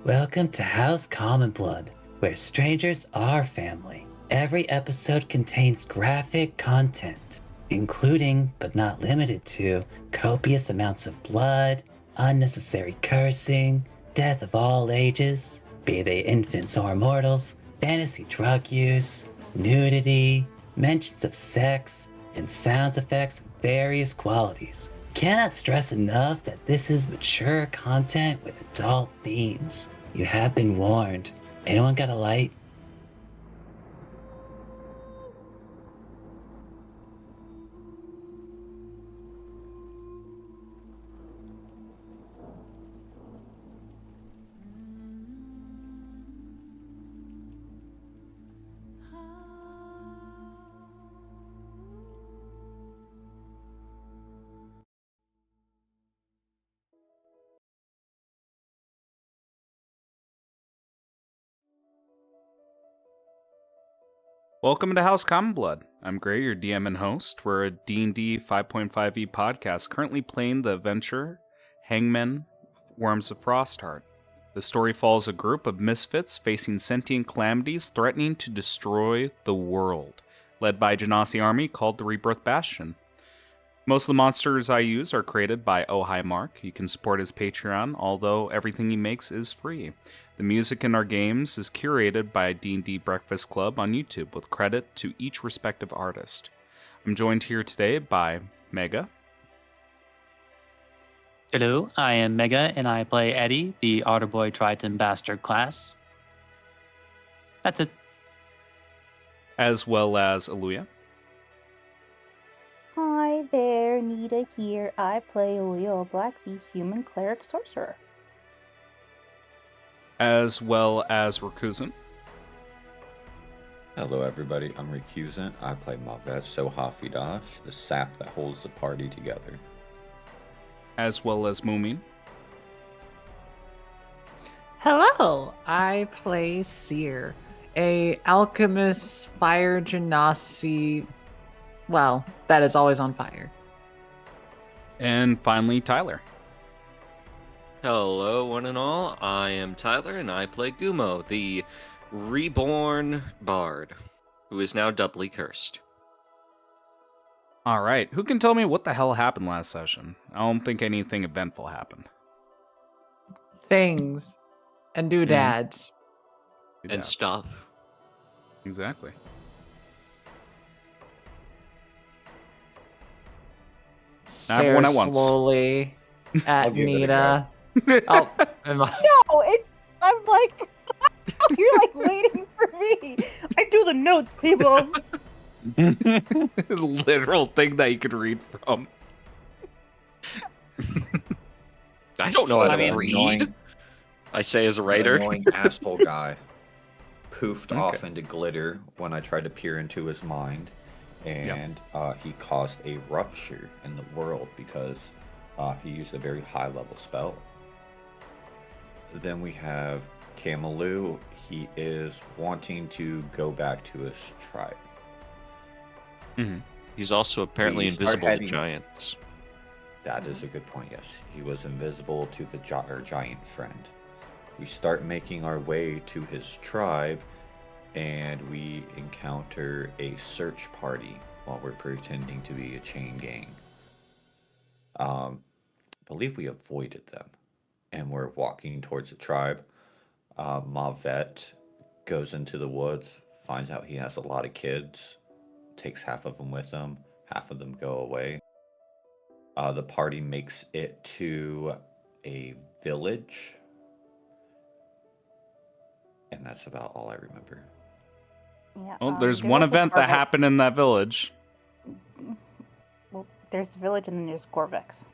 Welcome to House Common Blood, where strangers are family. Every episode contains graphic content, including, but not limited to, copious amounts of blood, unnecessary cursing, death of all ages, be they infants or mortals, fantasy drug use, nudity, mentions of sex, and sound effects of various qualities. Cannot stress enough that this is mature content with adult themes. You have been warned. Anyone got a light? Welcome to House Common Blood. I'm Gray, your DM and host. We're a D&D 5.5e podcast currently playing the adventure Hangmen Worms of Frostheart. The story follows a group of misfits facing sentient calamities threatening to destroy the world, led by a genasi army called the Rebirth Bastion. Most of the monsters I use are created by Oh Hi Mark. You can support his Patreon, although everything he makes is free. The music in our games is curated by D&D Breakfast Club on YouTube, with credit to each respective artist. I'm joined here today by Mega. Hello, I am Mega, and I play Eddie, the Otterboy Triton Bastard class. That's it. As well as Aluya. Hi there, Nita here. I play Leo, a Black Bee Human Cleric Sorcerer. As well as Rakuzan. Hello everybody, I'm Recusant. I play Mavet Sohafidash, the sap that holds the party together. As well as Moomin. Hello, I play Seer, a alchemist fire genasi, well, that is always on fire. And finally, Tyler. Hello, one and all. I am Tyler, and I play Gumo, the reborn bard, who is now doubly cursed. All right, who can tell me what the hell happened last session? I don't think anything eventful happened. Things and doodads. And stuff. Exactly. Stare Everyone at once. slowly at give it a Nita. Oh, am I- No, I'm like, you're like waiting for me. I do the notes, people. Literal thing that you could read from. I don't know how to read. Annoying, I say as a an writer. annoying asshole guy poofed off Okay. into glitter when I tried to peer into his mind, and he caused a rupture in the world because he used a very high level spell. Then we have Camelou. He is wanting to go back to his tribe. He's also apparently We start invisible to heading- giants. That is a good point, yes. He was invisible to the our giant friend. We start making our way to his tribe, and we encounter a search party while we're pretending to be a chain gang. I believe we avoided them, and we're walking towards the tribe. Mavet goes into the woods, finds out he has a lot of kids, takes half of them with him, half of them go away. The party makes it to a village, and that's about all I remember. Yeah, Well, there's there's one also event that Corvex. happened in that village. Well, there's a village and then there's Corvex.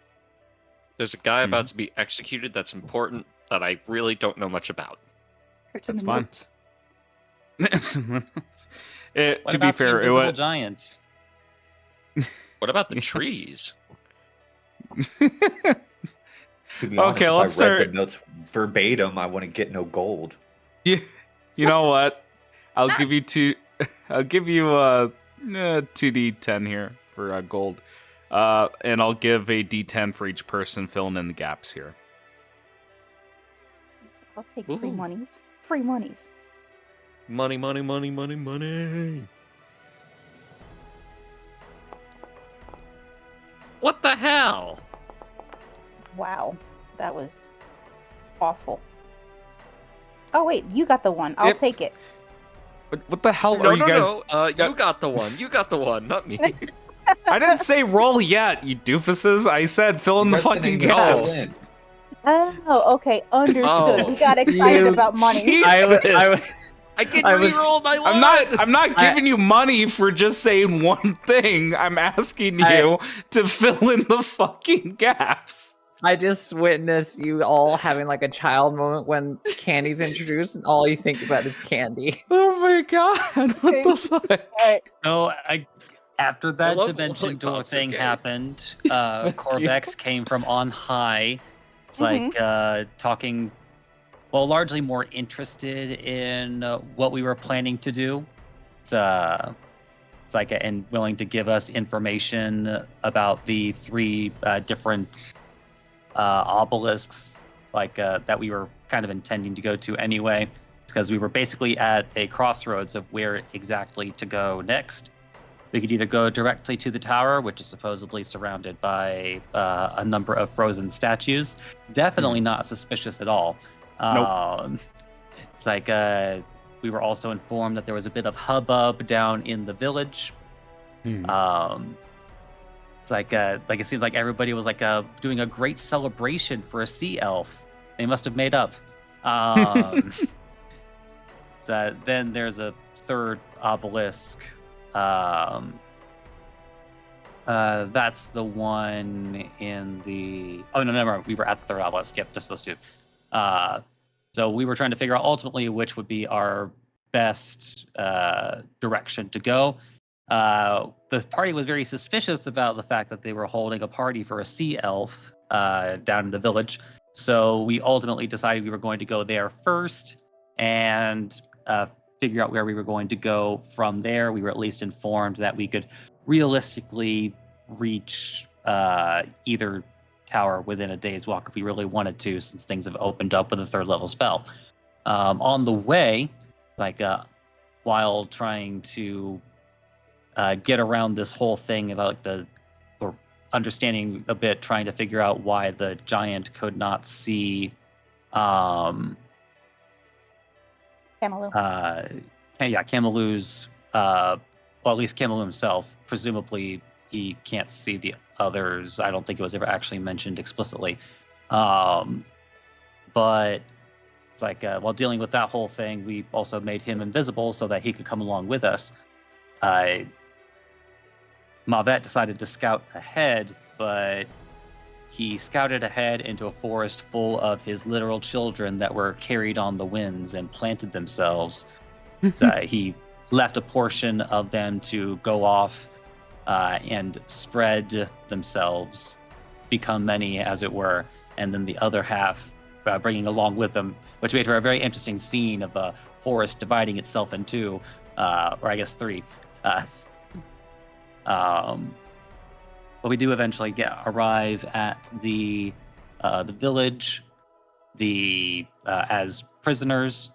There's a guy about to be executed that's important that I really don't know much about. It's That's in the fine. notes. What To be about the fair, invisible giants? What about the trees? To be honest, Okay, if let's I read start. the notes verbatim, I wouldn't get no gold. You know what? I'll give you two. I'll give you 2d10 here for gold, and I'll give a d10 for each person filling in the gaps here. I'll take free Ooh. monies. Free monies. Money, money, money, money, money. What the hell? Wow, that was awful. Oh wait, you got the one. I'll Yep. take it. What the hell No, are you guys? You got the one. You got the one, not me. I didn't say roll yet, you doofuses. I said fill in the You guys fucking didn't get to gaps. win. Oh, okay, understood. Oh. We got excited You- about money. Jesus. I can I was- re-roll my one. I'm not giving you money for just saying one thing. I'm asking you to fill in the fucking gaps. I just witnessed you all having like a child moment when candy's introduced, and all you think about is candy. Oh my god! What the fuck? Alright. So after that love dimension door lollipops, thing okay. happened, Corvex came from on high. It's like talking, well, largely more interested in what we were planning to do. It's like and willing to give us information about the three different obelisks, like that we were kind of intending to go to anyway, because we were basically at a crossroads of where exactly to go next. We could either go directly to the tower, which is supposedly surrounded by a number of frozen statues. Definitely not suspicious at all. Nope. It's like we were also informed that there was a bit of hubbub down in the village. It's like it seems like everybody was like doing a great celebration for a sea elf. They must have made up. So then there's a third obelisk. That's the one in the. Oh no, never mind. We were at the third obelisk. Yep, just those two. So we were trying to figure out ultimately which would be our best direction to go. The party was very suspicious about the fact that they were holding a party for a sea elf down in the village. So we ultimately decided we were going to go there first and figure out where we were going to go from there. We were at least informed that we could realistically reach either tower within a day's walk if we really wanted to, since things have opened up with a third level spell. On the way, like while trying to get around this whole thing about or understanding a bit, trying to figure out why the giant could not see Camelou. Camelou's well, at least Camelou himself. Presumably he can't see the others. I don't think it was ever actually mentioned explicitly. But it's like while dealing with that whole thing, we also made him invisible so that he could come along with us. Mavet decided to scout ahead, but he scouted ahead into a forest full of his literal children that were carried on the winds and planted themselves. So he left a portion of them to go off and spread themselves, become many, as it were, and then the other half bringing along with them, which made for a very interesting scene of a forest dividing itself in two, or I guess three. But we do eventually arrive at the village, as prisoners,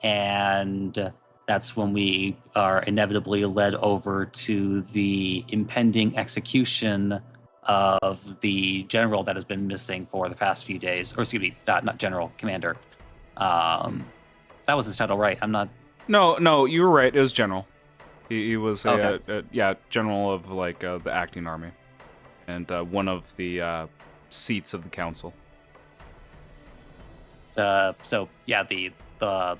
and that's when we are inevitably led over to the impending execution of the general that has been missing for the past few days, or excuse me, not general, commander. That was his title, right? I'm not. No, you were right. It was general. He was Okay. general of like the acting army, and one of the seats of the council. So yeah, the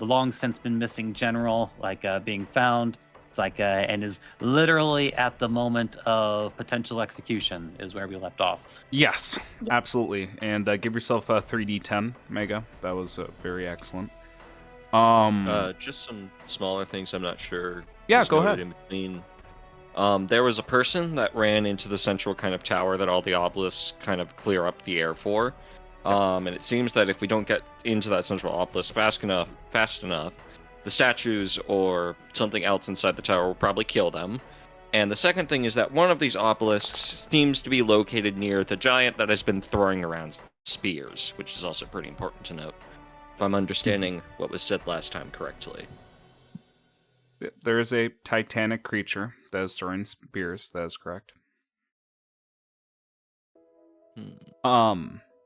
long since been missing general, like being found. It's like and is literally at the moment of potential execution is where we left off. Yes, absolutely. And give yourself a 3d10, Mega. That was very excellent. Just some smaller things I'm not sure. Yeah, was go noted ahead. In between. There was a person that ran into the central kind of tower that all the obelisks kind of clear up the air for. And it seems that if we don't get into that central obelisk fast enough, the statues or something else inside the tower will probably kill them. And the second thing is that one of these obelisks seems to be located near the giant that has been throwing around spears, which is also pretty important to note. if I'm understanding what was said last time correctly. There is a titanic creature that is throwing spears. That is correct.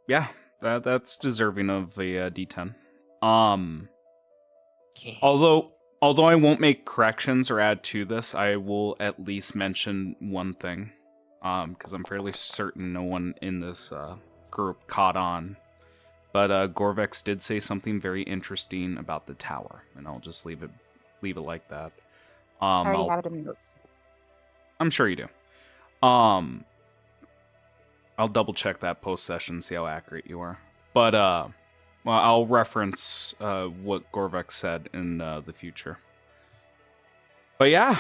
Yeah, that's deserving of a D10. Although I won't make corrections or add to this, I will at least mention one thing, because I'm fairly certain no one in this group caught on. But Gorvex did say something very interesting about the tower, and I'll just leave it like that. I already have it in the notes. I'm sure you do. I'll double check that post session, see how accurate you are. But well, I'll reference what Gorvex said in the future. But yeah,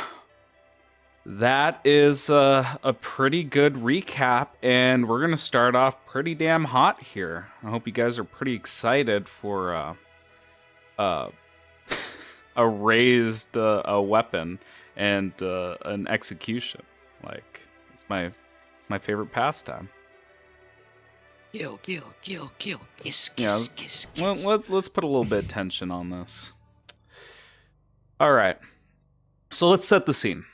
that is a pretty good recap, and we're gonna start off pretty damn hot here. I hope you guys are pretty excited for a raised a weapon and an execution. Like it's my favorite pastime. Kill, kiss, Yeah, kiss. let's put a little bit of tension on this. All right, so let's set the scene.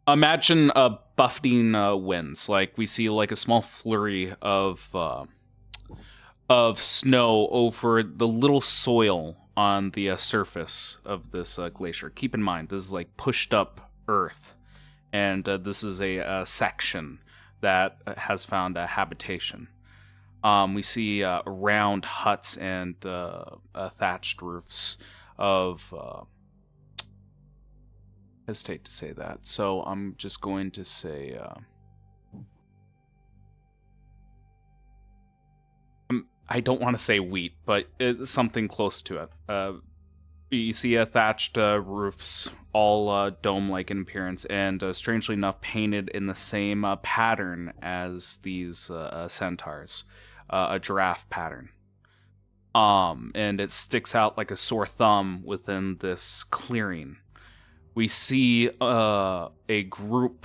Imagine buffeting winds. Like we see like a small flurry of snow over the little soil on the surface of this glacier. Keep in mind, this is like pushed up earth, and this is a section that has found a habitation. We see round huts and thatched roofs of... hesitate to say that, so I'm just going to say... I don't want to say wheat, but it's something close to it. You see thatched roofs, all dome-like in appearance, and strangely enough, painted in the same pattern as these centaurs, a giraffe pattern. And it sticks out like a sore thumb within this clearing. We see a group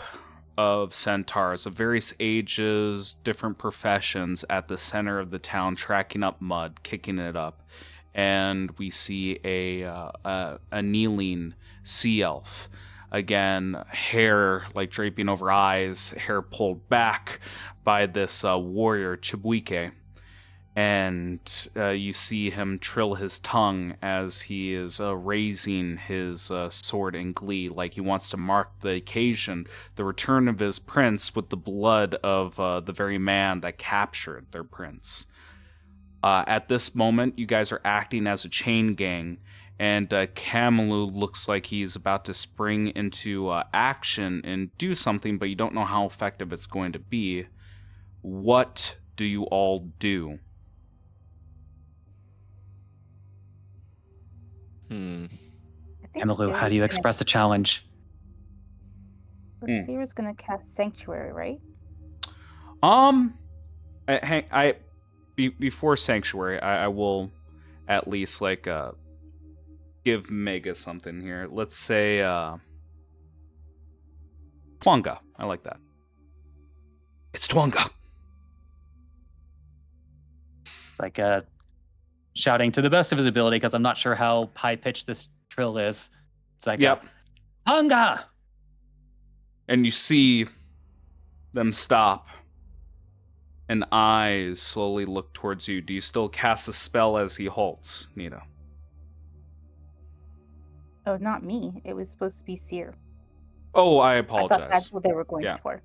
of centaurs of various ages, different professions at the center of the town, tracking up mud, kicking it up. And we see a kneeling sea elf. Again, hair like draping over eyes, hair pulled back by this warrior, Chibuike. And you see him trill his tongue as he is raising his sword in glee, like he wants to mark the occasion, the return of his prince with the blood of the very man that captured their prince. At this moment, you guys are acting as a chain gang, and Kamalu looks like he's about to spring into action and do something, but you don't know how effective it's going to be. What do you all do? I think Emilu, how do you express a challenge? The Seer's gonna cast Sanctuary, right? Before Sanctuary, I will at least like give Mega something here. Let's say Twanga. I like that. It's Twanga. It's like shouting to the best of his ability, because I'm not sure how high-pitched this trill is. It's like, yep. Twanga! And you see them stop, and eyes slowly look towards you. Do you still cast a spell as he halts, Nita? Oh, not me. It was supposed to be Seer. Oh, I I apologize. thought that's what they were going for.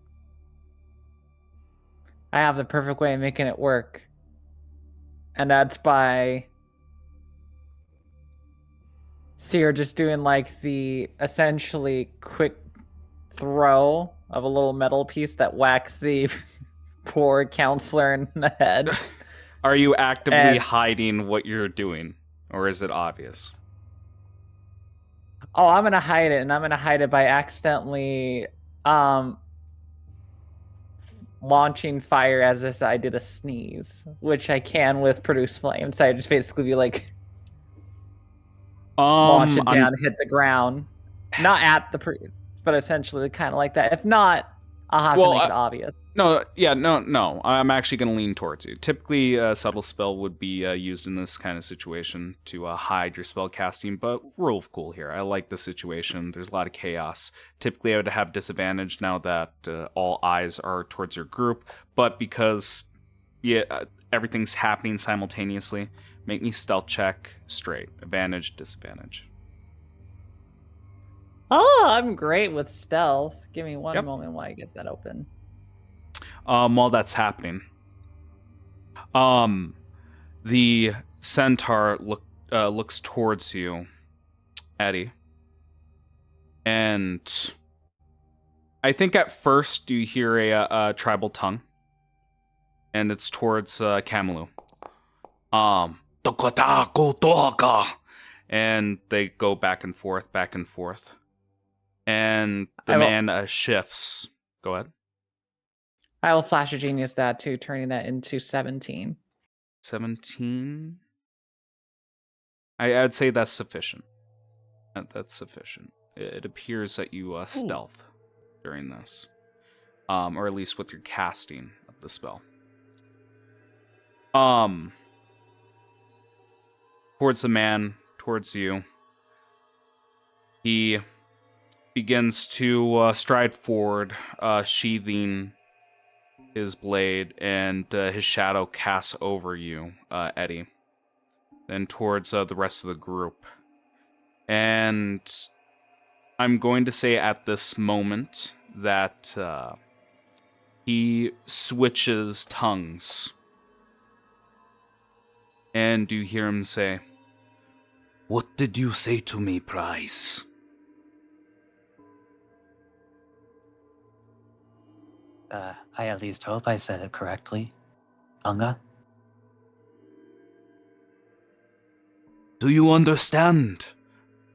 I have the perfect way of making it work. And that's by Seer just doing like the essentially quick throw of a little metal piece that whacks the poor counselor in the head. Are you actively hiding what you're doing, or is it obvious? Oh, I'm gonna hide it, and I'm gonna hide it by accidentally launching fire as if I did a sneeze, which I can with produce flame. So I just basically be like, launch it down, hit the ground, not at the but essentially kind of like that. If not, I'll have to make it obvious. No, yeah, no. I'm actually going to lean towards you. Typically, a subtle spell would be used in this kind of situation to hide your spell casting, but rule of cool here. I like the situation. There's a lot of chaos. Typically, I would have disadvantage now that all eyes are towards your group, but because everything's happening simultaneously, make me stealth check straight. Advantage, disadvantage. Oh, I'm great with stealth. Give me one Yep. moment while I get that open. While that's happening, the centaur looks towards you, Eddie, and I think at first you hear a tribal tongue, and it's towards Kamalu. And they go back and forth, and the man shifts. Go ahead. I will flash a genius that too, turning that into 17. 17. I'd say that's sufficient. That's sufficient. It appears that you stealth during this, or at least with your casting of the spell. Towards the man, towards you, he begins to stride forward, sheathing his blade, and his shadow casts over you, Eddie. Then towards the rest of the group. And I'm going to say at this moment that he switches tongues. And you hear him say, "What did you say to me, Prize?" I at least hope I said it correctly. Unga? Do you understand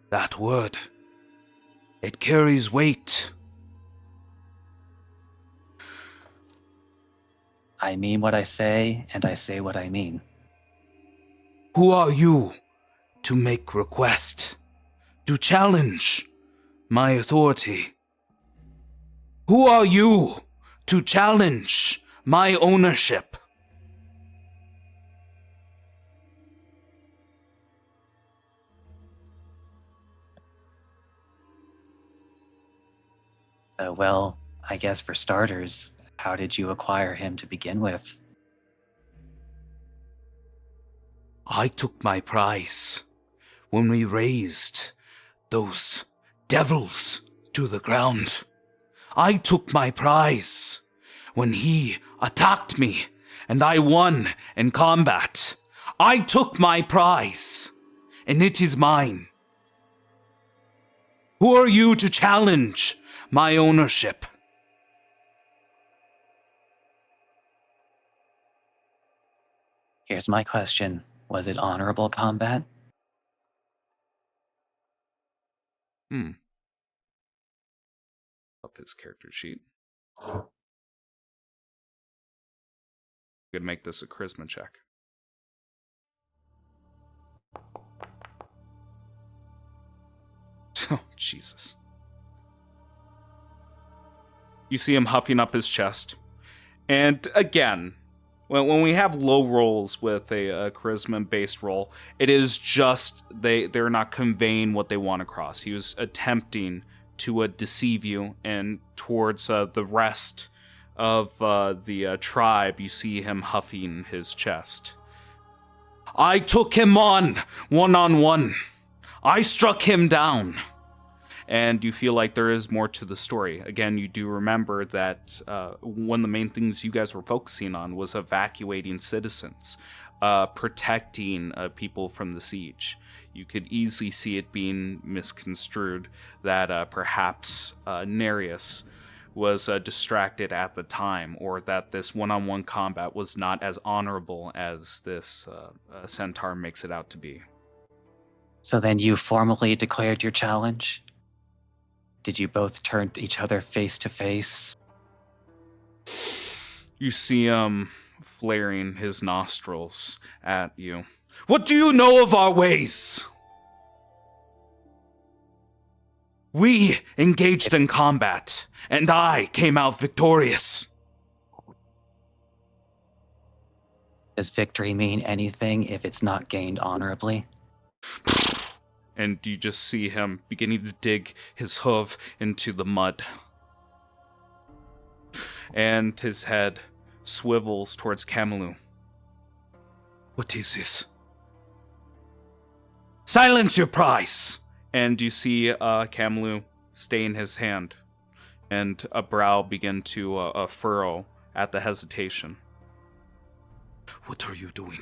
that word? It carries weight. I mean what I say, and I say what I mean. Who are you to make request, to challenge my authority? Who are you to challenge my ownership? Well, I guess for starters, how did you acquire him to begin with? I took my prize when we raised those devils to the ground. I took my prize when he attacked me and I won in combat. I took my prize, and it is mine. Who are you to challenge my ownership? Here's my question. Was it honorable combat? Up his character sheet. Could make this a charisma check. Oh, Jesus. You see him huffing up his chest. And again, when we have low rolls with a charisma-based roll, it is just they're not conveying what they want across. He was attempting to deceive you, and towards the rest of the tribe, you see him huffing his chest. I took him on, one-on-one. I struck him down. And you feel like there is more to the story. Again, you do remember that one of the main things you guys were focusing on was evacuating citizens, protecting people from the siege. You could easily see it being misconstrued that perhaps Nereus was distracted at the time, or that this one-on-one combat was not as honorable as this centaur makes it out to be. So then you formally declared your challenge? Did you both turn each other face to face? You see him flaring his nostrils at you. What do you know of our ways? We engaged in combat, and I came out victorious. Does victory mean anything if it's not gained honorably? And you just see him beginning to dig his hoof into the mud. And his head swivels towards Camelou. What is this? Silence your prize! And you see Camelou stain his hand, and a brow begin to furrow at the hesitation. What are you doing?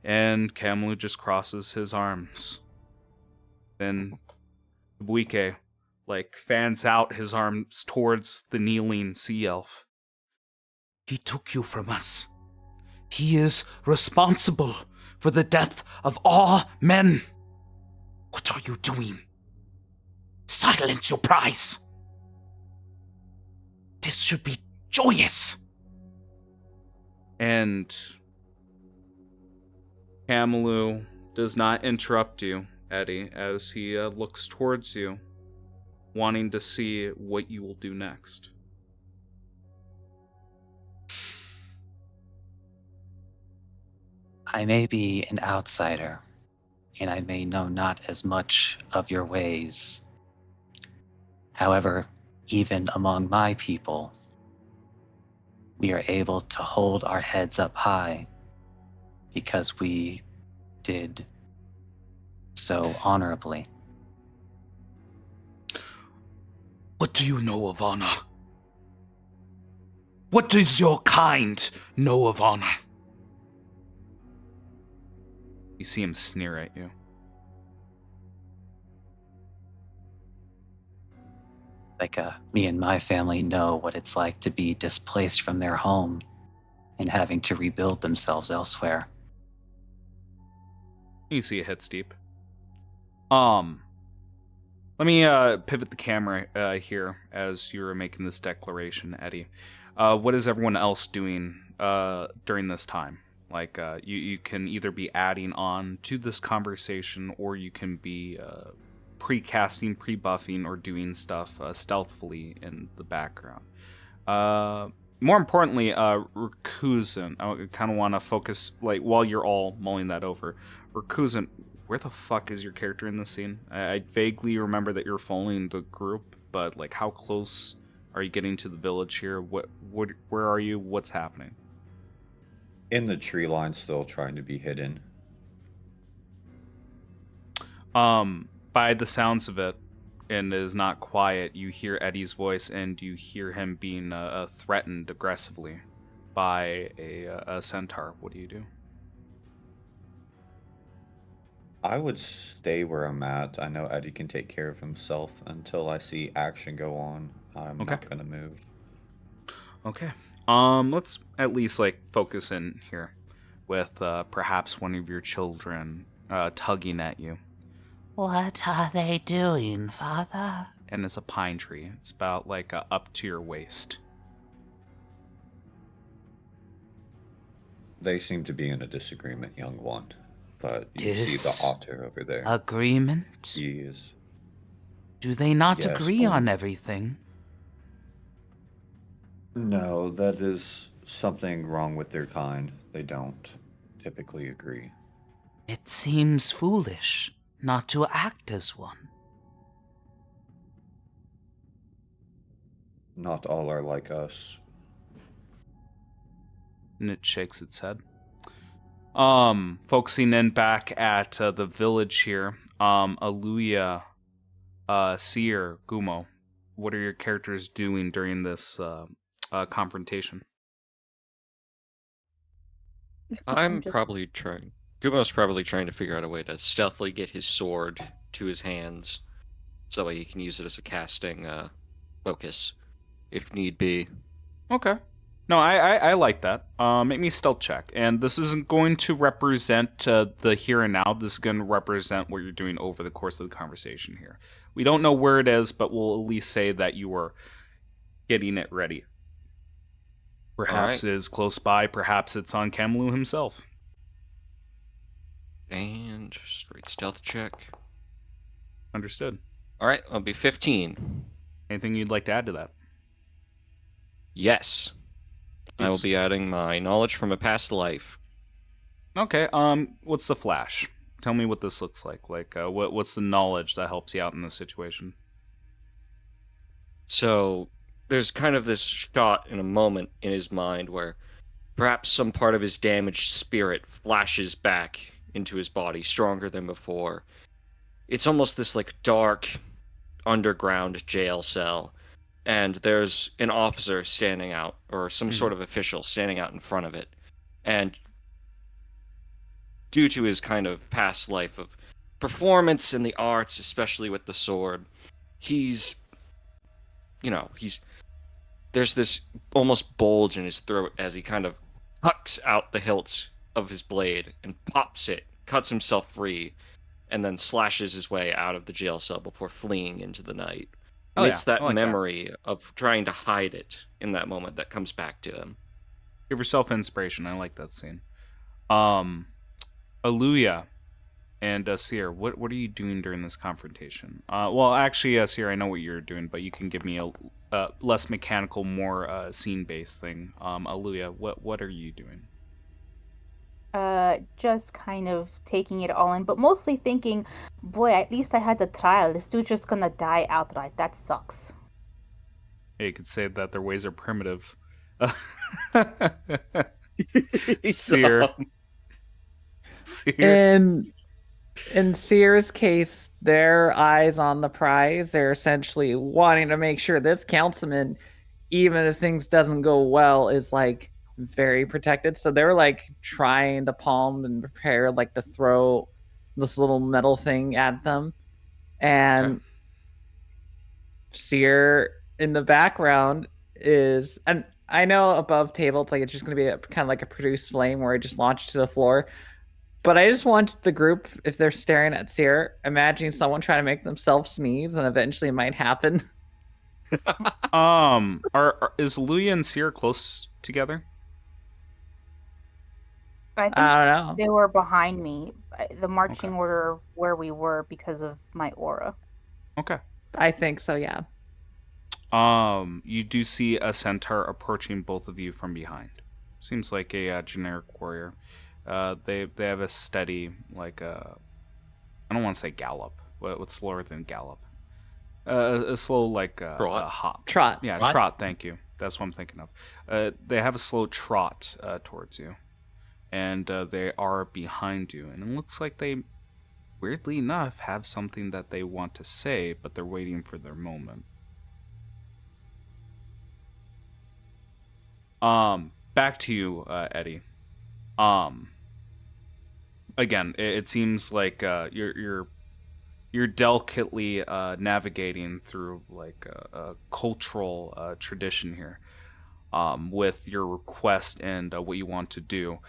And Camelou just crosses his arms. Then Buike, fans out his arms towards the kneeling sea elf. He took you from us. He is responsible for the death of all men. What are you doing? Silence your prize. This should be joyous. And Camelou does not interrupt you, Eddie, as he looks towards you, wanting to see what you will do next. I may be an outsider, and I may know not as much of your ways. However, even among my people, we are able to hold our heads up high because we did so honorably. What do you know of honor? What does your kind know of honor? You see him sneer at you. Me and my family know what it's like to be displaced from their home and having to rebuild themselves elsewhere. You see it hit steep. Let me pivot the camera here as you're making this declaration, Eddie. What is everyone else doing during this time? You can either be adding on to this conversation, or you can be pre-casting, pre-buffing, or doing stuff stealthily in the background. More importantly, Rakuzen, I kind of want to focus, while you're all mulling that over. Rakuzen, where the fuck is your character in this scene? I vaguely remember that you're following the group, but how close are you getting to the village here? Where are you? What's happening? In the tree line, still trying to be hidden. By the sounds of it, and it is not quiet, you hear Eddie's voice, and you hear him being threatened aggressively by a centaur. What do you do? I would stay where I'm at. I know Eddie can take care of himself until I see action go on. I'm Okay. not going to move. Okay. Let's at least focus in here with perhaps one of your children tugging at you. What are they doing, Father? And it's a pine tree. It's about up to your waist. They seem to be in a disagreement, young one. But you see Dis- the otter over there. Agreement? He is. Do they not Yes, agree on only- everything? No, that is something wrong with their kind. They don't typically agree. It seems foolish not to act as one. Not all are like us. And it shakes its head. Focusing in back at the village here. Aluya, Seer, Gumo, what are your characters doing during this confrontation? I'm just- probably trying. Gumo's probably trying to figure out a way to stealthily get his sword to his hands, so that way he can use it as a casting focus, if need be. Okay. No, I like that. Make me stealth check. And this isn't going to represent the here and now. This is going to represent what you're doing over the course of the conversation here. We don't know where it is, but we'll at least say that you are getting it ready. Perhaps it is close by. Perhaps it's on Camelou himself. And straight stealth check. Understood. All right, I'll be 15. Anything you'd like to add to that? Yes. I will be adding my knowledge from a past life. Okay. What's the flash? Tell me what this looks like. Like, what's the knowledge that helps you out in this situation? So there's kind of this shot in a moment in his mind where perhaps some part of his damaged spirit flashes back into his body stronger than before. It's almost this like dark underground jail cell, and there's an officer standing out, or some sort of official standing out in front of it. And due to his kind of past life of performance in the arts, especially with the sword, he's, there's this almost bulge in his throat as he kind of tucks out the hilt of his blade and pops it, cuts himself free, and then slashes his way out of the jail cell before fleeing into the night. And it's that I like that. memory of trying to hide it in that moment that comes back to him. Give yourself inspiration. I like that scene. Aluya and Seer, what are you doing during this confrontation? Well, actually, Seer, I know what you're doing, but you can give me a less mechanical, more scene-based thing. Aluya, what are you doing? Just kind of taking it all in, but mostly thinking, boy, at least I had the trial. This dude's just gonna die outright. That sucks. You could say that their ways are primitive. Seer. In Seer's case, their eyes on the prize. They're essentially wanting to make sure this councilman, even if things doesn't go well, is like very protected. So they're like trying to palm and prepare like to throw this little metal thing at them. And Seer in the background is, and I know above table it's like it's just gonna be kind of like a produced flame where it just launched to the floor. But I just want the group, if they're staring at Seer, imagining someone trying to make themselves sneeze, and eventually it might happen. Is Luya and Seer close together? I think I don't know. they were behind me. The marching order where we were because of my aura. Okay. I think so, yeah. You do see a centaur approaching both of you from behind. Seems like a generic warrior. They have a steady, like I don't want to say gallop. What's slower than gallop? A slow like Trot. a hop. Trot. Yeah, Trot? trot. Thank you. That's what I'm thinking of. They have a slow trot towards you, and they are behind you. And it looks like they, weirdly enough, have something that they want to say, but they're waiting for their moment. Back to you, Eddie. Again, it seems like you're delicately navigating through like a cultural tradition here, with your request and what you want to do,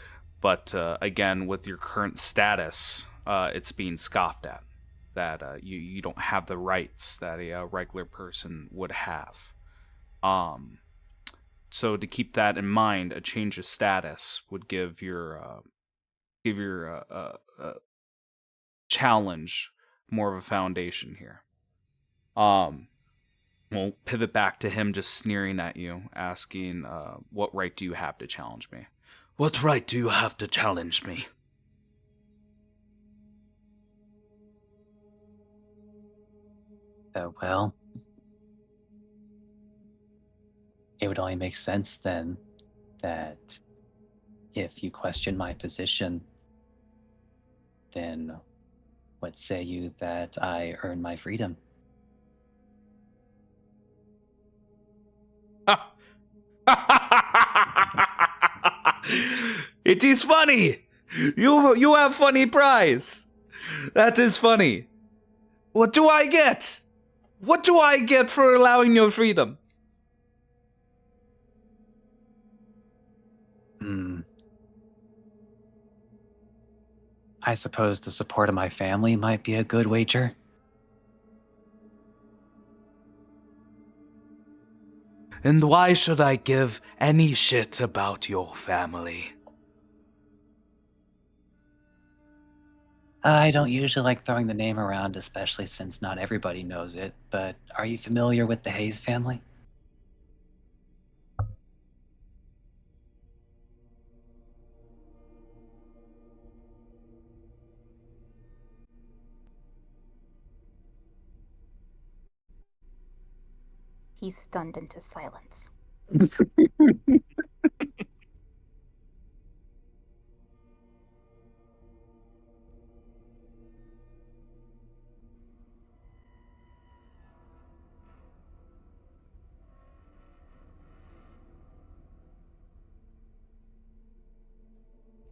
but again, with your current status, it's being scoffed at. That you don't have the rights that a regular person would have. So to keep that in mind, a change of status would give your challenge more of a foundation here. We'll pivot back to him just sneering at you, asking, what right do you have to challenge me? What right do you have to challenge me? Well, it would only make sense then that if you question my position, then what say you that I earn my freedom? It is funny. You have funny prize. That is funny. What do I get? What do I get for allowing your freedom? I suppose the support of my family might be a good wager. And why should I give any shit about your family? I don't usually like throwing the name around, especially since not everybody knows it, but are you familiar with the Hayes family? He's stunned into silence.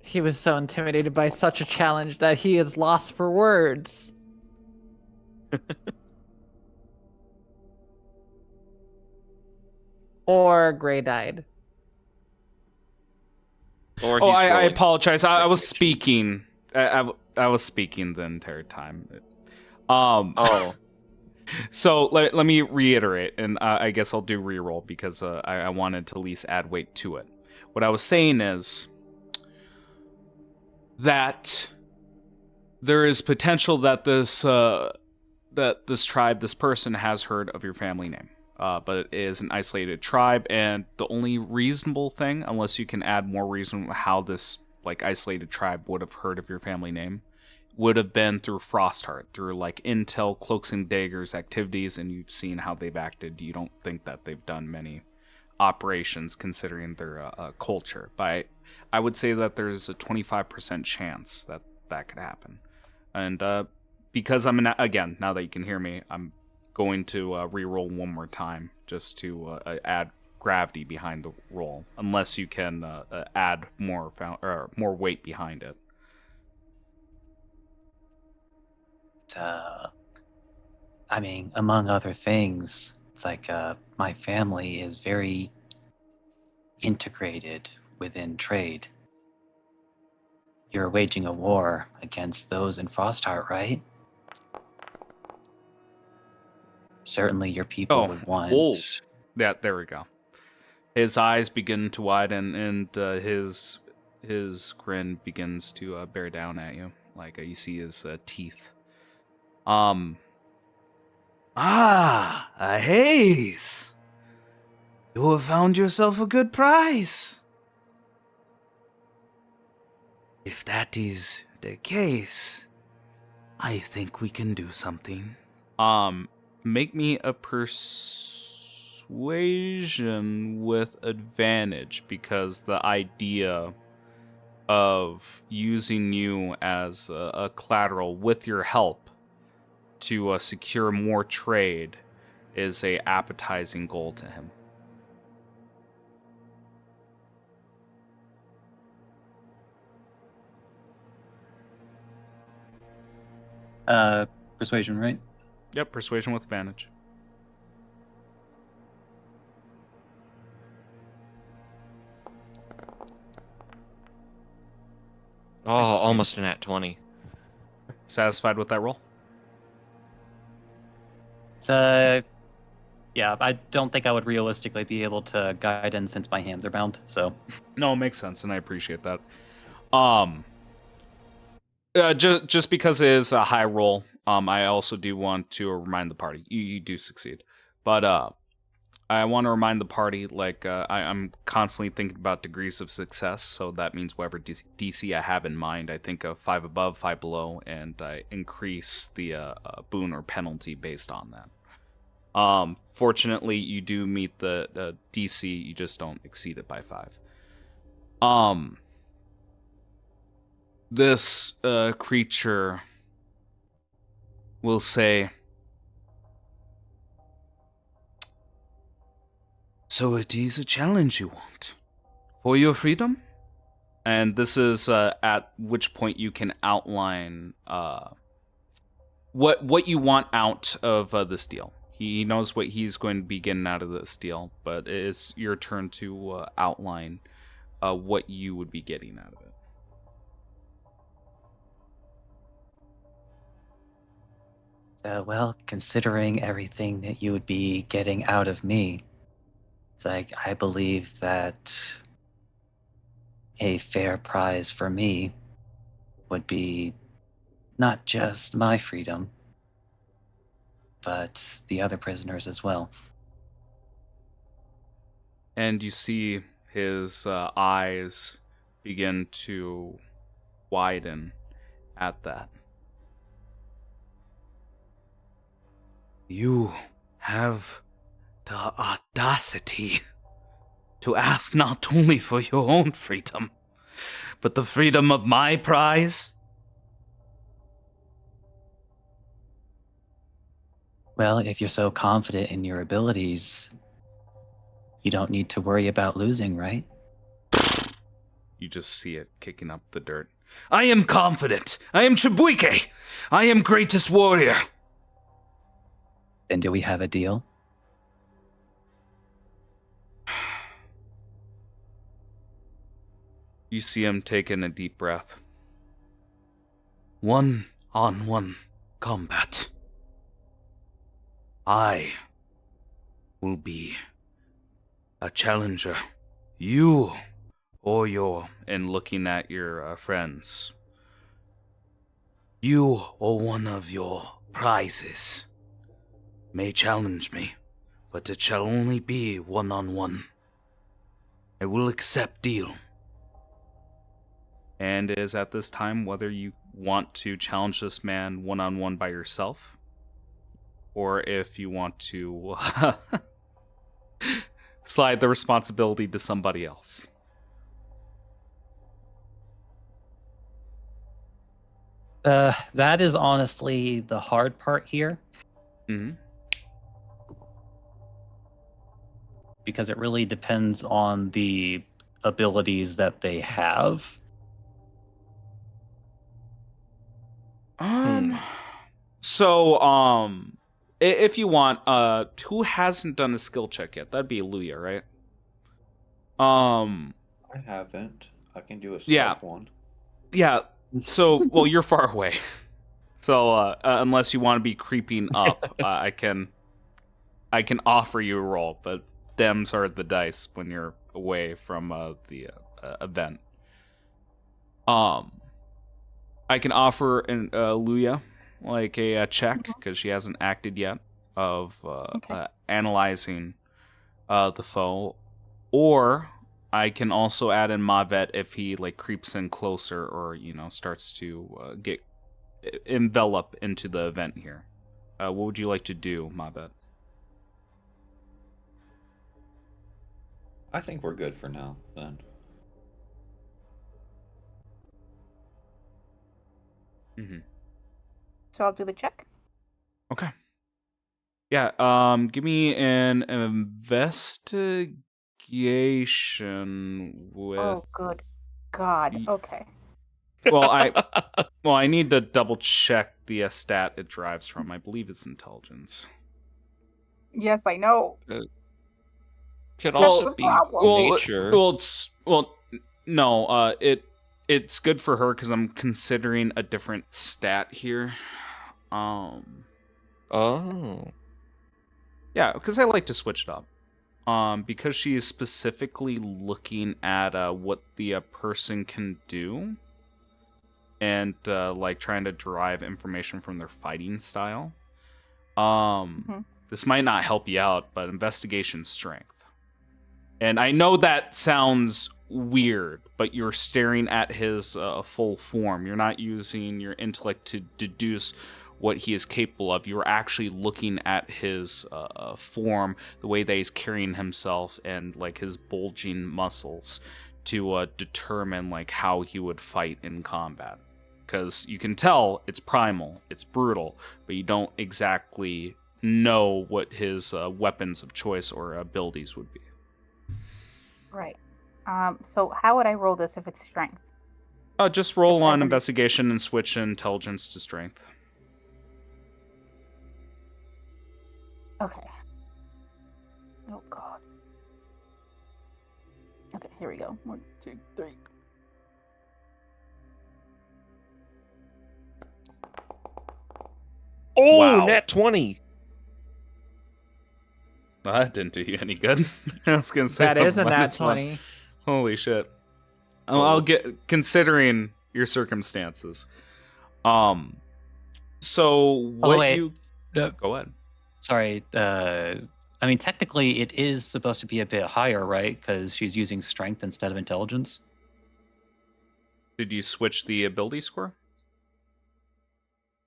He was so intimidated by such a challenge that he is lost for words. Or Gray died. Or Oh, he's I rolling. apologize. I was Second speaking. I was speaking the entire time. Oh, So let me reiterate, and I guess I'll do reroll because I wanted to at least add weight to it. What I was saying is that there is potential that this tribe, this person has heard of your family name, but it is an isolated tribe, and the only reasonable thing, unless you can add more reason how this isolated tribe would have heard of your family name, would have been through Frostheart, through intel, cloaks and daggers activities, and you've seen how they've acted. You don't think that they've done many operations considering their culture, but I would say that there's a 25% chance that that could happen. And because again, now that you can hear me, I'm going to re-roll one more time just to add gravity behind the roll, unless you can add more weight behind it. I mean, among other things, it's like my family is very integrated within trade. You're waging a war against those in Frostheart, right? Certainly your people would want... whoa. Yeah, there we go. His eyes begin to widen, and his grin begins to bear down at you. You see his teeth. A haze. You have found yourself a good prize. If that is the case, I think we can do something. Make me a persuasion with advantage, because the idea of using you as a collateral with your help to secure more trade is a appetizing goal to him. Persuasion, right? Yep, persuasion with advantage. Oh, almost an at 20. Satisfied with that roll? So, yeah, I don't think I would realistically be able to guide in since my hands are bound. So, No, it makes sense, and I appreciate that. Just because it is a high roll, I also do want to remind the party you do succeed, but I want to remind the party I'm constantly thinking about degrees of success, so that means whatever DC I have in mind, I think of 5 above, 5 below, and I increase the boon or penalty based on that. Fortunately, you do meet the DC, you just don't exceed it by 5. This creature will say, So it is a challenge you want for your freedom? and this is at which point you can outline what you want out of this deal. He knows what he's going to be getting out of this deal, but it is your turn to outline what you would be getting out of it. Well, considering everything that you would be getting out of me, it's like I believe that a fair prize for me would be not just my freedom, but the other prisoners as well. And you see his eyes begin to widen at that. You have The audacity to ask not only for your own freedom, but the freedom of my prize? Well, if you're so confident in your abilities, you don't need to worry about losing, right? You just see it kicking up the dirt. I am confident. I am Chibuike. I am greatest warrior. Then do we have a deal? You see him taking a deep breath. 1-on-1 combat. I will be a challenger. You or your... And looking at your friends. You or one of your prizes may challenge me, but it shall only be 1-on-1. I will accept deal. And it is at this time whether you want to challenge this man one-on-one by yourself, or if you want to slide the responsibility to somebody else. That is honestly the hard part here, Mm-hmm. because it really depends on the abilities that they have. So, if you want, who hasn't done a skill check yet? That'd be Luya, right? I haven't. I can do a stealth Yeah. one. Yeah. So, well, you're far away. So, unless you want to be creeping up, I can offer you a roll, but thems are the dice when you're away from the event. I can offer Luya like a check because she hasn't acted yet of analyzing the foe, or I can also add in Mavet if he like creeps in closer or starts to get envelop into the event here. What would you like to do, Mavet? I think we're good for now, then. Mm-hmm. So I'll do the check. Okay. Yeah. Give me an investigation with. Oh, good God. Okay. Well, I need to double check the stat it derives from. I believe it's intelligence. Yes, I know. Could That's also the be problem. nature. No. It's good for her because I'm considering a different stat here. Oh. Yeah, because I like to switch it up. Because she is specifically looking at what the person can do, and like trying to derive information from their fighting style. This might not help you out, but investigation strength. And I know that sounds weird, but you're staring at his full form. You're not using your intellect to deduce what he is capable of. You're actually looking at his form, the way that he's carrying himself, and like his bulging muscles to determine like how he would fight in combat. Because you can tell it's primal, it's brutal, but you don't exactly know what his weapons of choice or abilities would be. Right. So how would I roll this if it's strength? Just roll Just on as an- investigation and switch intelligence to strength. Okay. Oh God. Okay, here we go. 1, 2, 3. Oh, Wow. nat 20. That didn't do you any good. I was gonna say That is a nat -1. 20. Holy shit. I'll get, considering your circumstances. So what wait. you go ahead. Sorry. I mean, technically, it is supposed to be a bit higher, right? Because she's using strength instead of intelligence. Did you switch the ability score?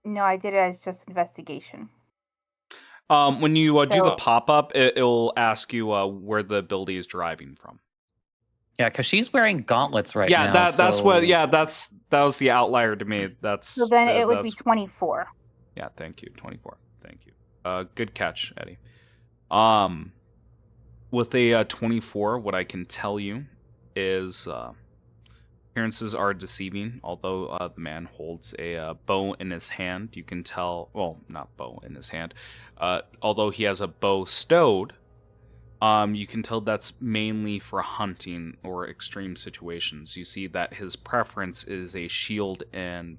No, I did it as just investigation. When you do the So- pop-up, it'll ask you where the ability is deriving from. Yeah, because she's wearing gauntlets right Yeah, now. that's what. Yeah, that was the outlier to me. That's So then it would be 24. Yeah, thank you. 24. Thank you. Good catch, Eddie. With a 24, what I can tell you is appearances are deceiving. Although the man holds a bow in his hand, you can tell. Well, not bow in his hand. Although he has a bow stowed, you can tell that's mainly for hunting or extreme situations. You see that his preference is a shield and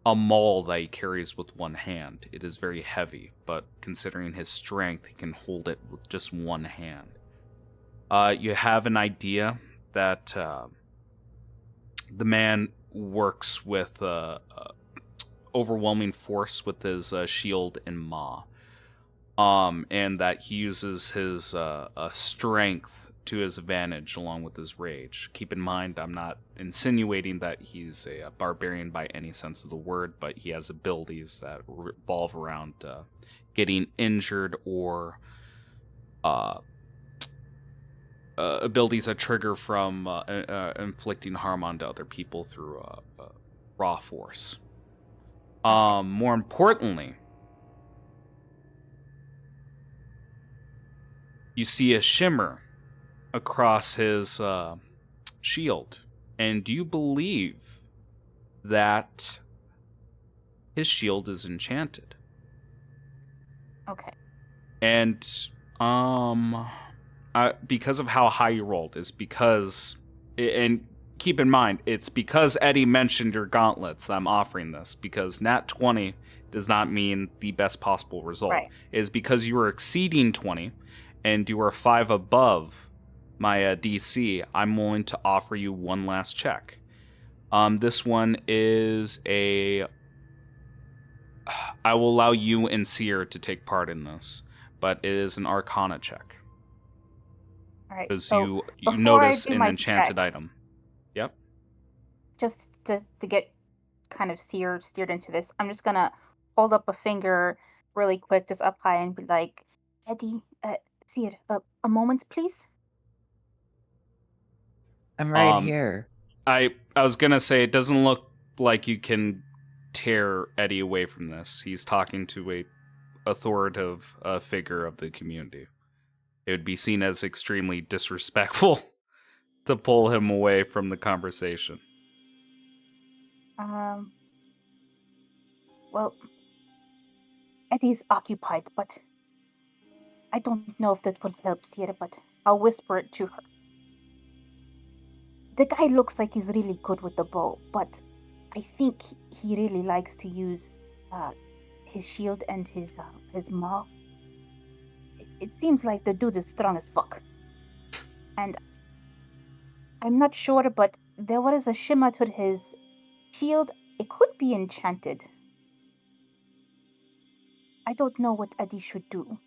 a maul that he carries with one hand. It is very heavy, but considering his strength, he can hold it with just one hand. You have an idea that the man works with overwhelming force with his shield and maw, and that he uses his strength to his advantage along with his rage. Keep in mind, I'm not insinuating that he's a barbarian by any sense of the word, but he has abilities that revolve around getting injured or abilities that trigger from inflicting harm onto other people through raw force. More importantly, you see a shimmer across his shield, and do you believe that his shield is enchanted? Okay. And because of how high you rolled, is because, and keep in mind, it's because Eddie mentioned your gauntlets. I'm offering this because nat 20 does not mean the best possible result. Right. It is because you are exceeding 20, and you are 5 above my DC. I'm willing to offer you one last check. This one is a. I will allow you and Seer to take part in this, but it is an Arcana check. All right. Because So you before I notice do an my enchanted check, item. Yep. just to get kind of steered into this, I'm just gonna hold up a finger really quick, just up high, and be like, Eddie, Seer, a moment, please. I'm right Um, here. I was gonna say, it doesn't look like you can tear Eddie away from this. He's talking to a authoritative figure of the community. It would be seen as extremely disrespectful to pull him away from the conversation. Well, Eddie's occupied, but I don't know if that will help Seer, but I'll whisper it to her. The guy looks like he's really good with the bow, but I think he really likes to use his shield and his maul. It seems like the dude is strong as fuck. And I'm not sure, but there was a shimmer to his shield. It could be enchanted. I don't know what Eddie should do.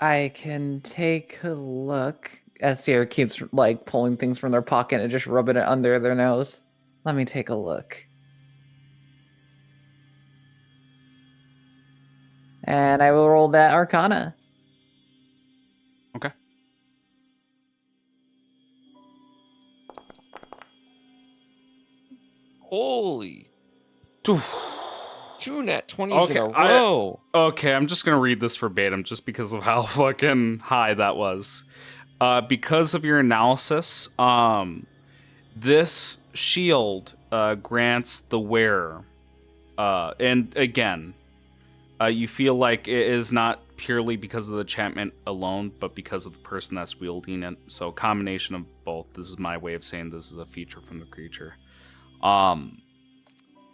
I can take a look as Sierra keeps like pulling things from their pocket and just rubbing it under their nose. Let me take a look. And I will roll that Arcana. Okay. Holy. Oof. 2 nat 20s in Okay, a row. Okay, I'm just gonna read this verbatim just because of how fucking high that was. Because of your analysis, this shield grants the wearer, and again, you feel like it is not purely because of the enchantment alone, but because of the person that's wielding it. So a combination of both. This is my way of saying this is a feature from the creature.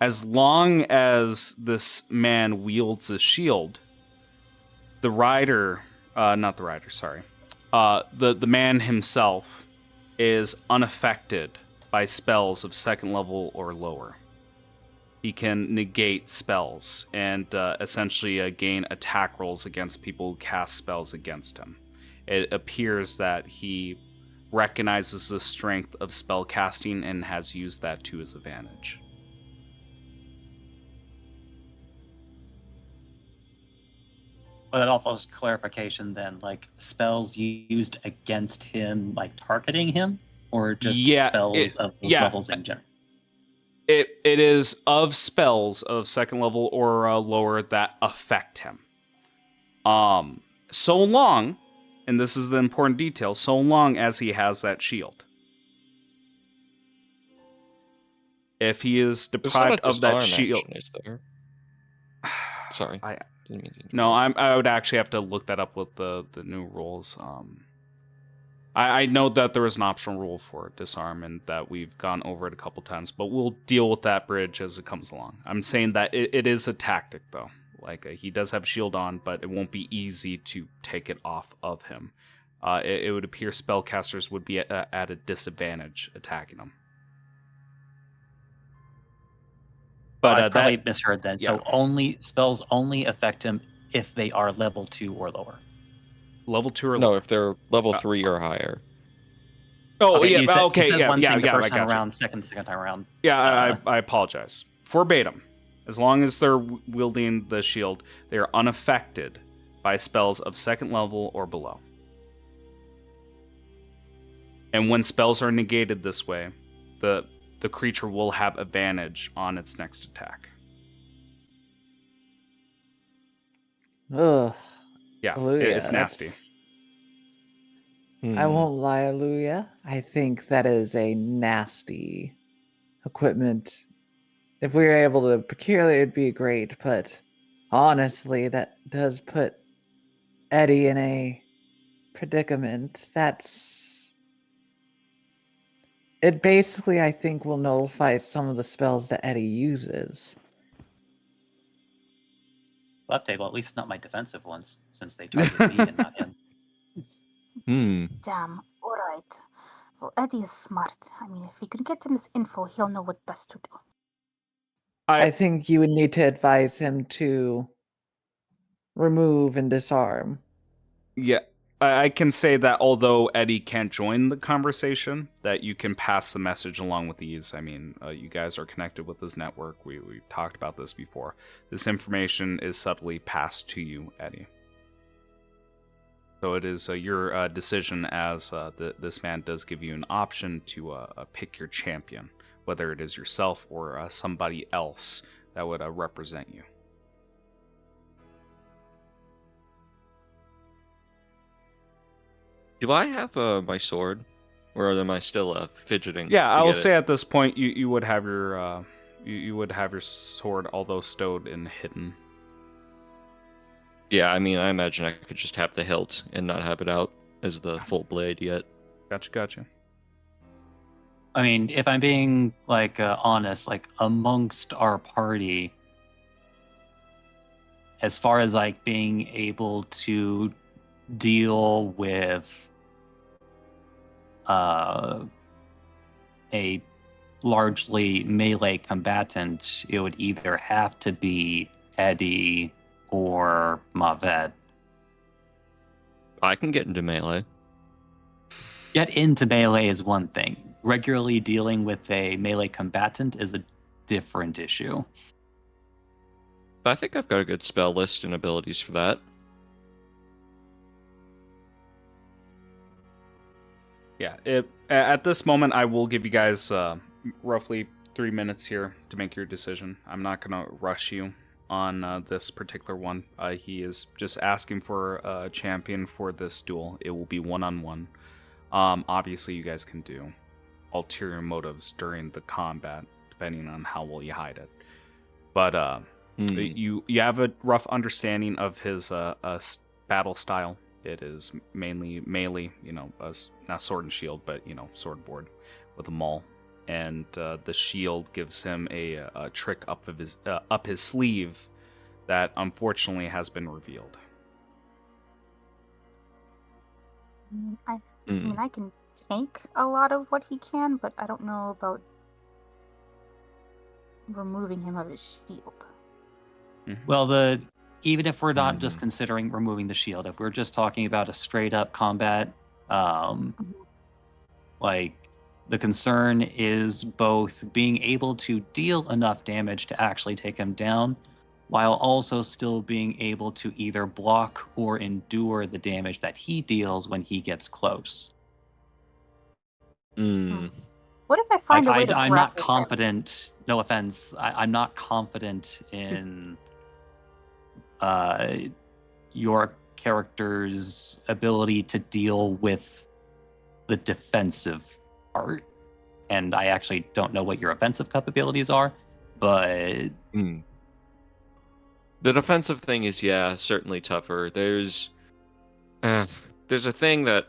As long as this man wields a shield, the rider, not the rider, sorry, the man himself is unaffected by spells of second level or lower. He can negate spells and essentially gain attack rolls against people who cast spells against him. It appears that he recognizes the strength of spell casting and has used that to his advantage. But that also is clarification then, like spells used against him, like targeting him, or just Yeah, spells of those yeah. levels in general. It is of spells of second level or lower that affect him. So long, and this is the important detail, so long as he has that shield. If he is There's not a deprived of that disarm shield, action, is there? Sorry. Didn't mean to No, interrupt. I would actually have to look that up with the new rules. I know that there is an optional rule for disarm and that we've gone over it a couple times, but we'll deal with that bridge as it comes along. I'm saying that it is a tactic, though. Like, he does have shield on, but it won't be easy to take it off of him. It would appear spellcasters would be at a disadvantage attacking him. But I probably misheard then. yeah. So spells only affect him if they are level 2 or lower. Level 2 or No, lower? if they're level 3 or higher. Oh, Okay, yeah, you said, okay, you said yeah, one yeah, thing the yeah, first I time gotcha. around, the second time around. Yeah, I apologize. Verbatim. As long as they're wielding the shield, they are unaffected by spells of second level or below. And when spells are negated this way, the creature will have advantage on its next attack. Ugh. Yeah, Hallelujah, it's nasty. that's- I won't lie, Aluya. I think that is a nasty equipment. If we were able to procure it, it'd be great, but honestly, that does put Eddie in a predicament. It basically, I think, will nullify some of the spells that Eddie uses. Well, update, well, at least not my defensive ones, since they target me and not him. Damn. All right. Well, Eddie is smart. I mean, if we can get him this info, he'll know what best to do. I think you would need to advise him to remove and disarm. Yeah, I can say that although Eddie can't join the conversation, that you can pass the message along with ease. I mean, you guys are connected with this network. We talked about this before. This information is subtly passed to you, Eddie. So it is your decision, as this man does give you an option to pick your champion, whether it is yourself or somebody else that would represent you. Do I have my sword, or am I still fidgeting? Yeah, I to will get say it? at this point you would have your you would have your sword, although stowed and hidden. Yeah, I mean, I imagine I could just have the hilt and not have it out as the full blade yet. Gotcha. I mean, if I'm being honest, like amongst our party, as far as like being able to deal with a largely melee combatant, it would either have to be Eddie or Mavet. I can get into melee. Get into melee is one thing. Regularly dealing with a melee combatant is a different issue. But I think I've got a good spell list and abilities for that. Yeah, at this moment, I will give you guys roughly 3 minutes here to make your decision. I'm not going to rush you on this particular one. He is just asking for a champion for this duel. It will be one-on-one. Obviously, you guys can do ulterior motives during the combat, depending on how well you hide it. But you have a rough understanding of his battle style. It is mainly melee, not sword and shield, but sword board with a maul, and the shield gives him a trick up his sleeve that unfortunately has been revealed. I mean, I can take a lot of what he can, but I don't know about removing him of his shield. Well, even if we're not just considering removing the shield, if we're just talking about a straight up combat, like the concern is both being able to deal enough damage to actually take him down, while also still being able to either block or endure the damage that he deals when he gets close. Hmm. What if I find a way to I'm not grapple him? confident. No offense. I'm not confident in your character's ability to deal with the defensive part, and I actually don't know what your offensive capabilities are, but Hmm. The defensive thing is, yeah, certainly tougher. There's a thing that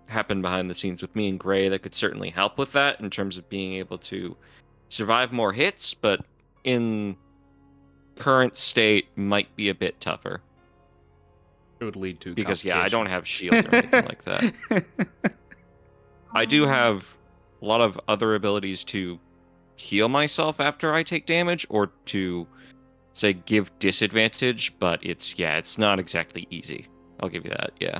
happened behind the scenes with me and Gray that could certainly help with that in terms of being able to survive more hits, but in current state might be a bit tougher. It would lead to Because, yeah, I complication. don't have shield or anything like that. I do have a lot of other abilities to heal myself after I take damage or to, say, give disadvantage, but it's not exactly easy. I'll give you that, yeah.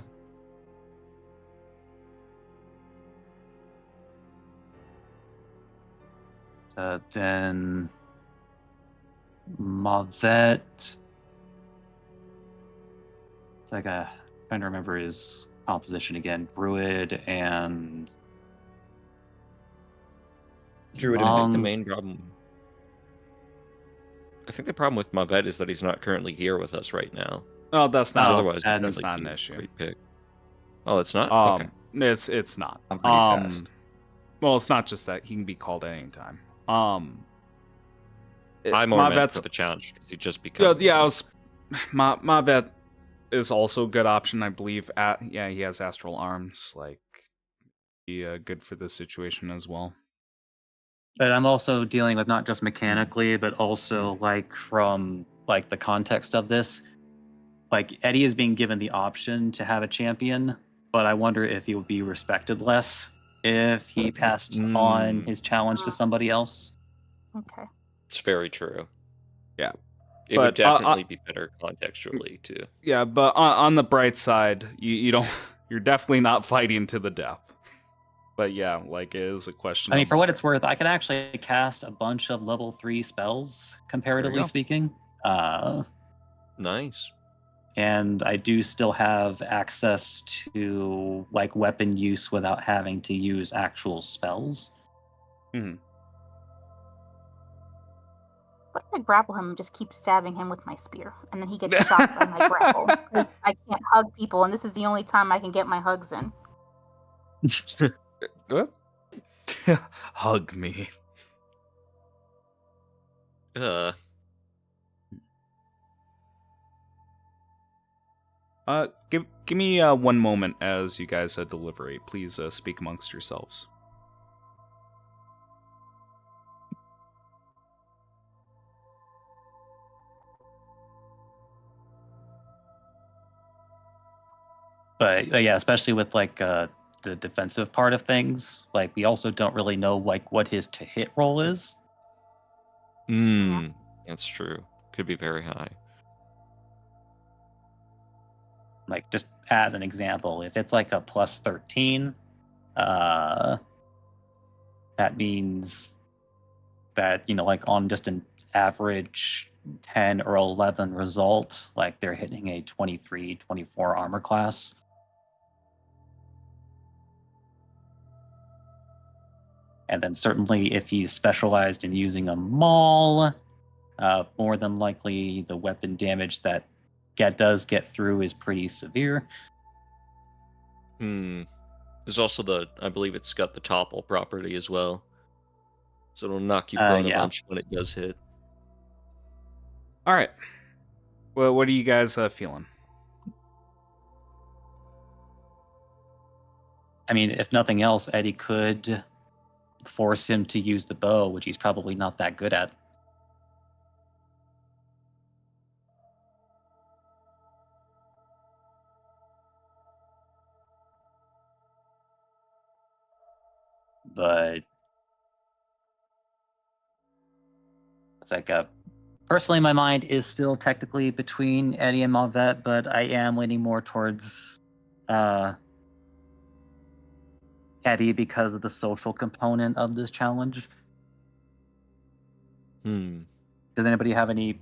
then Mavet. It's like trying to remember his composition again. Druid and Druid I think and the Monk. main problem... I think the problem with Mavet is that he's not currently here with us right now. Oh, that's Because not. otherwise, and it'd That's definitely not an be a issue. great pick. Oh, it's not? Okay. It's not. I'm pretty fast. Well, it's not just that he can be called at any time. I more meant Mavet's for the challenge because he just become. yeah. Mavet is also a good option, I believe. He has astral arms, like be good for this situation as well. But I'm also dealing with not just mechanically, but also like from like the context of this. Like Eddie is being given the option to have a champion, but I wonder if he would be respected less if he passed on his challenge to somebody else. Okay. It's very true. Yeah, It would but, definitely be better contextually too. Yeah, but on the bright side, you don't. You're definitely not fighting to the death. But yeah, like it is a question. I mean, of for what it's worth, I can actually cast a bunch of level 3 spells, comparatively go. speaking. Nice. And I do still have access to like weapon use without having to use actual spells. Mhm. What if I grapple him and just keep stabbing him with my spear, and then he gets shocked by my grapple? Because I can't hug people, and this is the only time I can get my hugs in. What? Hug me. Uh, Give me 1 moment as you guys deliberate. Please speak amongst yourselves. But yeah, especially with like the defensive part of things, like we also don't really know like what his to hit roll is. that's true. Could be very high. Like just as an example, if it's like a plus 13, that means that, you know, like on just an average 10 or 11 result, like they're hitting a 23, 24 armor class. And then certainly if he's specialized in using a maul, more than likely the weapon damage that does get through is pretty severe. There's also I believe it's got the topple property as well. So it'll knock you prone a Yeah. bunch when it does hit. All right. Well, what are you guys feeling? I mean, if nothing else, Eddie could force him to use the bow, which he's probably not that good at. But it's like personally, my mind is still technically between Eddie and Mavet, but I am leaning more towards Eddie because of the social component of this challenge. Hmm. Does anybody have any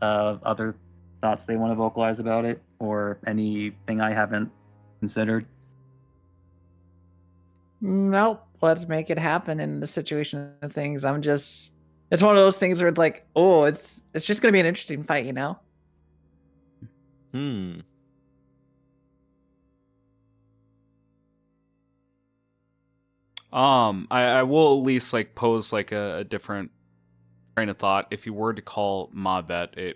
other thoughts they want to vocalize about it, or anything I haven't considered? Nope. Let's make it happen in the situation of things. It's one of those things where it's like, oh, it's just gonna be an interesting fight, you know? I will at least like pose like a different train of thought. If you were to call Mavet,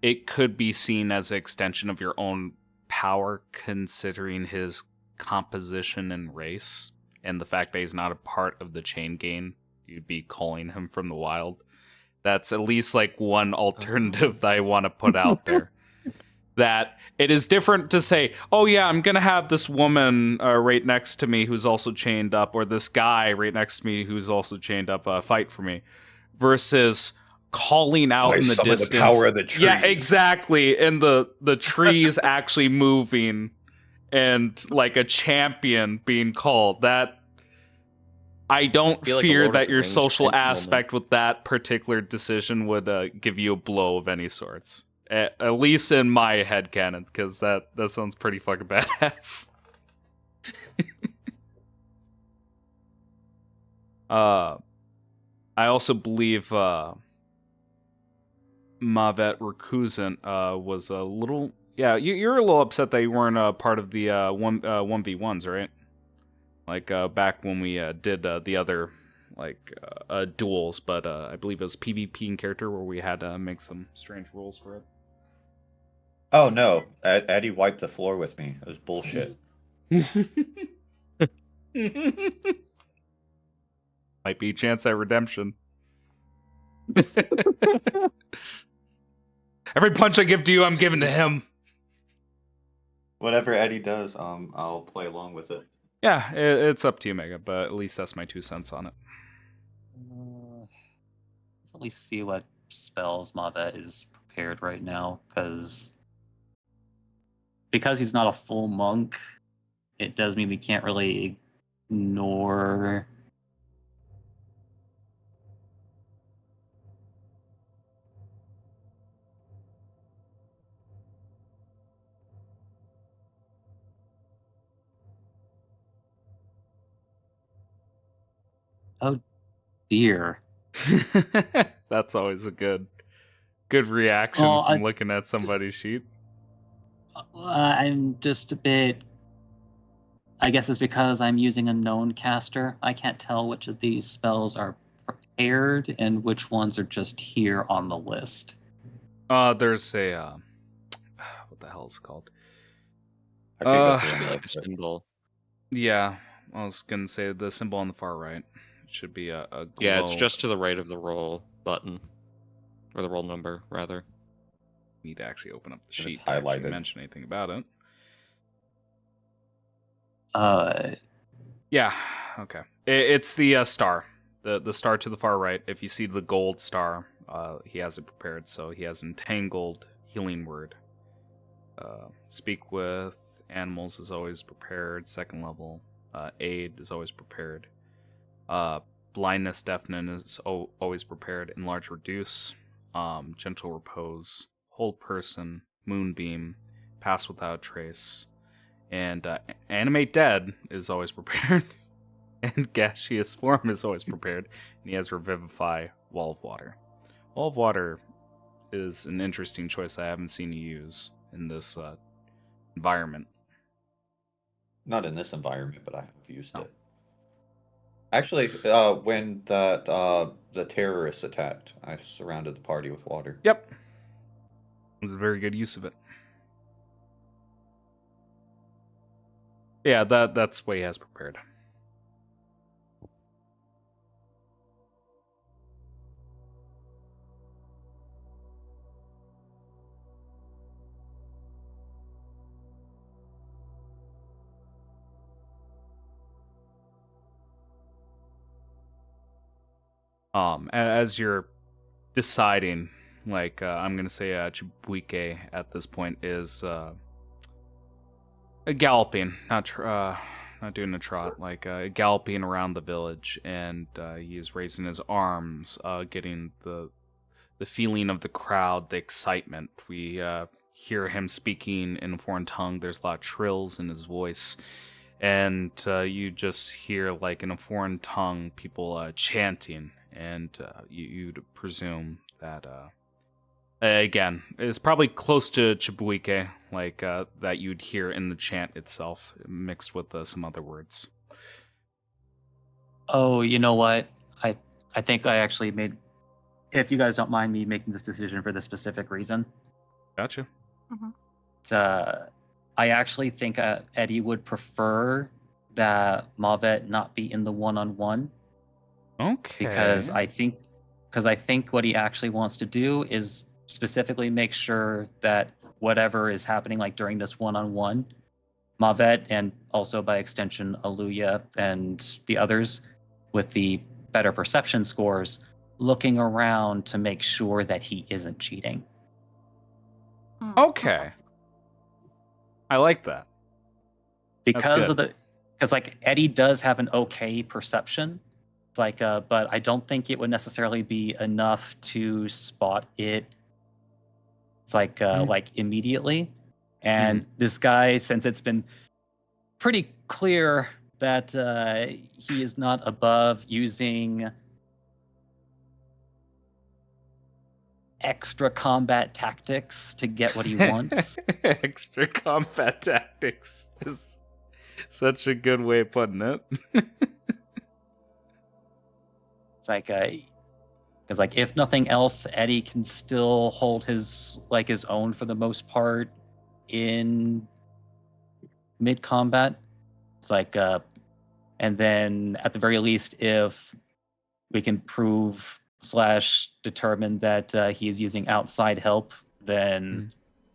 it could be seen as an extension of your own power, considering his composition and race, and the fact that he's not a part of the chain gang. You'd be calling him from the wild. That's at least like one alternative that I want to put out there. That it is different to say, oh yeah, I'm gonna have this woman right next to me who's also chained up, or this guy right next to me who's also chained up, fight for me, versus calling out in the distance. The power of the trees. Yeah, exactly. And the trees actually moving, and like a champion being called. That I don't fear like that your social aspect with that particular decision would give you a blow of any sorts. At least in my headcanon, because that sounds pretty fucking badass. I also believe Mavet Rakusan was a little... Yeah, you're a little upset that you weren't part of the 1v1s, right? Like back when we did the other duels, but I believe it was PvP in character where we had to make some strange rules for it. Oh no, Eddie wiped the floor with me. It was bullshit. Might be a chance at redemption. Every punch I give to you, I'm giving to him. Whatever Eddie does, I'll play along with it. Yeah, it's up to you, Mega, but at least that's my 2 cents on it. Let's at least see what spells Mavet is prepared right now, because he's not a full monk, it does mean we can't really ignore... Oh dear. That's always a good reaction from looking at somebody's sheet. I'm just a bit... I guess it's because I'm using a known caster. I can't tell which of these spells are prepared and which ones are just here on the list. There's a what the hell is it called? Should be like a symbol. Yeah, I was gonna say the symbol on the far right. It should be a glow. Yeah, it's just to the right of the roll button, or the roll number rather. Need to actually open up the sheet to actually mention anything about it. Yeah, okay. It's the star. The star to the far right. If you see the gold star, he has it prepared. So he has entangled, healing word. Speak with animals is always prepared. 2nd level. Aid is always prepared. Blindness, deafness is always prepared. Enlarge, reduce. Gentle repose. Hold person. Moonbeam. Pass without trace. And animate dead is always prepared. And gaseous form is always prepared. And he has revivify, wall of water. Wall of water is an interesting choice I haven't seen you use in this environment. Not in this environment, but I have used it. Actually, when the terrorists attacked, I surrounded the party with water. Yep. It was a very good use of it. Yeah, that's what he has prepared. As you're deciding, like I'm gonna say Chibuike at this point is galloping, not doing a trot, like galloping around the village, and he is raising his arms, getting the the feeling of the crowd, the excitement. We hear him speaking in a foreign tongue. There's a lot of trills in his voice. And you just hear, like, in a foreign tongue, people chanting. And you'd presume that, again, it's probably close to Chibuike, like, that you'd hear in the chant itself, mixed with some other words. Oh, you know what? I think I actually made. If you guys don't mind me making this decision for this specific reason, Gotcha. I actually think Eddie would prefer that Mavet not be in the one-on-one. Okay. Because I think what he actually wants to do is specifically make sure that whatever is happening, like during this one-on-one, Mavet and also by extension Aluya and the others with the better perception scores, looking around to make sure that he isn't cheating. Okay. I like that. Because like Eddie does have an okay perception. It's like but I don't think it would necessarily be enough to spot it. It's like immediately. And this guy, since it's been pretty clear that he is not above using extra combat tactics to get what he wants. Extra combat tactics is such a good way of putting it. It's like because like if nothing else, Eddie can still hold his own for the most part in mid combat. It's like and then at the very least, if we can prove / determine that he is using outside help, then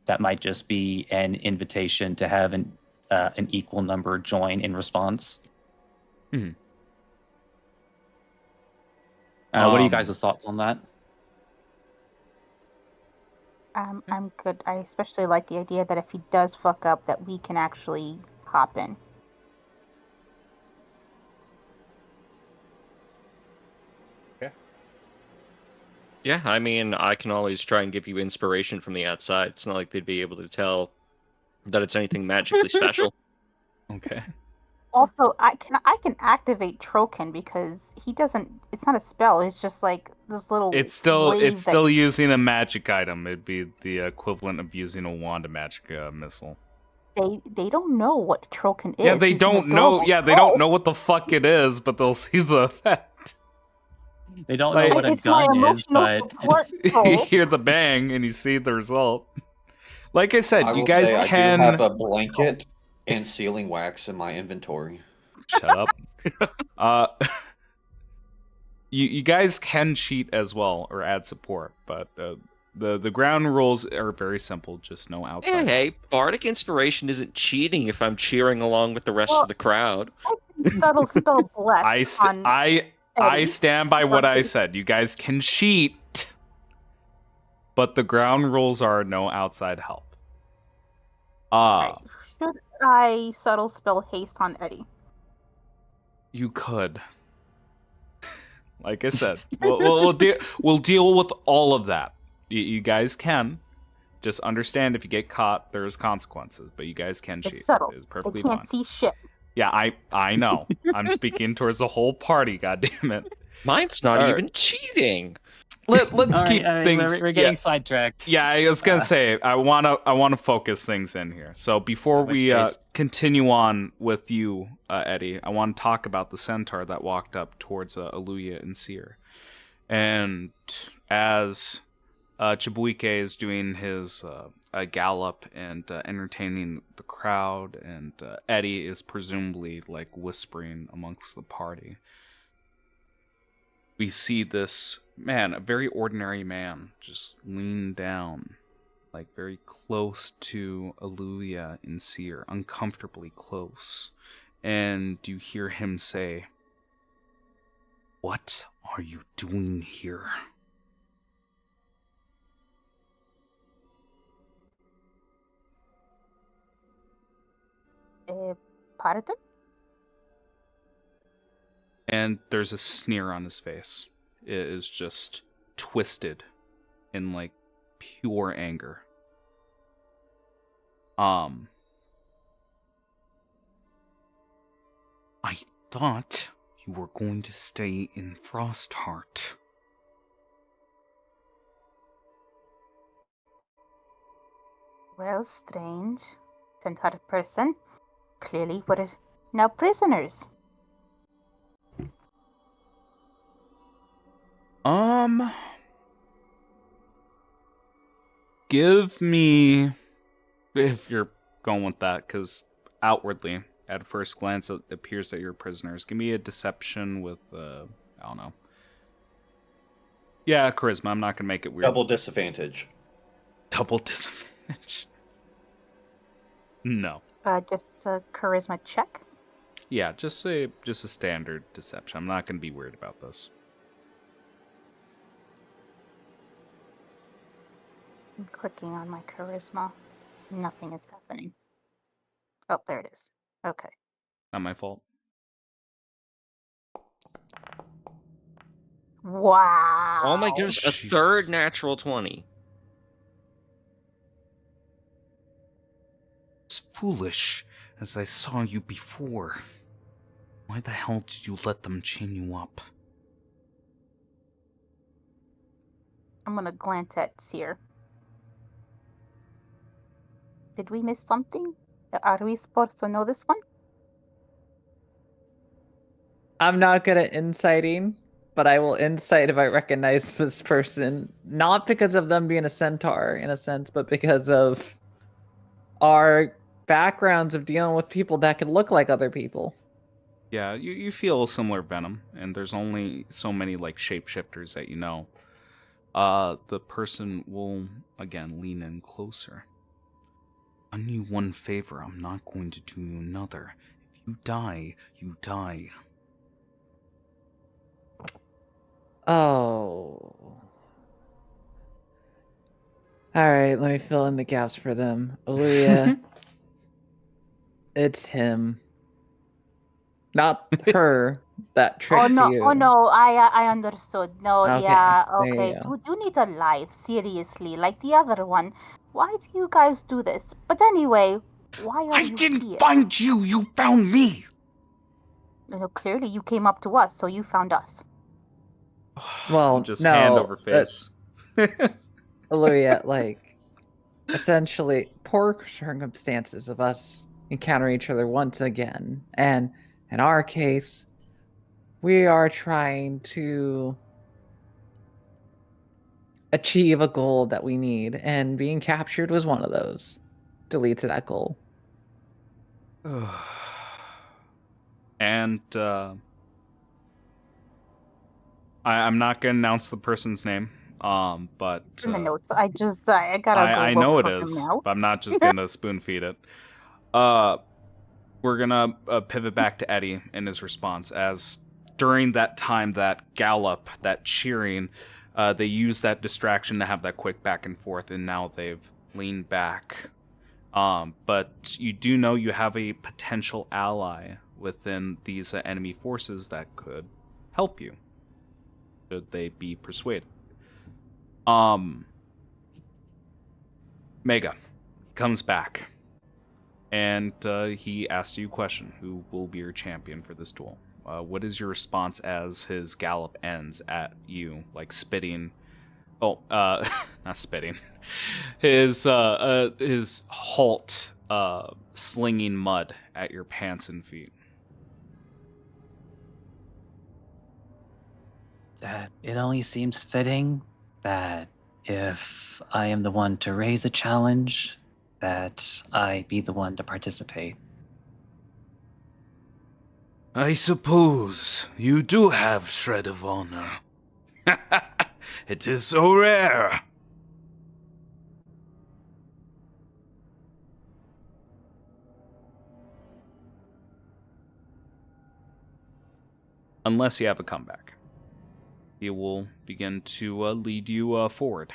that might just be an invitation to have an equal number join in response. What are you guys' thoughts on that? I'm good. I especially like the idea that if he does fuck up, that we can actually hop in. Yeah, I mean, I can always try and give you inspiration from the outside. It's not like they'd be able to tell that it's anything magically special. Okay. Also, I can activate Trokin because he doesn't. It's not a spell. It's just like this little. It's still using a magic item. It'd be the equivalent of using a wand, a magic missile. They don't know what Trokin is. Yeah, they He's an don't know. adorable Yeah, they don't know what the fuck it is, but they'll see the effect. They don't know what a It's my gun is, emotional but support You troll. hear the bang and you see the result. Like I said, I you will guys say can. I do have a blanket and sealing wax in my inventory. Shut up. You guys can cheat as well or add support, but the ground rules are very simple. Just no outside. Hey, bardic inspiration isn't cheating if I'm cheering along with the rest of the crowd. Subtle spell bless I stand by what I said. You guys can cheat, but the ground rules are no outside help. Should I subtle spell haste on Eddie? You could. Like I said, we'll deal with all of that. You guys can. Just understand if you get caught, there's consequences. But you guys can cheat. It's subtle. It's perfectly They can't fine. see shit. Yeah, I know. I'm speaking towards the whole party. God damn it. Mine's not even cheating. Let's keep all right, things. We're getting sidetracked. Yeah, I was gonna say I wanna focus things in here. So before we continue on with you, Eddie, I want to talk about the centaur that walked up towards Aluya and Seer, and as Chibuike is doing his gallop and entertaining the crowd, and Eddie is presumably like whispering amongst the party. We see this man, a very ordinary man, just lean down, like very close to Aluya and Seer, uncomfortably close. And you hear him say, "What are you doing here?" Pardon? And there's a sneer on his face. It is just twisted in like pure anger. I thought you were going to stay in Frostheart. Well, strange. Centaur person. Clearly, we're now prisoners. Give me, if you're going with that, because outwardly, at first glance, it appears that you're prisoners. Give me a deception with, I don't know. Yeah, charisma. I'm not going to make it weird. Double disadvantage. Double disadvantage. No. Just a charisma check. Yeah, just a standard deception. I'm not going to be weird about this. I'm clicking on my charisma. Nothing is happening. Oh, there it is. Okay. Not my fault. Wow. Oh my goodness, a Jesus. third natural 20. It's foolish, as I saw you before. Why the hell did you let them chain you up? I'm gonna glance at Seer. Did we miss something? Are we supposed to know this one? I'm not good at inciting, but I will incite if I recognize this person. Not because of them being a centaur, in a sense, but because of our backgrounds of dealing with people that could look like other people. Yeah, you feel a similar venom, and there's only so many like shapeshifters that you know. The person will again lean in closer. Done you one favor, I'm not going to do you another. If you die, you die. Oh. Alright, let me fill in the gaps for them. Aaliyah. It's him. Not her that tricked you. Oh no, I understood. No, Okay, yeah, there you okay. go. You need a life, seriously, like the other one. Why do you guys do this? But anyway, why are I you didn't here? find you, you found me! No, clearly you came up to us, so you found us. Well, Just no, hand over face. Aaliyah, like, essentially, poor circumstances of us encountering each other once again. And in our case, we are trying to achieve a goal that we need, and being captured was one of those to lead to that goal. And I'm not gonna announce the person's name. But It's in the notes. I gotta go I look know it for him is, now. but I'm not just gonna spoon feed it. We're gonna pivot back to Eddie in his response, as during that time, that gallop, that cheering, they used that distraction to have that quick back and forth, and now they've leaned back. But you do know you have a potential ally within these enemy forces that could help you, should they be persuaded. Mega comes back, and he asks you a question: who will be your champion for this duel? What is your response as his gallop ends at you, like spitting? Oh, not spitting. His halt, slinging mud at your pants and feet. That it only seems fitting that if I am the one to raise a challenge, that I be the one to participate. I suppose you do have shred of honor. It is so rare. Unless you have a comeback, he will begin to lead you forward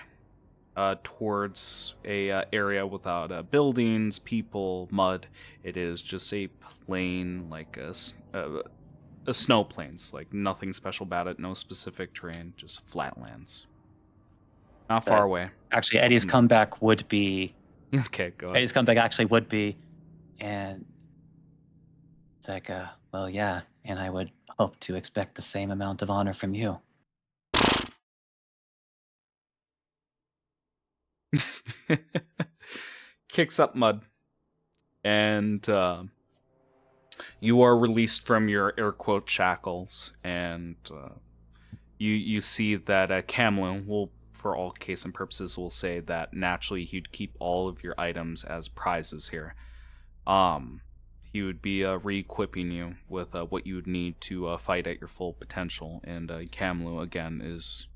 towards a area without buildings, people, mud. It is just a plain, like a snow plains, like nothing special about it, no specific terrain, just flatlands. Not far away. Actually, Eddie's Minutes. comeback would be. Okay, go ahead. Eddie's comeback actually would be, and it's like, well, yeah, and I would hope to expect the same amount of honor from you. Kicks up mud, and you are released from your air quote shackles, and you see that Camlin will, for all case and purposes, will say that naturally he'd keep all of your items as prizes here. He would be re-equipping you with what you would need to fight at your full potential, and Camlu again is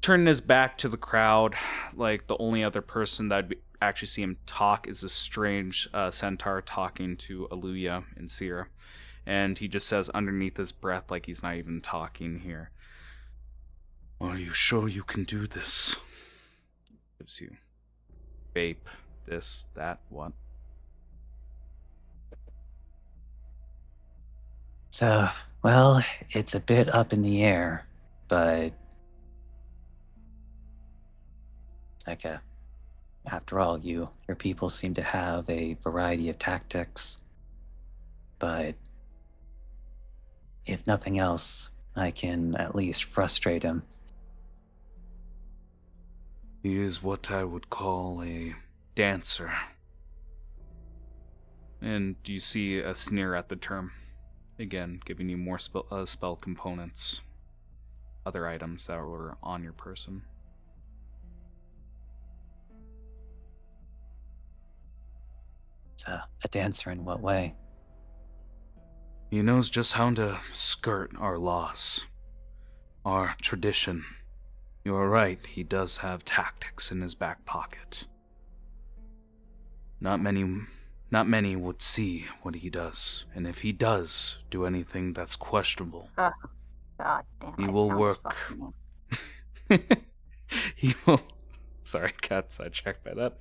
turning his back to the crowd. Like, the only other person that I'd actually see him talk is a strange centaur talking to Aluya and Seer. And he just says underneath his breath, like he's not even talking here, "Are you sure you can do this?" Gives you vape, this, that, what. So, well, it's a bit up in the air, but like after all, your people seem to have a variety of tactics. But if nothing else, I can at least frustrate him. He is what I would call a dancer. And you see a sneer at the term. Again, giving you more spell components. Other items that were on your person. It's a dancer in what way? He knows just how to skirt our laws. Our tradition. You are right, he does have tactics in his back pocket. Not many would see what he does, and if he does do anything that's questionable, God damn, he I will found this work. fucking name. He will. Sorry, got sidetracked by that.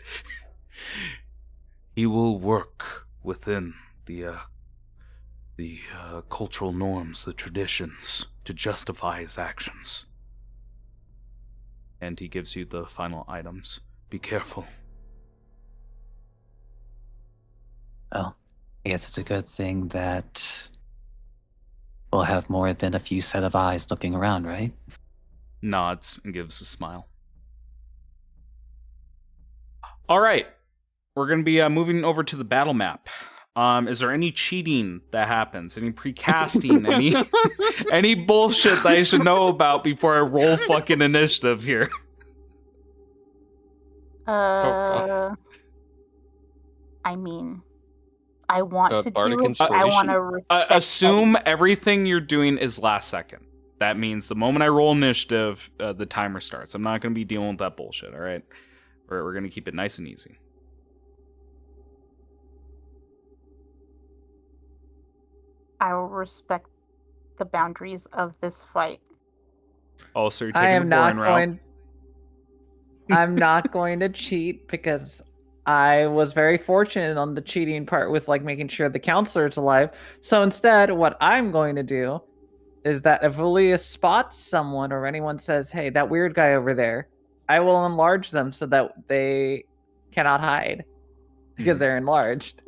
He will work within the cultural norms, the traditions, to justify his actions. And he gives you the final items. Be careful. Well, I guess it's a good thing that we'll have more than a few set of eyes looking around, right? Nods and gives a smile. All right, we're going to be moving over to the battle map. Is there any cheating that happens? Any precasting? any bullshit that I should know about before I roll fucking initiative here? God. I mean, I want to Bardic do it. But I want inspiration? to respect Assume Eddie. everything you're doing is last second. That means the moment I roll initiative, the timer starts. I'm not going to be dealing with that bullshit, all right? We're going to keep it nice and easy. I will respect the boundaries of this fight. Oh, so you're I taking am the boring not route? going. I'm not going to cheat because I was very fortunate on the cheating part with like making sure the counselor's alive. So instead, what I'm going to do is that if Alia spots someone or anyone says, "Hey, that weird guy over there," I will enlarge them so that they cannot hide because they're enlarged.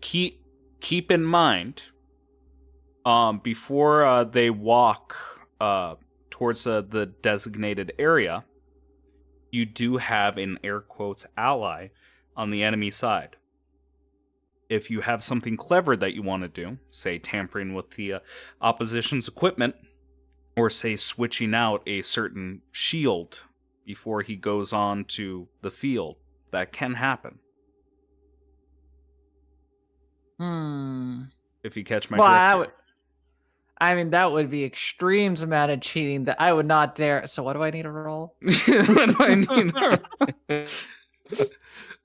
Keep in mind, before they walk towards the designated area, you do have an air quotes ally on the enemy side. If you have something clever that you want to do, say tampering with the opposition's equipment, or say switching out a certain shield before he goes on to the field, that can happen. If you catch my drift. I mean, that would be extremes amount of cheating that I would not dare. So what do I need to roll? What do I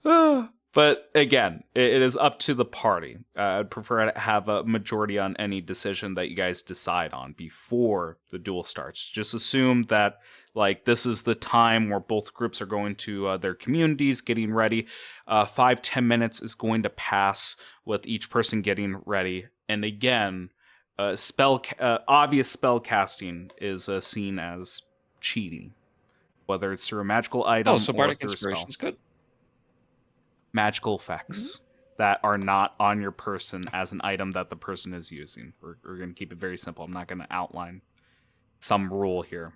need? But again, it is up to the party. I'd prefer to have a majority on any decision that you guys decide on before the duel starts. Just assume that like this is the time where both groups are going to their communities, getting ready. 5-10 minutes is going to pass with each person getting ready. And again, obvious spell casting is seen as cheating. whether it's through a magical item Oh, so or bardic through a spell. inspiration's good. Magical effects that are not on your person as an item that the person is using. We're going to keep it very simple. I'm not going to outline some rule here.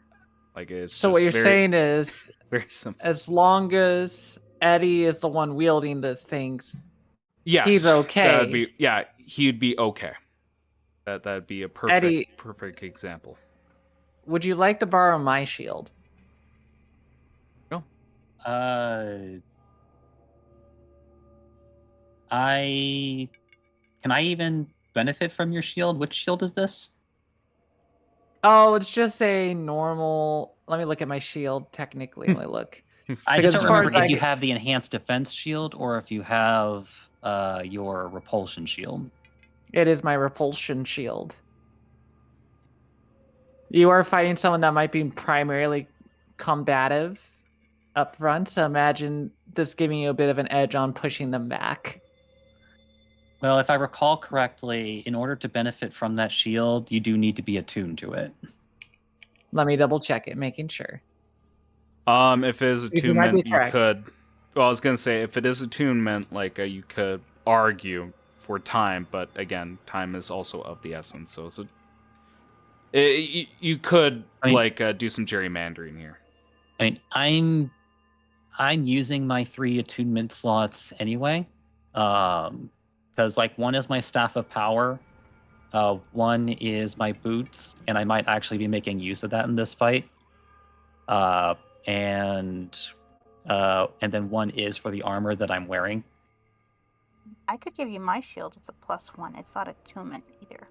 Like it's So just what you're very, saying is, very simple. as long as Eddie is the one wielding the things, Yes, he's okay. He'd be okay. That'd be a Eddie, perfect example. would you like to borrow my shield? No. Can I even benefit from your shield? Which shield is this? Oh, it's just a normal. Let me look at my shield. Technically, let me look. I Because just as don't far remember as if I you c- have the enhanced defense shield or if you have your repulsion shield. It is my repulsion shield. You are fighting someone that might be primarily combative up front, so imagine this giving you a bit of an edge on pushing them back. Well, if I recall correctly, in order to benefit from that shield, you do need to be attuned to it. Let me double check it, making sure. If it is Because you might be attunement, you correct. could. Well, I was gonna say if it is attunement, like you could argue for time, but again, time is also of the essence. So you could do some gerrymandering here. I mean, I'm using my 3 attunement slots anyway, because like one is my staff of power, one is my boots, and I might actually be making use of that in this fight, and then one is for the armor that I'm wearing. I could give you my shield. It's a +1. It's not attunement either.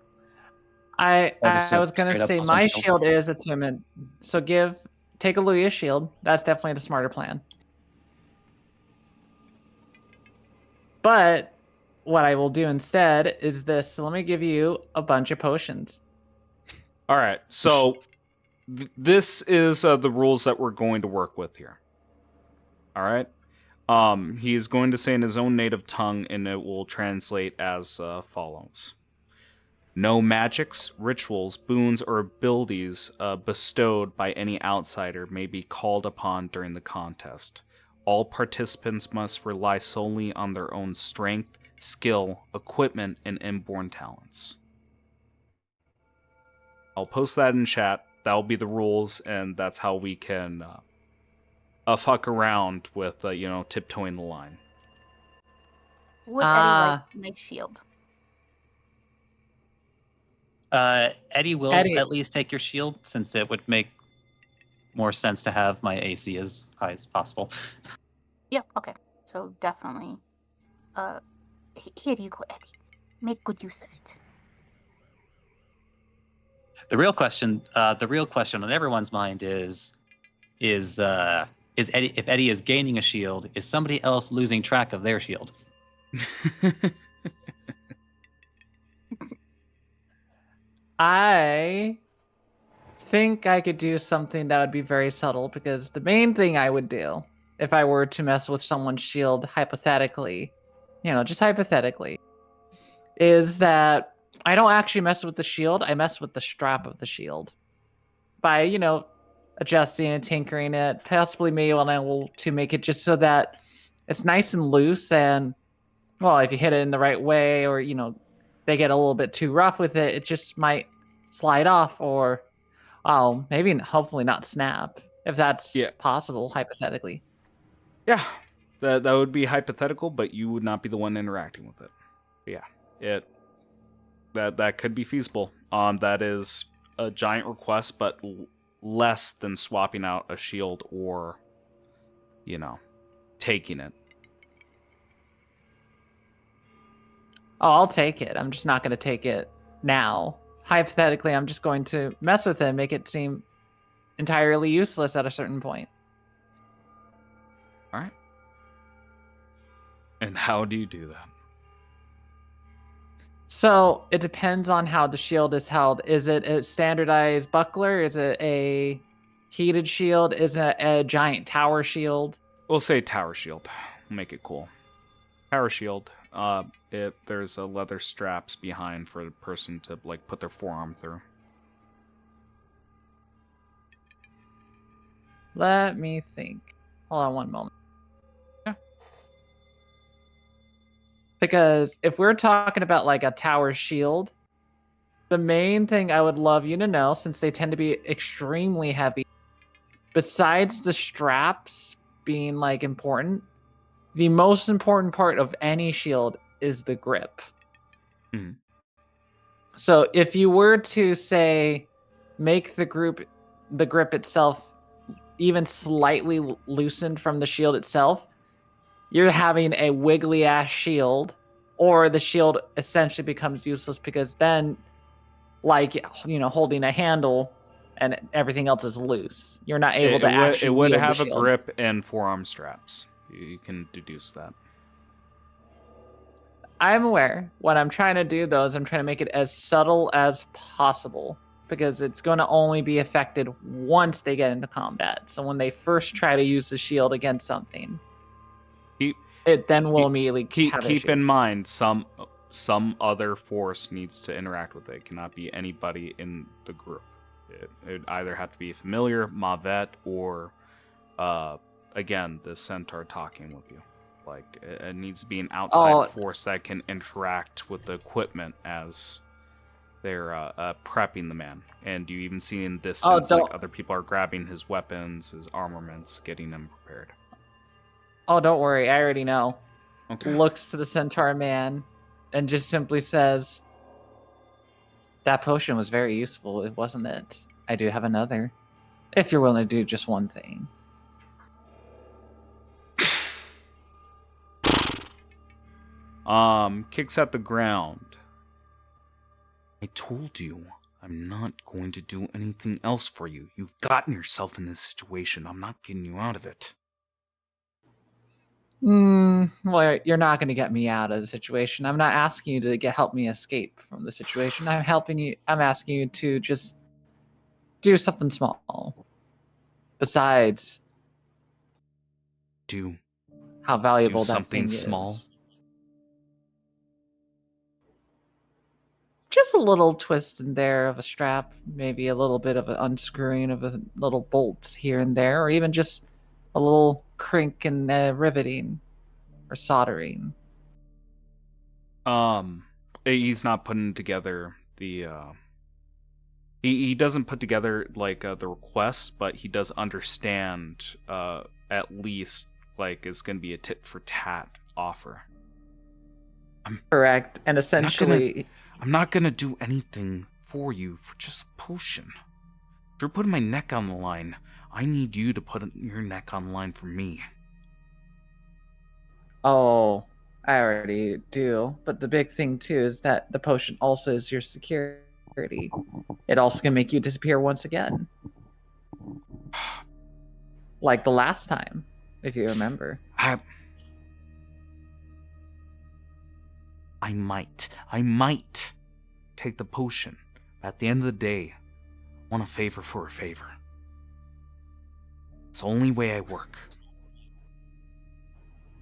I just a was gonna straight up say plus one my shield. shield is attunement. So take a Luya shield. That's definitely the smarter plan. But what I will do instead is this. So let me give you a bunch of potions. All right, so this is the rules that we're going to work with here. All right. He's going to say in his own native tongue, and it will translate as follows. No magics, rituals, boons, or abilities bestowed by any outsider may be called upon during the contest. All participants must rely solely on their own strength, skill, equipment, and inborn talents. I'll post that in chat. That'll be the rules, and that's how we can fuck around with, tiptoeing the line. Would Eddie like my shield? Eddie will at least take your shield, since it would make more sense to have my AC as high as possible. Yep, okay. So definitely. Here you go, Eddie. Make good use of it. The real question on everyone's mind is Eddie, if Eddie is gaining a shield, is somebody else losing track of their shield? I think I could do something that would be very subtle, because the main thing I would do if I were to mess with someone's shield, hypothetically, just hypothetically, is that I don't actually mess with the shield. I mess with the strap of the shield by, adjusting and tinkering it, possibly maybe able to make it just so that it's nice and loose. And, well, if you hit it in the right way, or, they get a little bit too rough with it, it just might slide off, or, maybe hopefully not snap, if that's possible, hypothetically. Yeah, that would be hypothetical, but you would not be the one interacting with it. But yeah, that could be feasible. That is a giant request, but less than swapping out a shield or, taking it. Oh, I'll take it. I'm just not going to take it now. Hypothetically, I'm just going to mess with it and make it seem entirely useless at a certain point. All right. And how do you do that? So it depends on how the shield is held. Is it a standardized buckler? Is it a heated shield? Is it a giant tower shield? We'll say tower shield. We'll make it cool. Tower shield. There's leather straps behind for the person to put their forearm through. Let me think. Hold on one moment. Yeah. Because if we're talking about like a tower shield, the main thing I would love you to know, since they tend to be extremely heavy, besides the straps being like important, the most important part of any shield is the grip. Mhm. So if you were to say make the grip itself even slightly loosened from the shield itself, you're having a wiggly ass shield, or the shield essentially becomes useless because then, like, holding a handle and everything else is loose. You're not able to actually It would wield the have a shield. grip and forearm straps. You can deduce that. I'm aware. What I'm trying to do, though, is I'm trying to make it as subtle as possible because it's going to only be affected once they get into combat. So when they first try to use the shield against something, it then will immediately have keep in issues. mind some other force needs to interact with it. It cannot be anybody in the group. It either have to be familiar, Mavet, or again the centaur talking with you. Like it needs to be an outside force that can interact with the equipment as they're prepping the man. And you even see in distance like other people are grabbing his weapons, his armaments, getting them prepared. Oh, don't worry, I already know. Okay. Looks to the centaur man and just simply says, "That potion was very useful, wasn't it? I do have another, if you're willing to do just one thing." Kicks at the ground. I told you, I'm not going to do anything else for you. You've gotten yourself in this situation. I'm not getting you out of it. Well, you're not going to get me out of the situation. I'm not asking you to help me escape from the situation. I'm asking you to just do something small. Besides, how valuable that something thing small. is. Just a little twist in there of a strap, maybe a little bit of an unscrewing of a little bolt here and there, or even just a little crink and riveting or soldering. He's not putting together the he doesn't put together like the request, but he does understand at least like it's gonna be a tit for tat offer. Correct, and essentially, I'm not gonna do anything for you for just a potion. If you're putting my neck on the line, I need you to put your neck on the line for me. Oh, I already do. But the big thing too is that the potion also is your security. It also can make you disappear once again. Like the last time, if you remember. I might take the potion. At the end of the day, I want a favor for a favor. It's the only way I work.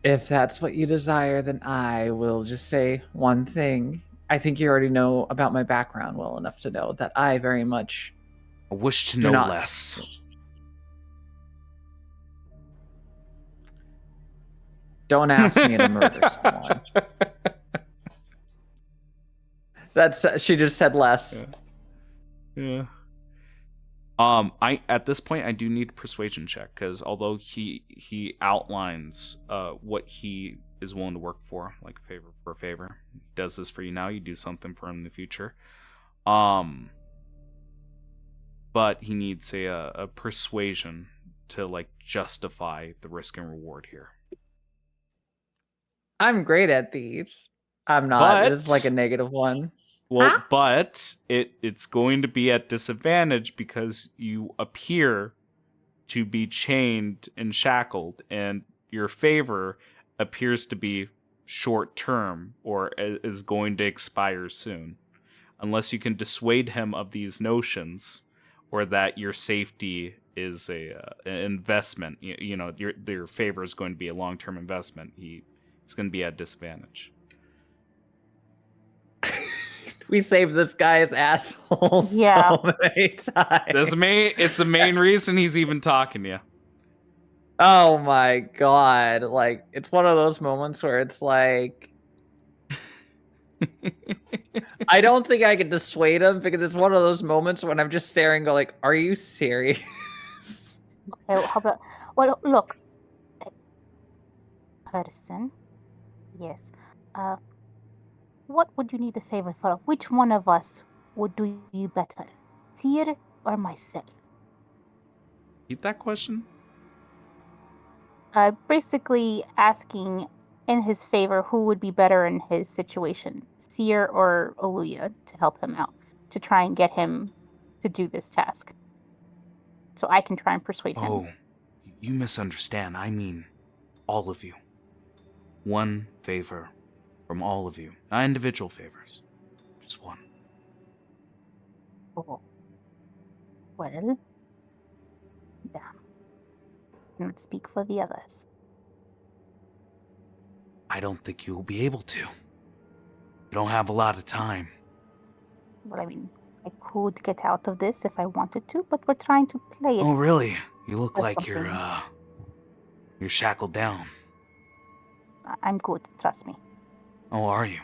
If that's what you desire, then I will just say one thing. I think you already know about my background well enough to know that I very much I wish to know less. Don't ask me to murder someone. She just said less. Yeah. I at this point I do need a persuasion check because although he outlines what he is willing to work for, like favor for a favor, he does this for you now. You do something for him in the future. But he needs a persuasion to like justify the risk and reward here. I'm great at these. I'm not. It's like a -1. Well, but it's going to be at disadvantage because you appear to be chained and shackled, and your favor appears to be short term or is going to expire soon. Unless you can dissuade him of these notions or that your safety is an investment, your favor is going to be a long-term investment. It's going to be at disadvantage. We saved this guy's asshole so many times. It's the main reason he's even talking to you. Oh my god. Like, it's one of those moments where it's like, I don't think I can dissuade him because it's one of those moments when I'm just staring, go like, "Are you serious?" Okay, how about? Well, look, person. Yes. Uh, what would you need a favor for? Which one of us would do you better, Seer or myself? Repeat that question? Basically asking in his favor who would be better in his situation, Seer or Oluya, to help him out, to try and get him to do this task. So I can try and persuade him. Oh, you misunderstand. I mean, all of you. One favor from all of you. Not individual favors. Just one. Oh. Well, damn. Let's speak for the others. I don't think you'll be able to. You don't have a lot of time. Well, I mean, I could get out of this if I wanted to, but we're trying to play it. Oh, really? You look Or like something. you're shackled down. I'm good, trust me. Oh, are you?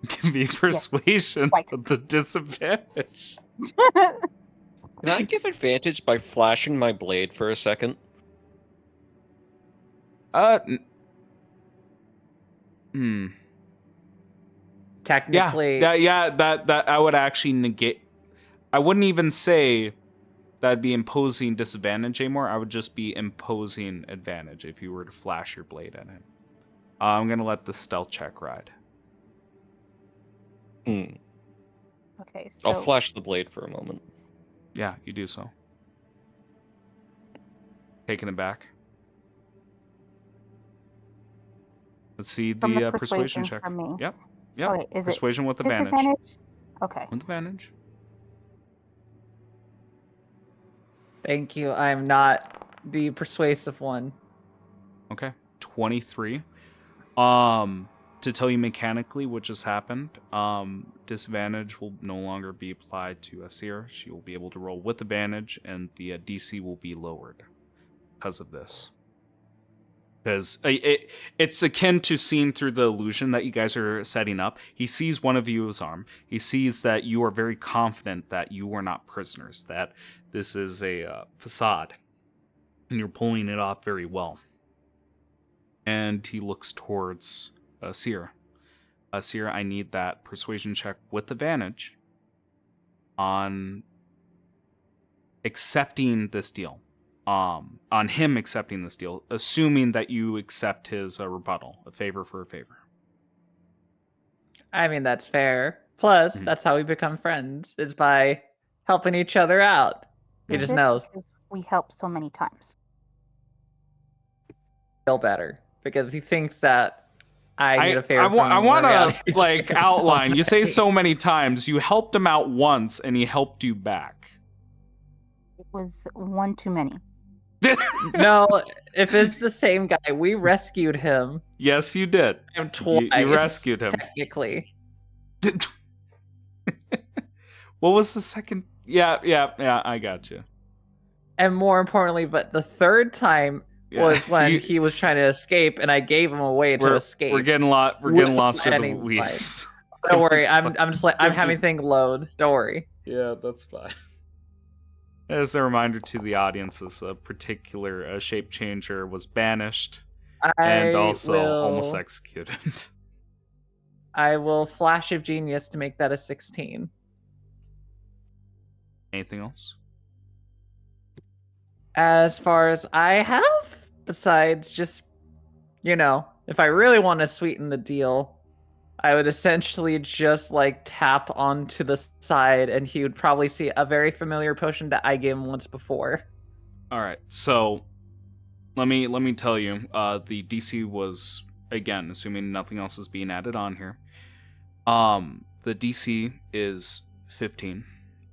Give me persuasion right. with the disadvantage. Can I give advantage by flashing my blade for a second? Technically, That I would actually negate. I wouldn't even say that'd be imposing disadvantage anymore. I would just be imposing advantage if you were to flash your blade at him. I'm gonna let the stealth check ride. Okay, so I'll flash the blade for a moment. Yeah, you do so. Taking it back. Let's see from the persuasion check. from me. Yep. Okay, is Persuasion it with advantage. disadvantage? Okay. With advantage. thank you. I'm not the persuasive one. Okay. 23. To tell you mechanically what just happened, disadvantage will no longer be applied to Asir. She will be able to roll with advantage, and the DC will be lowered because of this. Because it's akin to seeing through the illusion that you guys are setting up. He sees one of you's arm. He sees that you are very confident that you are not prisoners, that this is a facade, and you're pulling it off very well. And he looks towards Seer. Seer, I need that persuasion check with advantage on accepting this deal. On him accepting this deal, assuming that you accept his rebuttal, a favor for a favor. I mean, that's fair. Plus, that's how we become friends. It's by helping each other out. He Is just it? knows. Because we help so many times. Feel better because he thinks that I need a favor. I want to like so outline. You say so many times. You helped him out once, and he helped you back. It was one too many. No, if it's the same guy, we rescued him. Yes, you did. Twice, you rescued him. Technically. What was the second? Yeah, I got you. And more importantly, but the third time was when he was trying to escape, and I gave him a way to escape. We're getting lost through the weeds. Don't worry, I'm having things load. Don't worry. Yeah, that's fine. As a reminder to the audience, this particular shape changer was banished and also almost executed. I will flash of genius to make that a 16. Anything else? As far as I have, besides just, if I really want to sweeten the deal, I would essentially just like tap onto the side, and he would probably see a very familiar potion that I gave him once before. All right, so let me tell you, the DC was, again, assuming nothing else is being added on here. The DC is 15,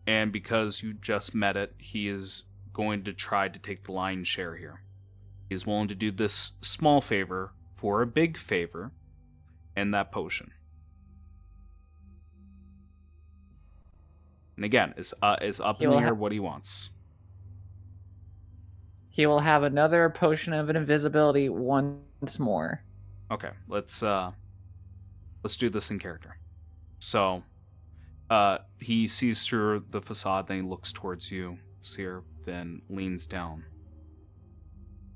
and because you just met it, he is going to try to take the lion's share here. He's willing to do this small favor for a big favor, and that potion. And again, is up in the air what he wants. he will have another potion of invisibility once more. Okay, let's do this in character. So, he sees through the facade, then he looks towards you, Seer, then leans down.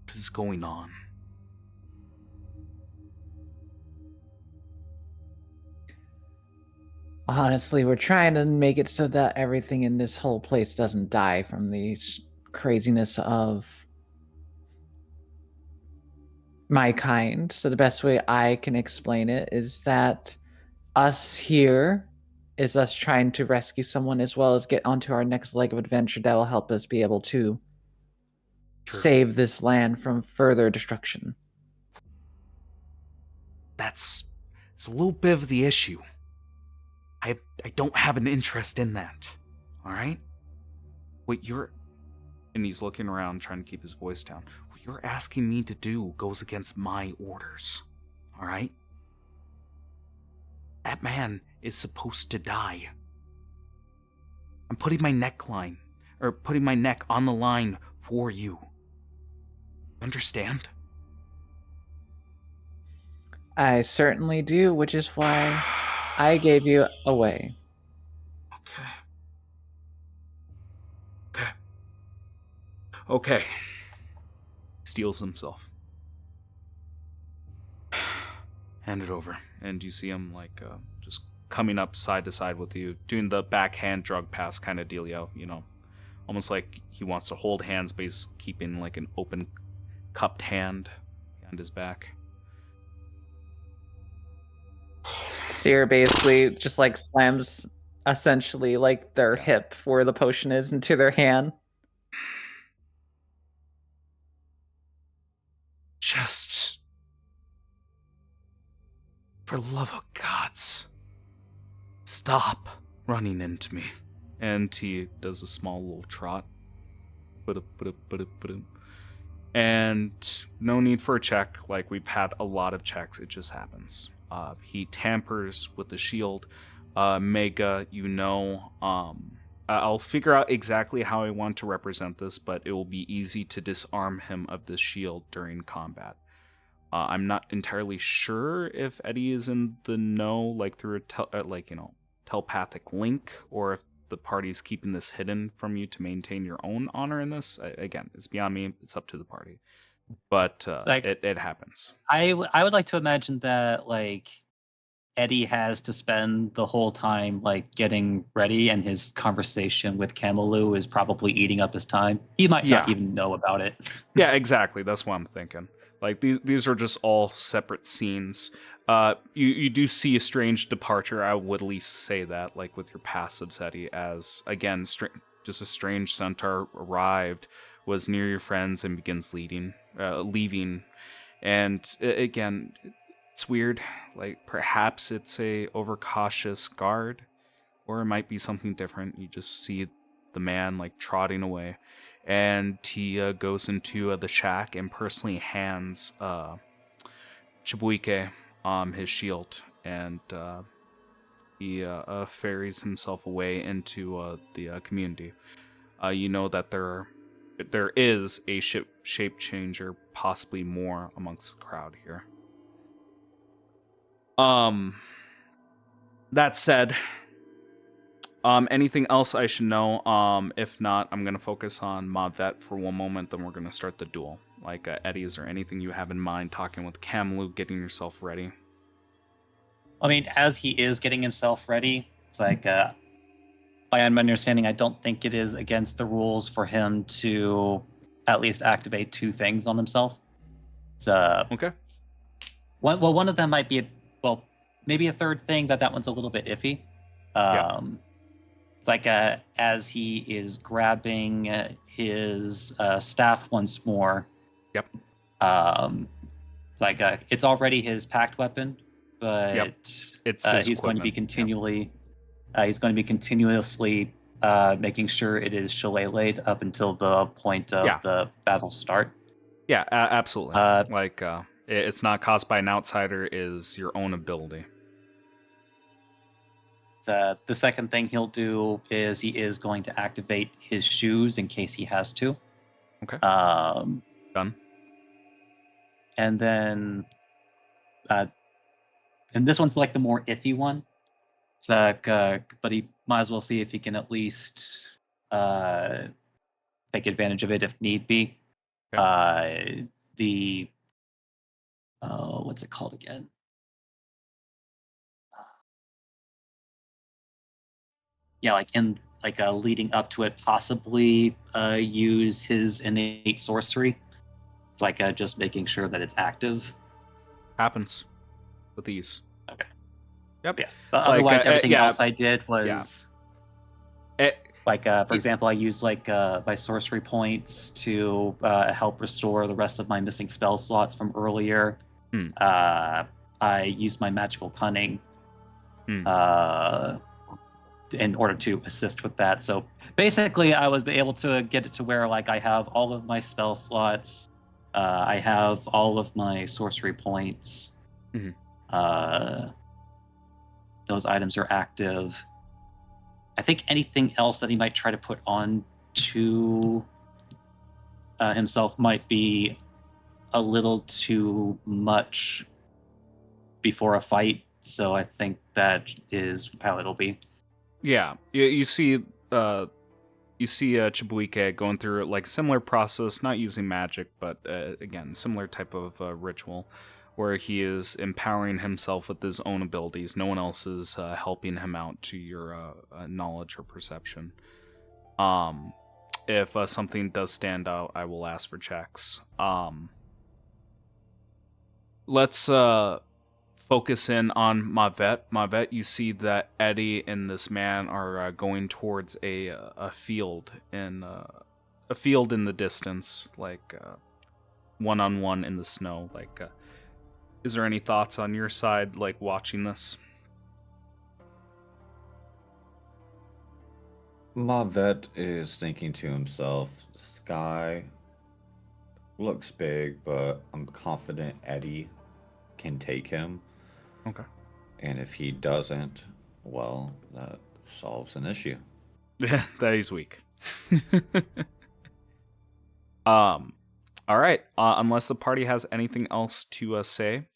What is going on? Honestly, we're trying to make it so that everything in this whole place doesn't die from the craziness of my kind. So the best way I can explain it is that us here is us trying to rescue someone as well as get onto our next leg of adventure that will help us be able to save this land from further destruction. It's a little bit of the issue. I don't have an interest in that. All right? And he's looking around trying to keep his voice down. What you're asking me to do goes against my orders. All right? That man is supposed to die. I'm putting my neck on the line for you. Understand? I certainly do, which is why I gave you away. Okay. Steals himself. Hand it over. And you see him just coming up side to side with you, doing the backhand drug pass kind of dealio, almost like he wants to hold hands, but he's keeping like an open cupped hand behind his back. Seer basically just like slams essentially like their hip where the potion is into their hand. Just, for love of gods, stop running into me. And he does a small little trot. And no need for a check. Like, we've had a lot of checks. It just happens. He tampers with the shield. Mega, I'll figure out exactly how I want to represent this, but it will be easy to disarm him of the shield during combat. I'm not entirely sure if Eddie is in the know, like through a telepathic link, or if the party's keeping this hidden from you to maintain your own honor in this. Again, it's beyond me. It's up to the party. But it happens. I would like to imagine that like Eddie has to spend the whole time like getting ready, and his conversation with Camelou is probably eating up his time. He might not even know about it. Yeah, exactly. That's what I'm thinking. Like these are just all separate scenes. You do see a strange departure. I would at least say that, like with your passive Eddie, as again, just a strange centaur arrived, was near your friends, and begins leaving. And again, it's weird. Like perhaps it's a overcautious guard, or it might be something different. You just see the man like trotting away, and he goes into the shack and personally hands Chibuike his shield, and he ferries himself away into the community. You know that there is a shape changer, possibly more amongst the crowd here. That said, anything else I should know? If not, I'm gonna focus on Mavet for one moment, then we're gonna start the duel. Like, Eddie, is there anything you have in mind talking with Camelou, getting yourself ready? I mean, as he is getting himself ready, it's like, by my understanding, I don't think it is against the rules for him to at least activate two things on himself. It's okay. One of them might be maybe a third thing, but that one's a little bit iffy. It's like as he is grabbing his staff once more. Yep. It's like it's already his packed weapon, but it's he's going to be continually. He's going to be continuously making sure it is shillelagh'd up until the point of the battle start. Yeah, absolutely. It's not caused by an outsider; is your own ability. The second thing he'll do is he is going to activate his shoes in case he has to. Okay. Done. And then, and this one's like the more iffy one. It's like, but he might as well see if he can at least take advantage of it if need be. Okay. The what's it called again? Yeah, leading up to it, possibly use his innate sorcery. It's like just making sure that it's active. Happens with ease. Okay. Yep. Yeah. But otherwise, everything else I did was for example, I used my sorcery points to help restore the rest of my missing spell slots from earlier. I used my magical cunning in order to assist with that. So basically, I was able to get it to where I have all of my spell slots. I have all of my sorcery points. Those items are active. I think anything else that he might try to put on to himself might be a little too much before a fight. So I think that is how it'll be. Yeah, you see Chibuike going through like similar process, not using magic, but again, similar type of ritual, where he is empowering himself with his own abilities. No one else is helping him out to your knowledge or perception. If something does stand out, I will ask for checks. Let's focus in on Mavet. Mavet, you see that Eddie and this man are going towards a field in the distance, like one-on-one in the snow. Is there any thoughts on your side, like watching this? Mavet is thinking to himself, Sky looks big, but I'm confident Eddie can take him. Okay. And if he doesn't, well, that solves an issue. Yeah, that he's weak. All right. Unless the party has anything else to say,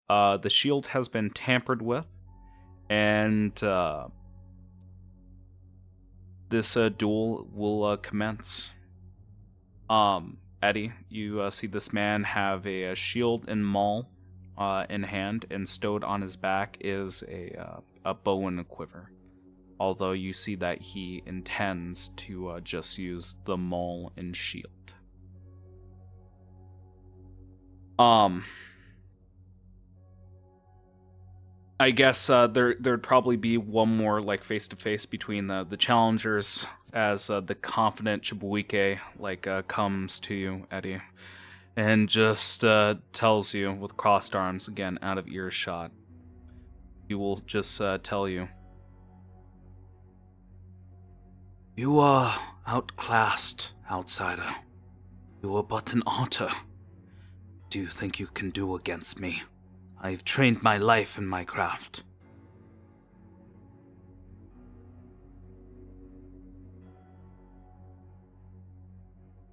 the shield has been tampered with, and this duel will commence. Eddie, you see this man have a shield and maul in hand, and stowed on his back is a bow and a quiver. Although you see that he intends to just use the maul and shield. I guess there'd probably be one more face to face between the challengers as the confident Chibuike comes to you, Eddie, and just tells you with crossed arms again out of earshot. He will just tell you, "You are outclassed, outsider. You are but an otter. Do you think you can do against me? I've trained my life in my craft."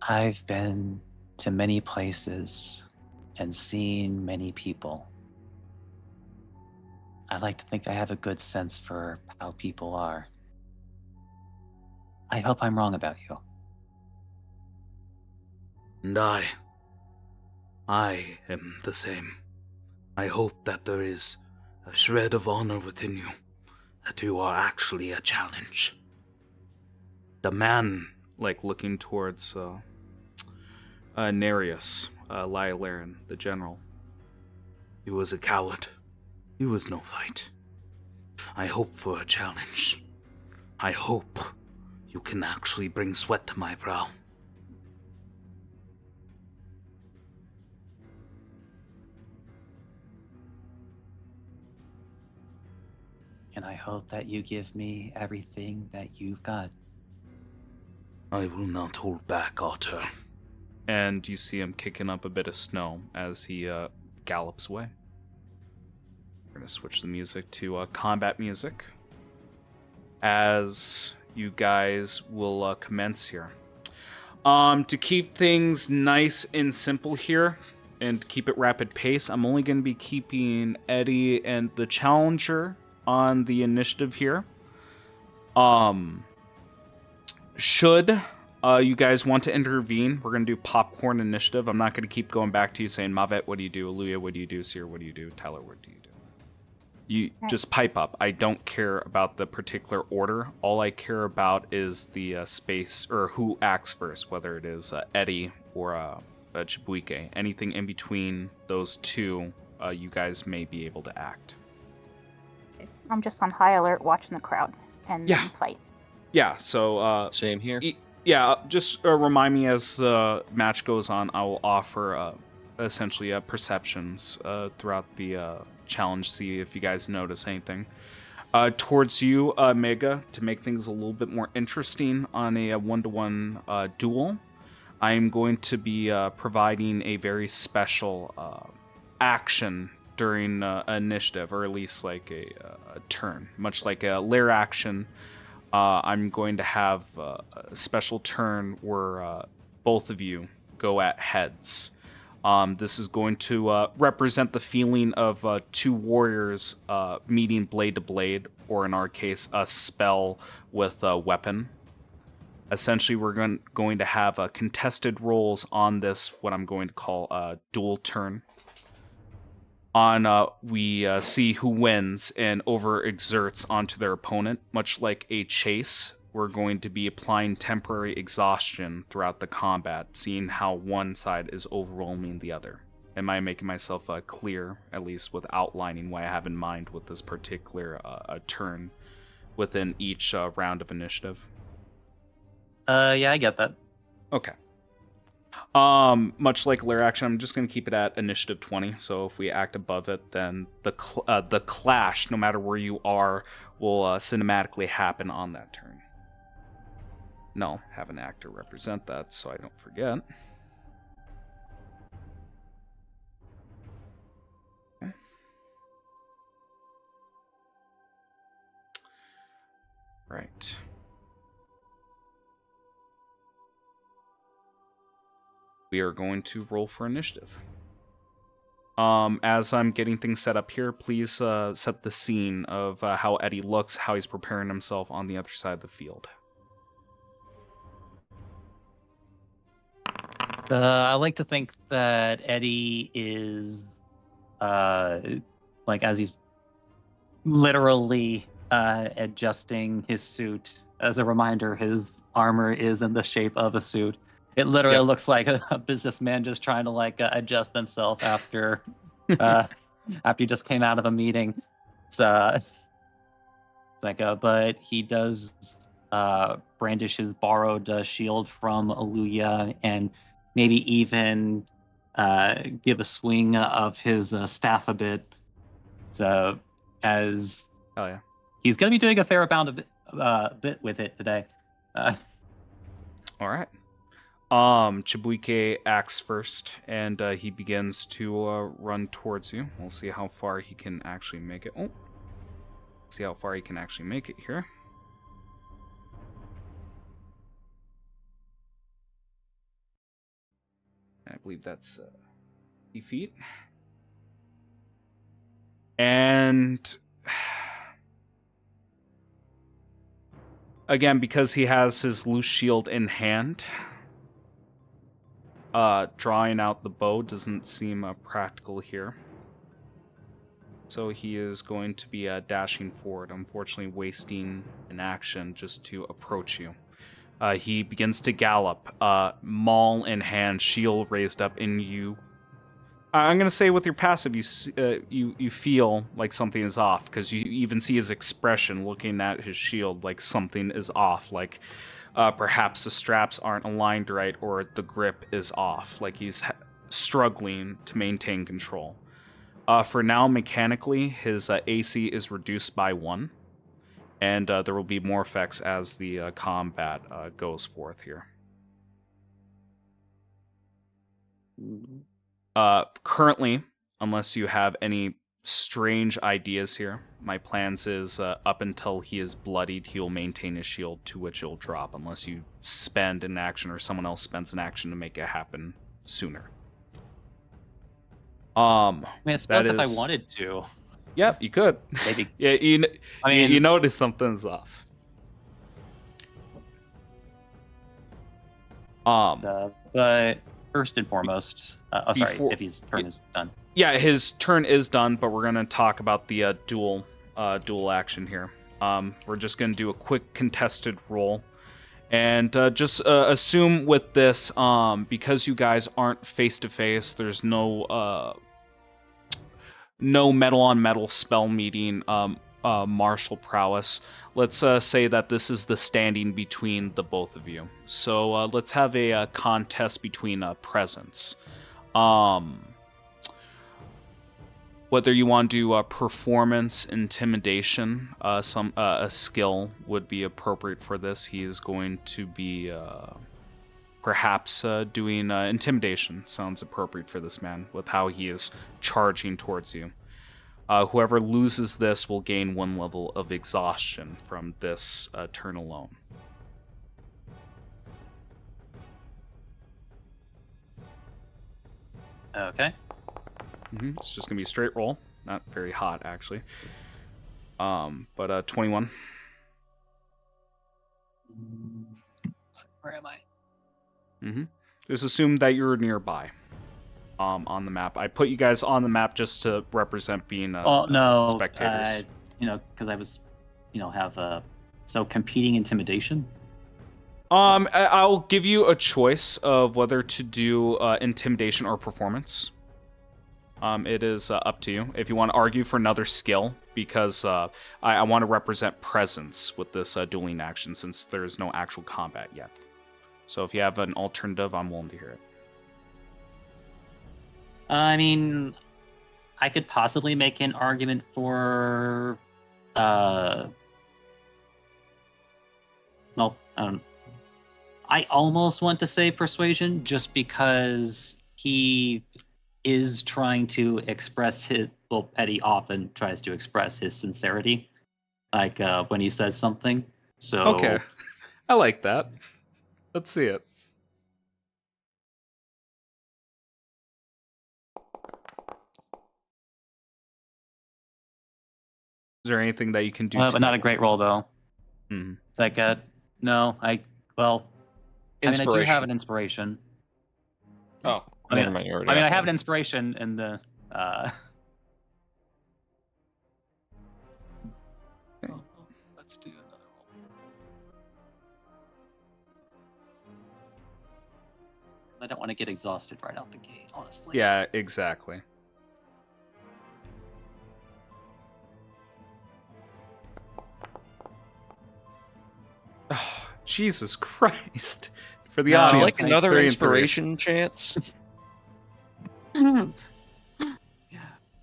I've been to many places and seen many people. I like to think I have a good sense for how people are. I hope I'm wrong about you. And I am the same. I hope that there is a shred of honor within you, that you are actually a challenge. The man, looking towards Nereus, Lylaran, the general. He was a coward. He was no fight. I hope for a challenge. I hope you can actually bring sweat to my brow. And I hope that you give me everything that you've got. I will not hold back, Otter. And you see him kicking up a bit of snow as he gallops away. We're going to switch the music to combat music as you guys will commence here. To keep things nice and simple here, and keep it rapid pace, I'm only going to be keeping Eddie and the challenger on the initiative here. Should you guys want to intervene, we're going to do popcorn initiative. I'm not going to keep going back to you saying, Mavet, what do you do? Aluya, what do you do? Seer, what do you do? Tyler, what do you do? You just pipe up. I don't care about the particular order. All I care about is the space, or who acts first, whether it is Eddie or Chibuike. Anything in between those two, you guys may be able to act. I'm just on high alert watching the crowd and Yeah. fight. Yeah, so... Same here. Just remind me as the match goes on. I will offer essentially perceptions throughout the challenge, see if you guys notice anything. Towards you, Mega, to make things a little bit more interesting on a one-to-one duel, I am going to be providing a very special action during initiative, or at least like a turn. Much like a lair action, I'm going to have a special turn where both of you go at heads. This is going to represent the feeling of two warriors meeting blade to blade, or in our case, a spell with a weapon. Essentially, we're going to have contested rolls on this, what I'm going to call a dual turn. We see who wins and overexerts onto their opponent. Much like a chase, we're going to be applying temporary exhaustion throughout the combat, seeing how one side is overwhelming the other. Am I making myself clear, at least with outlining what I have in mind with this particular turn within each round of initiative? Yeah, I get that. Okay. Much like lair action, I'm just going to keep it at initiative 20. So if we act above it, then the clash, no matter where you are, will cinematically happen on that turn. No, have an actor represent that so I don't forget. Okay. Right. We are going to roll for initiative. As I'm getting things set up here, please set the scene of how Eddie looks, how he's preparing himself on the other side of the field. I like to think that Eddie is, like, as he's literally adjusting his suit. As a reminder, his armor is in the shape of a suit. It literally looks like a businessman just trying to like adjust himself after after he just came out of a meeting. It's like, but he does brandish his borrowed shield from Aluya, and maybe even give a swing of his staff a bit. So, as Oh yeah, he's gonna be doing a fair amount of bit with it today. All right. Chibuike acts first, and he begins to run towards you. We'll see how far he can actually make it. Oh, see how far he can actually make it here. I believe that's 8 feet. And again, because he has his loose shield in hand, drawing out the bow doesn't seem practical here. So he is going to be dashing forward, unfortunately wasting an action just to approach you. He begins to gallop, maul in hand, shield raised up, and you... I'm going to say with your passive, you feel like something is off, because you even see his expression looking at his shield like something is off, like perhaps the straps aren't aligned right, or the grip is off, like he's struggling to maintain control. For now, mechanically, his AC is reduced by 1, and there will be more effects as the combat goes forth here. Currently, unless you have any strange ideas here. My plans is up until he is bloodied, he'll maintain his shield, to which he'll drop, unless you spend an action or someone else spends an action to make it happen sooner. I mean, I suppose if I wanted to. Yep, you could. Maybe. Yeah, you notice something's off. But first and foremost, if his turn is done. Yeah, his turn is done, but we're gonna talk about the dual action here. We're just gonna do a quick contested roll, and just assume with this, because you guys aren't face to face, there's no metal on metal spell meeting martial prowess. Let's say that this is the standing between the both of you. So let's have a contest between presence. Whether you want to do performance, intimidation, a skill would be appropriate for this. He is going to be perhaps doing intimidation. Sounds appropriate for this man with how he is charging towards you. Whoever loses this will gain 1 level of exhaustion from this turn alone. Okay. It's just gonna be a straight roll, not very hot actually. But 21. Where am I? Just assume that you're nearby. On the map, I put you guys on the map just to represent being spectators. Because I was, have so competing intimidation. I'll give you a choice of whether to do intimidation or performance. It is up to you. If you want to argue for another skill, because I want to represent presence with this dueling action, since there's no actual combat yet. So if you have an alternative, I'm willing to hear it. I mean, I could possibly make an argument for, I almost want to say persuasion, just because he is trying to express Eddie often tries to express his sincerity, like when he says something. So okay, I like that. Let's see it. Is there anything that you can do? But not a great roll though. It's like no, I do have an inspiration. Oh, never mind. I have an inspiration in the. Let's do another roll. I don't want to get exhausted right out the gate, honestly. Yeah, exactly. Oh, Jesus Christ. For the audience. Like another inspiration chance? Man,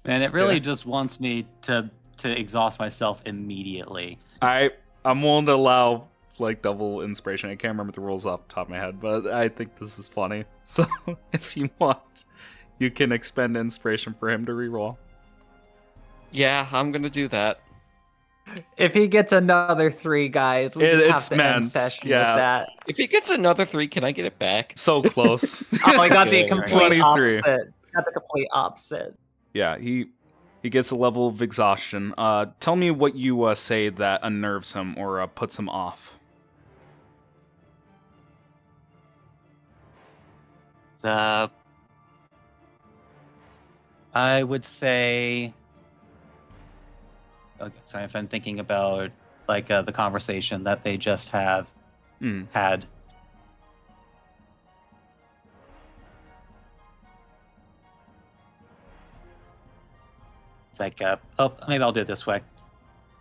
it really just wants me to exhaust myself immediately. I'm willing to allow like double inspiration. I can't remember the rules off the top of my head, but I think this is funny. So if you want, you can expend inspiration for him to reroll. Yeah, I'm gonna do that. If he gets another 3, guys, we just have to end session with that. If he gets another 3, can I get it back? So close. Oh, I got the complete 23. opposite. Got the complete opposite. Yeah, he gets a level of exhaustion. Tell me what you say that unnerves him or puts him off. I would say. Okay, sorry if I'm thinking about like the conversation that they just had. It's like maybe I'll do it this way.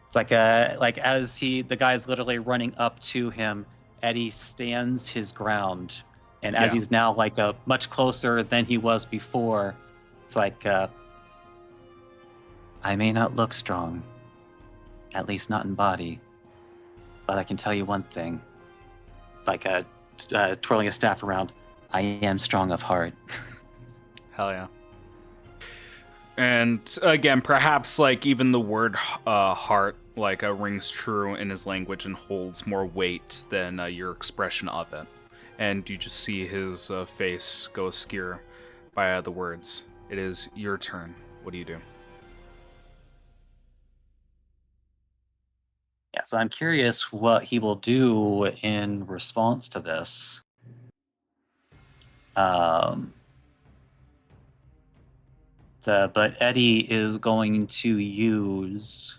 It's like as the guy's literally running up to him, Eddie stands his ground, and as he's now much closer than he was before, it's like I may not look strong. At least not in body. But I can tell you one thing. Twirling a staff around, I am strong of heart. Hell yeah. And again, perhaps like even the word heart like rings true in his language and holds more weight than your expression of it. And you just see his face go askew by the words. It is your turn. What do you do? Yeah, so I'm curious what he will do in response to this. But Eddie is going to use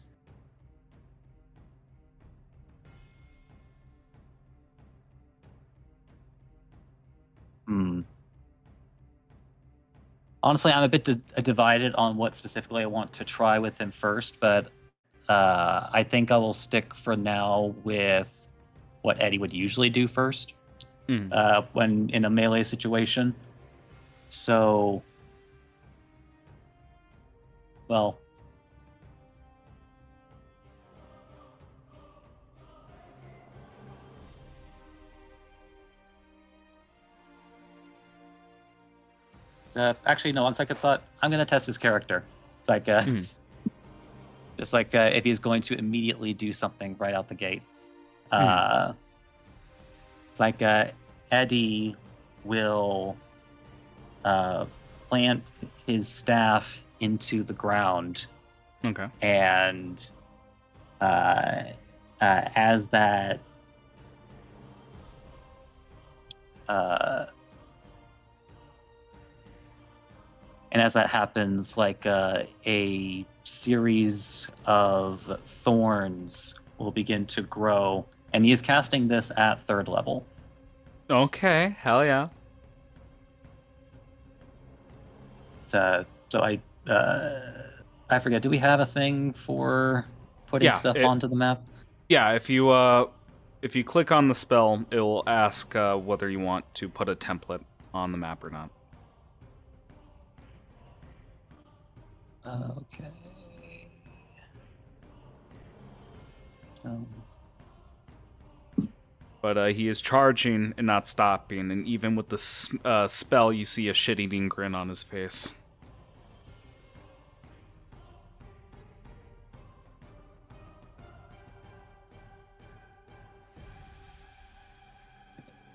Honestly, I'm a bit divided on what specifically I want to try with him first, but I think I will stick for now with what Eddie would usually do first when in a melee situation. So, well, actually, no, on second thought, I'm going to test his character. Like, just like if he's going to immediately do something right out the gate. It's like Eddie will plant his staff into the ground. Okay. And as that happens, like a series of thorns will begin to grow, and he is casting this at 3rd level. Okay, hell yeah. So I forget. Do we have a thing for putting stuff onto the map? Yeah, if you click on the spell, it will ask whether you want to put a template on the map or not. Okay. But he is charging and not stopping, and even with the spell, you see a shit-eating grin on his face.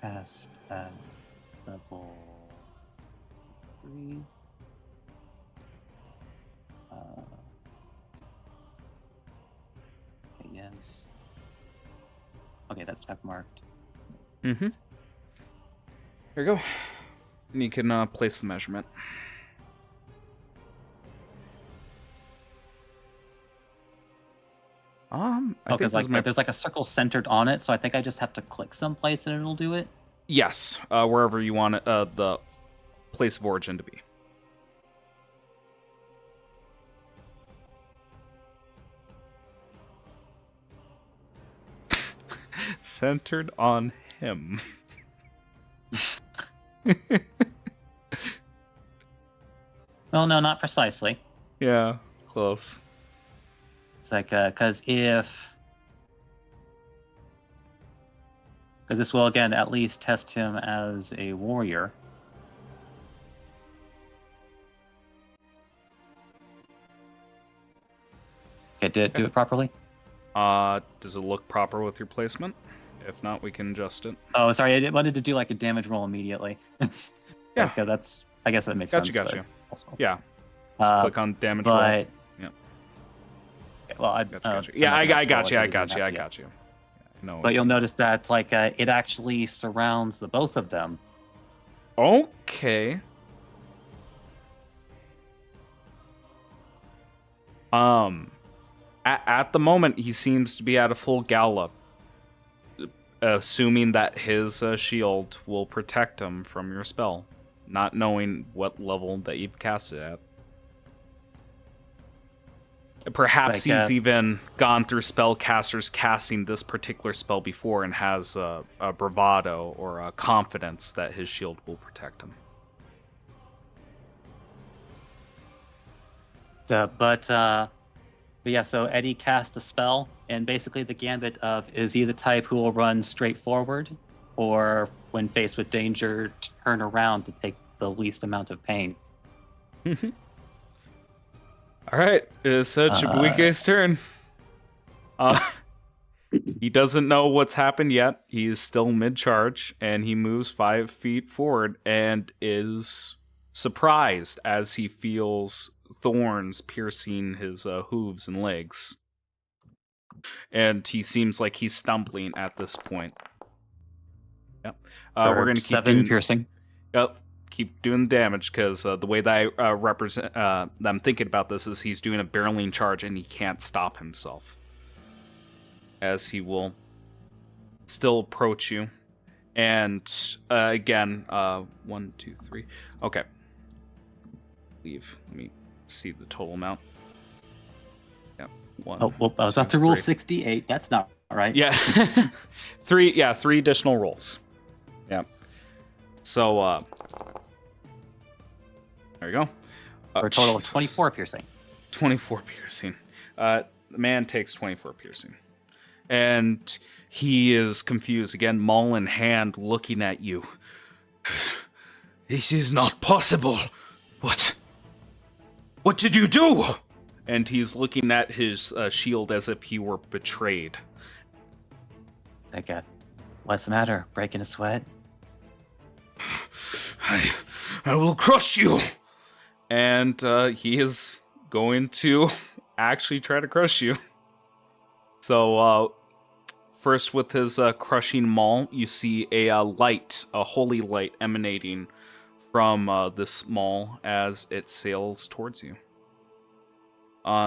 Cast at level 3. Yes. Okay, that's check marked. Mm-hmm. There you go. And you can place the measurement. I think like there's like a circle centered on it, so I think I just have to click someplace and it'll do it. Yes, wherever you want it, the place of origin to be. Centered on him. Well, no, not precisely. Yeah, close. It's like, because this will, again, at least test him as a warrior. Okay, did it do it properly? Does it look proper with your placement? If not, we can adjust it. Oh, sorry, I wanted to do like a damage roll immediately. Yeah. Okay, I guess that makes sense. Gotcha. Also. Yeah. Just click on damage roll. Yeah. Okay, well, Gotcha. Yeah, I got you. No. But you'll notice that like it actually surrounds the both of them. Okay. At the moment, he seems to be at a full gallop, assuming that his shield will protect him from your spell, not knowing what level that you've cast it at. Perhaps he's even gone through spellcasters casting this particular spell before and has a bravado or a confidence that his shield will protect him. But yeah, so Eddie cast the spell, and basically the gambit of is he the type who will run straight forward, or when faced with danger, turn around to take the least amount of pain. All right, it's Chibuike's turn. He doesn't know what's happened yet. He is still mid-charge, and he moves 5 feet forward and is surprised as he feels thorns piercing his hooves and legs. And he seems like he's stumbling at this point. Yep. We're going to keep 7 doing piercing. Yep. Keep doing damage because the way that I represent, that I'm thinking about this is he's doing a barreling charge and he can't stop himself. As he will still approach you. And again, 1, 2, 3. Okay. Leave. Let me see the total amount. Yep. 1. Oh, well, I was about to roll 68. That's not right. Yeah. 3 additional rolls. Yeah. So there you go. For a total Jesus. of 24 piercing. 24 piercing. The man takes 24 piercing. And he is confused again, maul in hand, looking at you. This is not possible. What? What did you do? And he's looking at his shield as if he were betrayed. Like, what's the matter? Breaking a sweat? I will crush you. And he is going to actually try to crush you. So, first with his crushing maul, you see a light, a holy light emanating from this maul as it sails towards you.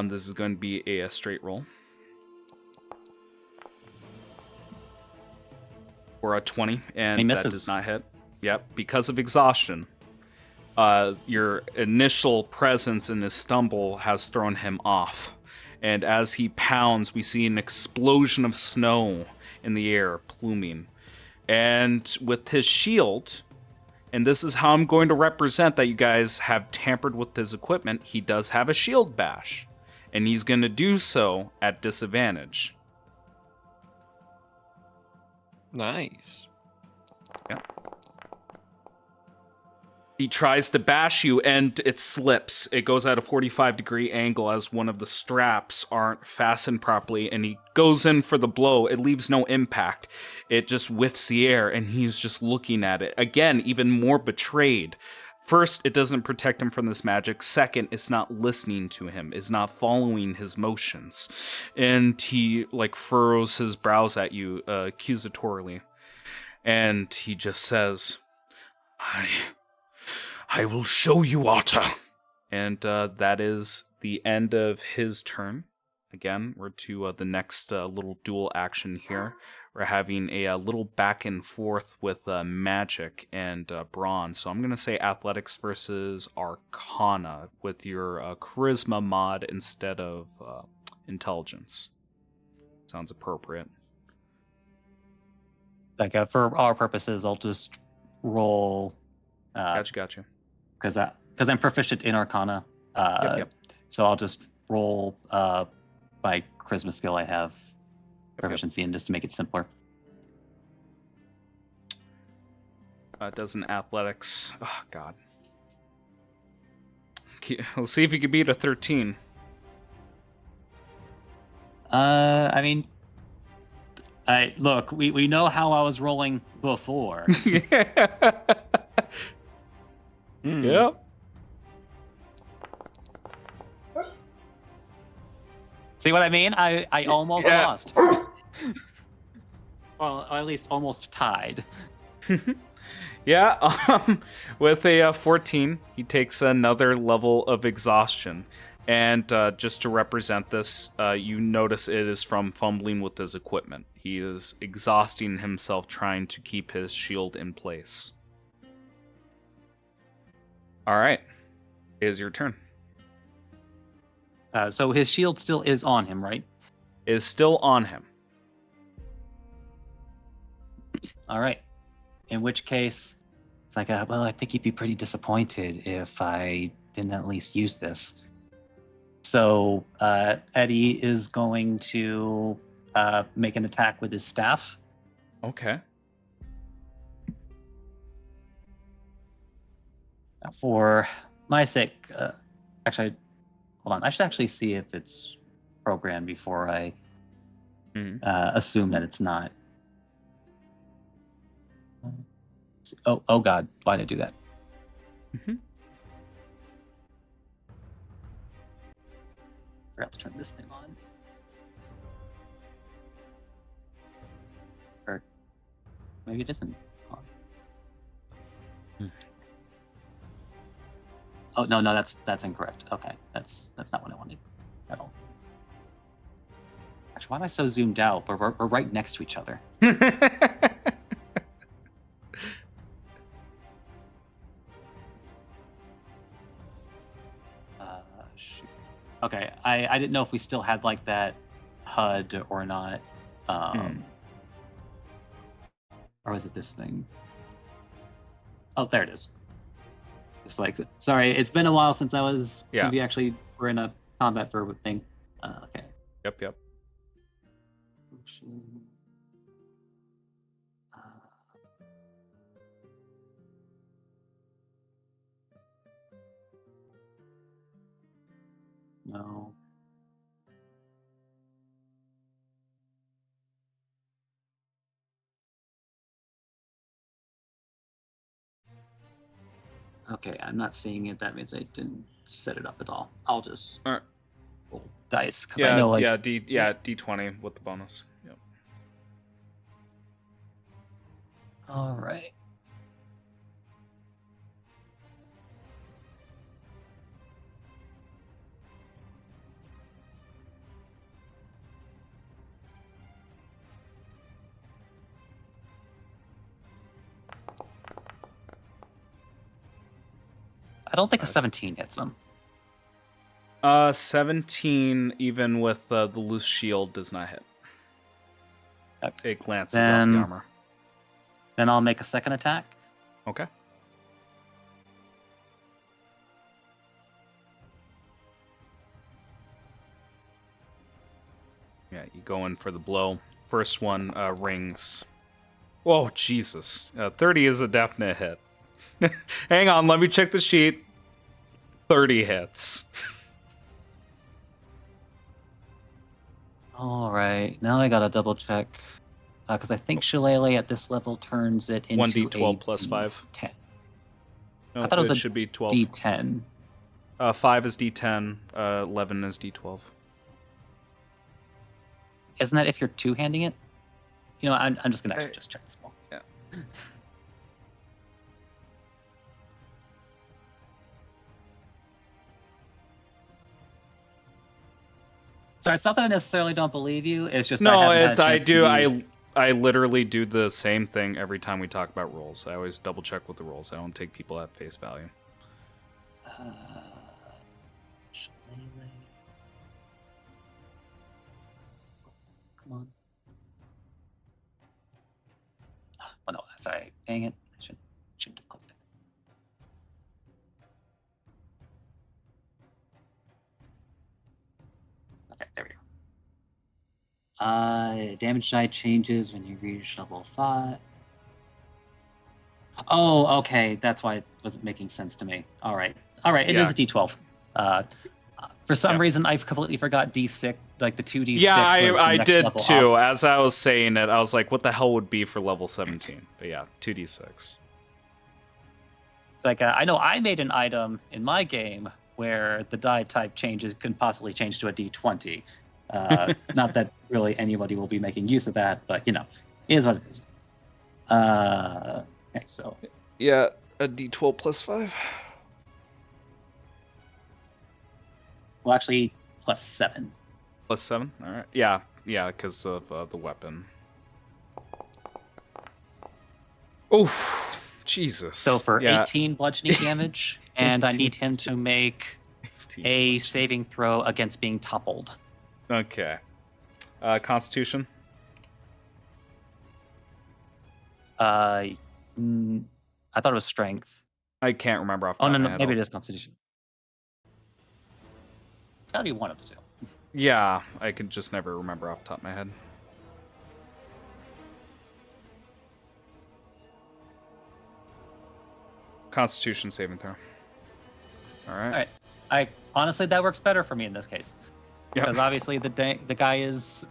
This is going to be a straight roll. For a 20, and He that misses. does not hit. Yep, because of exhaustion. Your initial presence in his stumble has thrown him off. And as he pounds, we see an explosion of snow in the air, pluming. And with his shield, and this is how I'm going to represent that you guys have tampered with his equipment, he does have a shield bash. And he's going to do so at disadvantage. Nice. He tries to bash you, and it slips. It goes at a 45-degree angle as one of the straps aren't fastened properly, and he goes in for the blow. It leaves no impact. It just whiffs the air, and he's just looking at it. Again, even more betrayed. First, it doesn't protect him from this magic. Second, it's not listening to him. It's not following his motions. And he, furrows his brows at you, accusatorily. And he just says, I will show you, Otter. And that is the end of his turn. Again, we're to the next little dual action here. We're having a little back and forth with magic and brawn. So I'm going to say athletics versus arcana with your charisma mod instead of intelligence. Sounds appropriate. For our purposes, I'll just roll. Gotcha. Because I'm proficient in Arcana. Yep. So I'll just roll my charisma skill I have proficiency in just to make it simpler. Does an athletics. Oh, God. Let's see if you can beat a 13. Look, we know how I was rolling before. Yep. See what I mean? I almost lost. Well, or at least almost tied. Yeah, with a 14, he takes another level of exhaustion. And just to represent this, you notice it is from fumbling with his equipment. He is exhausting himself trying to keep his shield in place. All right. It is your turn. So his shield still is on him, right? It is still on him. All right. In which case, it's like, well, I think he'd be pretty disappointed if I didn't at least use this. So Eddie is going to make an attack with his staff. Okay. For my sake, actually, Hold on. I should actually see if it's programmed before I Mhm. assume that it's not. Oh God! Why did I do that? Mhm. Forgot to turn this thing on. Or maybe it isn't on. Oh no, that's incorrect. Okay, that's not what I wanted at all. Actually, why am I so zoomed out? We're right next to each other. Shoot. Okay, I didn't know if we still had like that HUD or not. Or was it this thing? Oh, there it is. Just like, sorry, it's been a while since we actually were in a combat verb thing. Okay. Yep. No. Okay, I'm not seeing it. That means I didn't set it up at all. I'll just All right. roll dice because I know like D20 with the bonus. Yep. All right. I don't think a 17 hits him. 17, even with the loose shield, does not hit. Okay. It glances off the armor. Then I'll make a second attack. Okay. Yeah, you go in for the blow. First one rings. Whoa, Jesus. 30 is a definite hit. Hang on, let me check the sheet. 30 hits. All right, now I gotta double check because I think Shillelagh at this level turns it into 1d12 a plus 5. D10. No, I thought it was a should be 12. D10. 5 is D10. 11 is D12. Isn't that if you're two-handing it? You know, I'm just gonna actually just check this one. Yeah. Sorry, it's not that I necessarily don't believe you. It's just No, I haven't had a I chance do. to use... I literally do the same thing every time we talk about rolls. I always double check with the rolls. I don't take people at face value. Shillelagh. Come on. Oh no, sorry. Dang it. I shouldn't have clicked it. Okay, there we go. Damage die changes when you reach level 5. Oh, okay. That's why it wasn't making sense to me. All right. It is a D12. For some reason, I've completely forgot D6, like the 2D6. Yeah, I next did level too. up. As I was saying it, I was like, what the hell would be for level 17? But yeah, 2d6. It's like, I know I made an item in my game where the die type changes can possibly change to a D20. Not that really anybody will be making use of that, but you know, it is what it is. Okay, so Yeah, a d12 plus 5. well, actually, +7. Plus 7? All right. Yeah, because of the weapon. Oof, Jesus. So for 18 bludgeoning damage, and I need him to make a saving throw against being toppled. Okay. Constitution? I thought it was strength. I can't remember off the Oh, top no, of my no, head. maybe it is constitution. It's gotta be one of the two. Yeah, I can just never remember off the top of my head. Constitution saving throw. All right. Honestly, that works better for me in this case. Yep. Because obviously the guy is...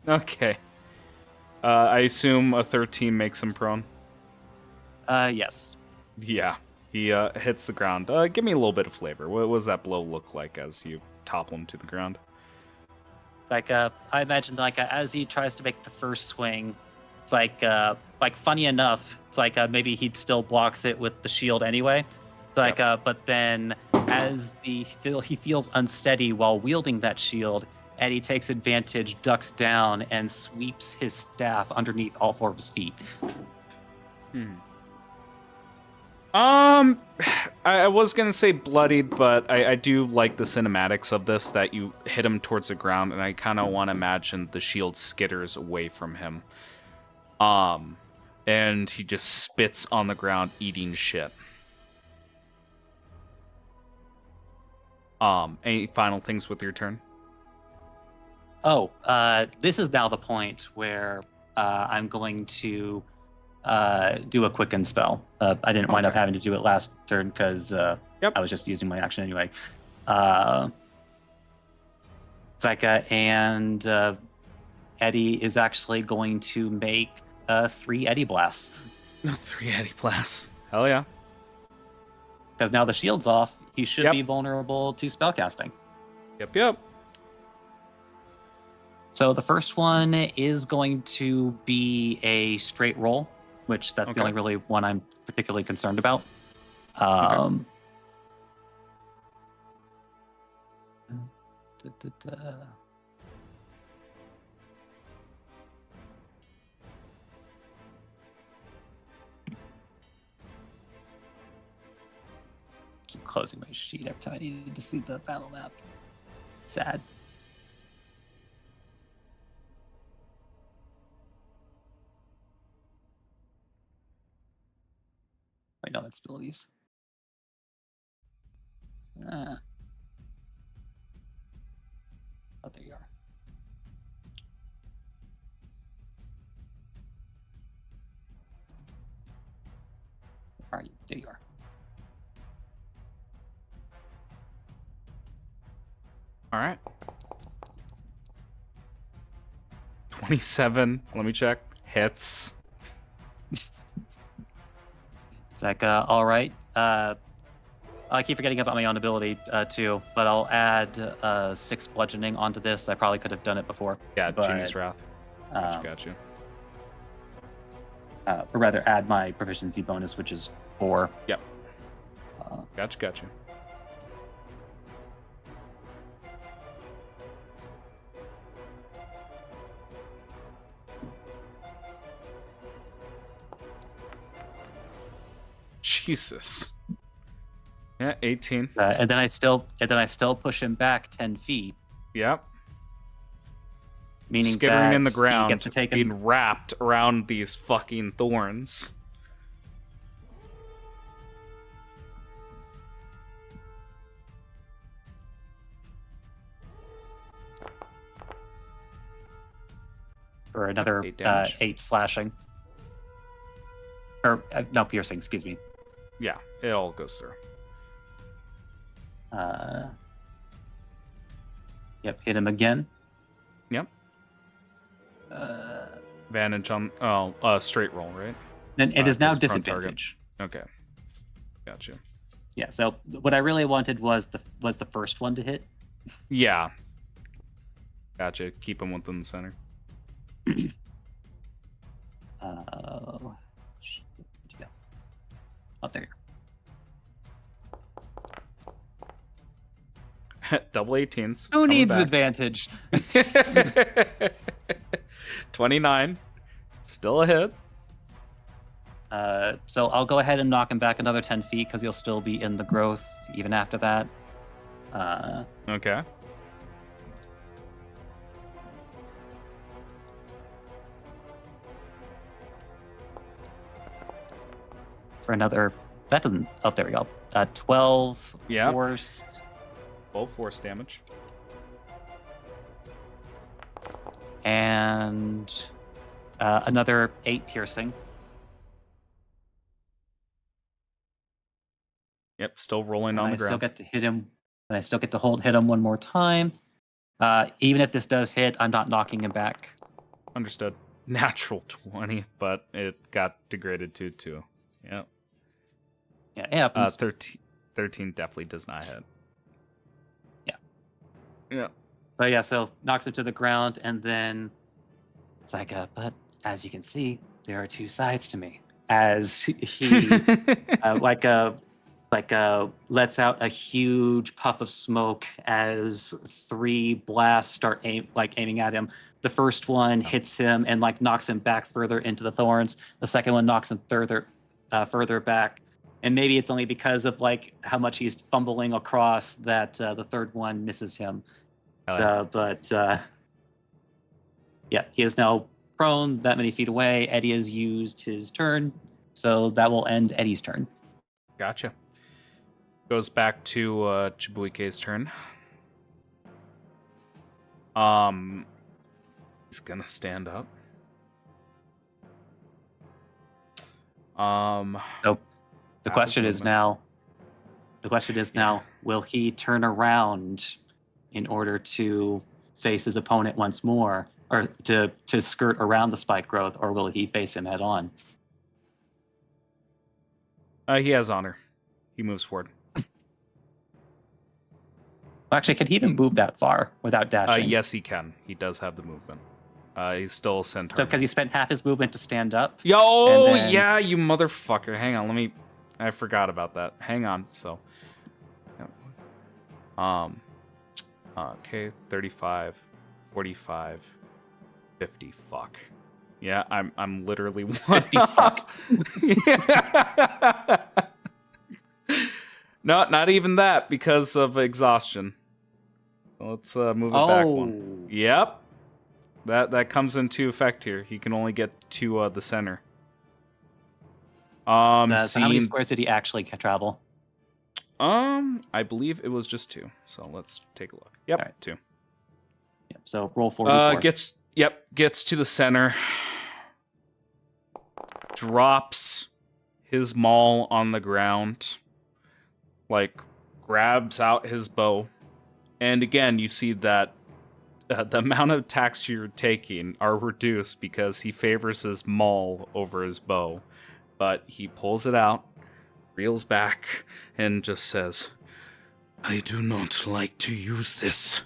Okay. I assume a 13 makes him prone. Yes. Yeah. He hits the ground. Give me a little bit of flavor. What does that blow look like as you topple him to the ground? Like I imagine as he tries to make the first swing, it's like funny enough, it's like maybe he still blocks it with the shield anyway. Like but then as he feels unsteady while wielding that shield, Eddie takes advantage, ducks down, and sweeps his staff underneath all 4 of his feet. I was gonna say bloodied, but I do like the cinematics of this, that you hit him towards the ground, and I kind of want to imagine the shield skitters away from him. And he just spits on the ground, eating shit. Any final things with your turn? Oh, this is now the point where I'm going to do a quicken spell. I didn't wind up having to do it last turn because I was just using my action anyway. And Eddie is actually going to make 3 Eddie blasts. 3 Eddie blasts. Hell yeah. Because now the shield's off, he should be vulnerable to spellcasting. Yep. So the first one is going to be a straight roll, which that's the only really one I'm particularly concerned about. Keep closing my sheet every time I needed to see the battle map. Sad. Wait, no, that's abilities. Oh, there you are. Where are you? There you are. All right. 27. Let me check. Hits. It's like, all right. I keep forgetting about my own ability too, but I'll add 6 bludgeoning onto this. I probably could have done it before. Yeah, but, Genius Wrath. Got you. Or rather, add my proficiency bonus, which is 4. Yep. Got you. Jesus. Yeah, 18. And then I still push him back 10 feet. Yep. Meaning skittering that in the ground, he gets to take him. being wrapped around these fucking thorns. For another 8 slashing. Or, no, piercing, excuse me. Yeah, it all goes through. Yep, hit him again. Yep. Advantage on straight roll, right? And it is now his prone disadvantage. Okay. Gotcha. Yeah, so what I really wanted was the first one to hit. Yeah. Gotcha. Keep him within the center. Where'd you go? Oh, there you are. Double 18s. Who needs advantage? 29. Still a hit. So I'll go ahead and knock him back another 10 feet because he'll still be in the growth even after that. Okay. For another, that doesn't. Oh, there we go. 12 Yeah. force. 12 force damage. And another 8 piercing. Yep, still rolling And on I the still ground. get to hit him. And I still get to hit him one more time. Even if this does hit, I'm not knocking him back. Understood. Natural 20, but it got degraded to 2. Yep. Yeah, it happens. 13 definitely does not hit. Yeah. Yeah. But yeah, so knocks him to the ground, and then it's like, but as you can see, there are two sides to me. As he lets out a huge puff of smoke as 3 blasts start aiming at him. The first one hits him and knocks him back further into the thorns. The second one knocks him further back. And maybe it's only because of how much he's fumbling across that the third one misses him. Yeah, he is now prone that many feet away. Eddie has used his turn, so that will end Eddie's turn. Gotcha. Goes back to Chibuike's turn. He's gonna stand up. So the question is now, will he turn around in order to face his opponent once more, or to skirt around the spike growth, or will he face him head on? He has honor. He moves forward. Actually, can he even move that far without dashing? Yes, he can. He does have the movement. He's still center. So because he spent half his movement to stand up. Yeah, you motherfucker. Hang on, I forgot about that. Hang on. So, okay, 35, 45, 50. Fuck. Yeah, I'm literally 50 fuck. No, not even that because of exhaustion. Let's move it back one. Yep. That comes into effect here. He can only get to the center. So how many squares did he actually travel? I believe it was just 2. So let's take a look. Yep, right. 2. Yep. So roll 44. Gets to the center. Drops his maul on the ground. Grabs out his bow. And again, you see that the amount of attacks you're taking are reduced because he favors his maul over his bow. But he pulls it out, reels back, and just says, "I do not like to use this.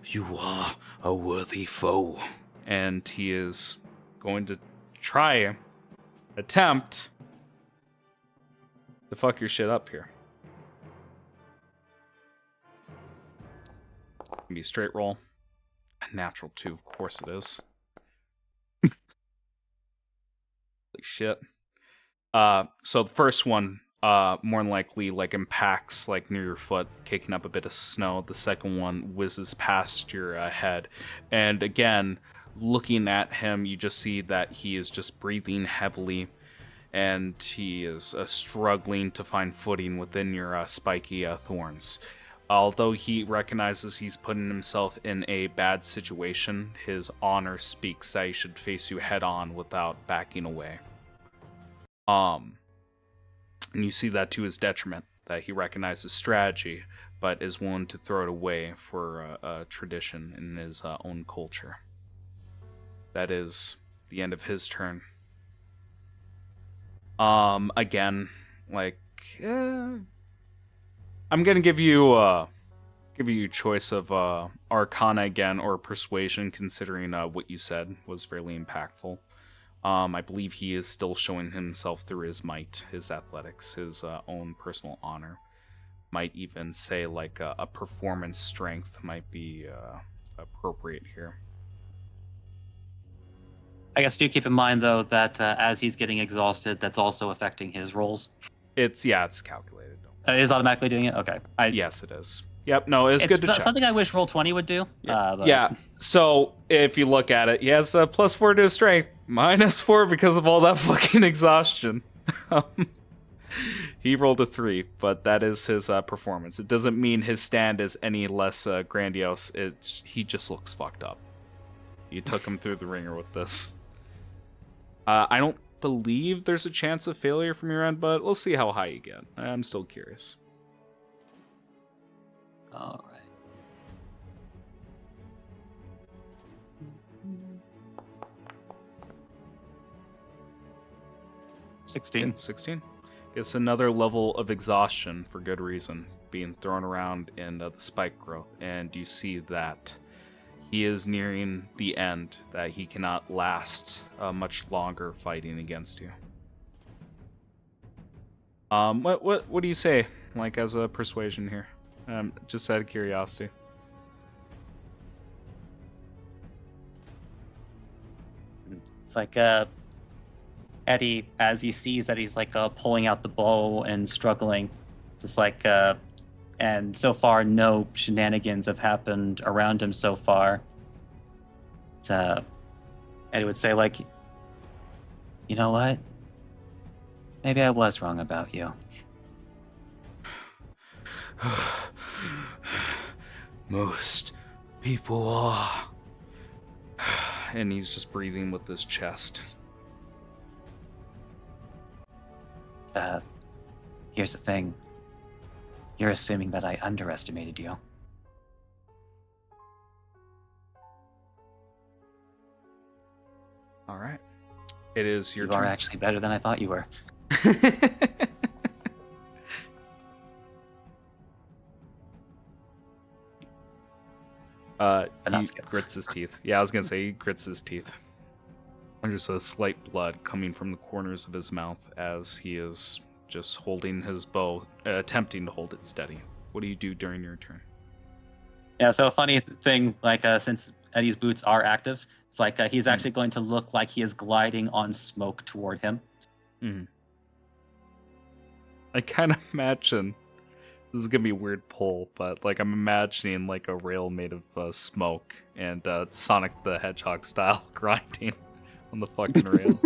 You are a worthy foe." And he is going to attempt to fuck your shit up here. Be a straight roll. Natural 2, of course it is. Holy shit. So the first one, more than likely, impacts, near your foot, kicking up a bit of snow. The second one whizzes past your head. And again, looking at him, you just see that he is just breathing heavily. And he is struggling to find footing within your spiky thorns. Although he recognizes he's putting himself in a bad situation, his honor speaks that he should face you head on without backing away. And you see that to his detriment, that he recognizes strategy, but is willing to throw it away for a tradition in his own culture. That is the end of his turn. Again, I'm gonna give you a choice of Arcana again or Persuasion, considering what you said was fairly impactful. I believe he is still showing himself through his might, his athletics, his own personal honor. Might even say a performance strength might be appropriate here. I guess do keep in mind though that as he's getting exhausted, that's also affecting his rolls. It's calculated. It is automatically doing it? Okay. Yes, it is. Yep, no, it's good to check. Something I wish Roll20 would do. Yeah, so if you look at it, he has a +4 to his strength, -4 because of all that fucking exhaustion. He rolled a 3, but that is his performance. It doesn't mean his stand is any less grandiose. He just looks fucked up. You took him through the ringer with this. I don't believe there's a chance of failure from your end, but we'll see how high you get. I'm still curious. All right. 16. 16. It's another level of exhaustion for good reason, being thrown around in the spike growth, and you see that he is nearing the end, that he cannot last much longer fighting against you. What do you say, like, as a persuasion here? Just out of curiosity. It's like Eddie, as he sees that he's like pulling out the bow and struggling, just like and so far no shenanigans have happened around him so far. Eddie would say, like, you know what? Maybe I was wrong about you. Most people are. And he's just breathing with his chest. Here's the thing. You're assuming that I underestimated you. All right. It is your You turn. are actually better than I thought you were. He grits his teeth. Yeah, I was gonna say he grits his teeth. There's a slight blood coming from the corners of his mouth as he is just holding his bow, attempting to hold it steady. What do you do during your turn? Yeah, so a funny thing, like since Eddie's boots are active, it's like he's actually going to look like he is gliding on smoke toward him. Mm-hmm. I kind of imagine this is gonna be a weird pull, but like I'm imagining like a rail made of smoke and Sonic the Hedgehog style grinding on the fucking rail.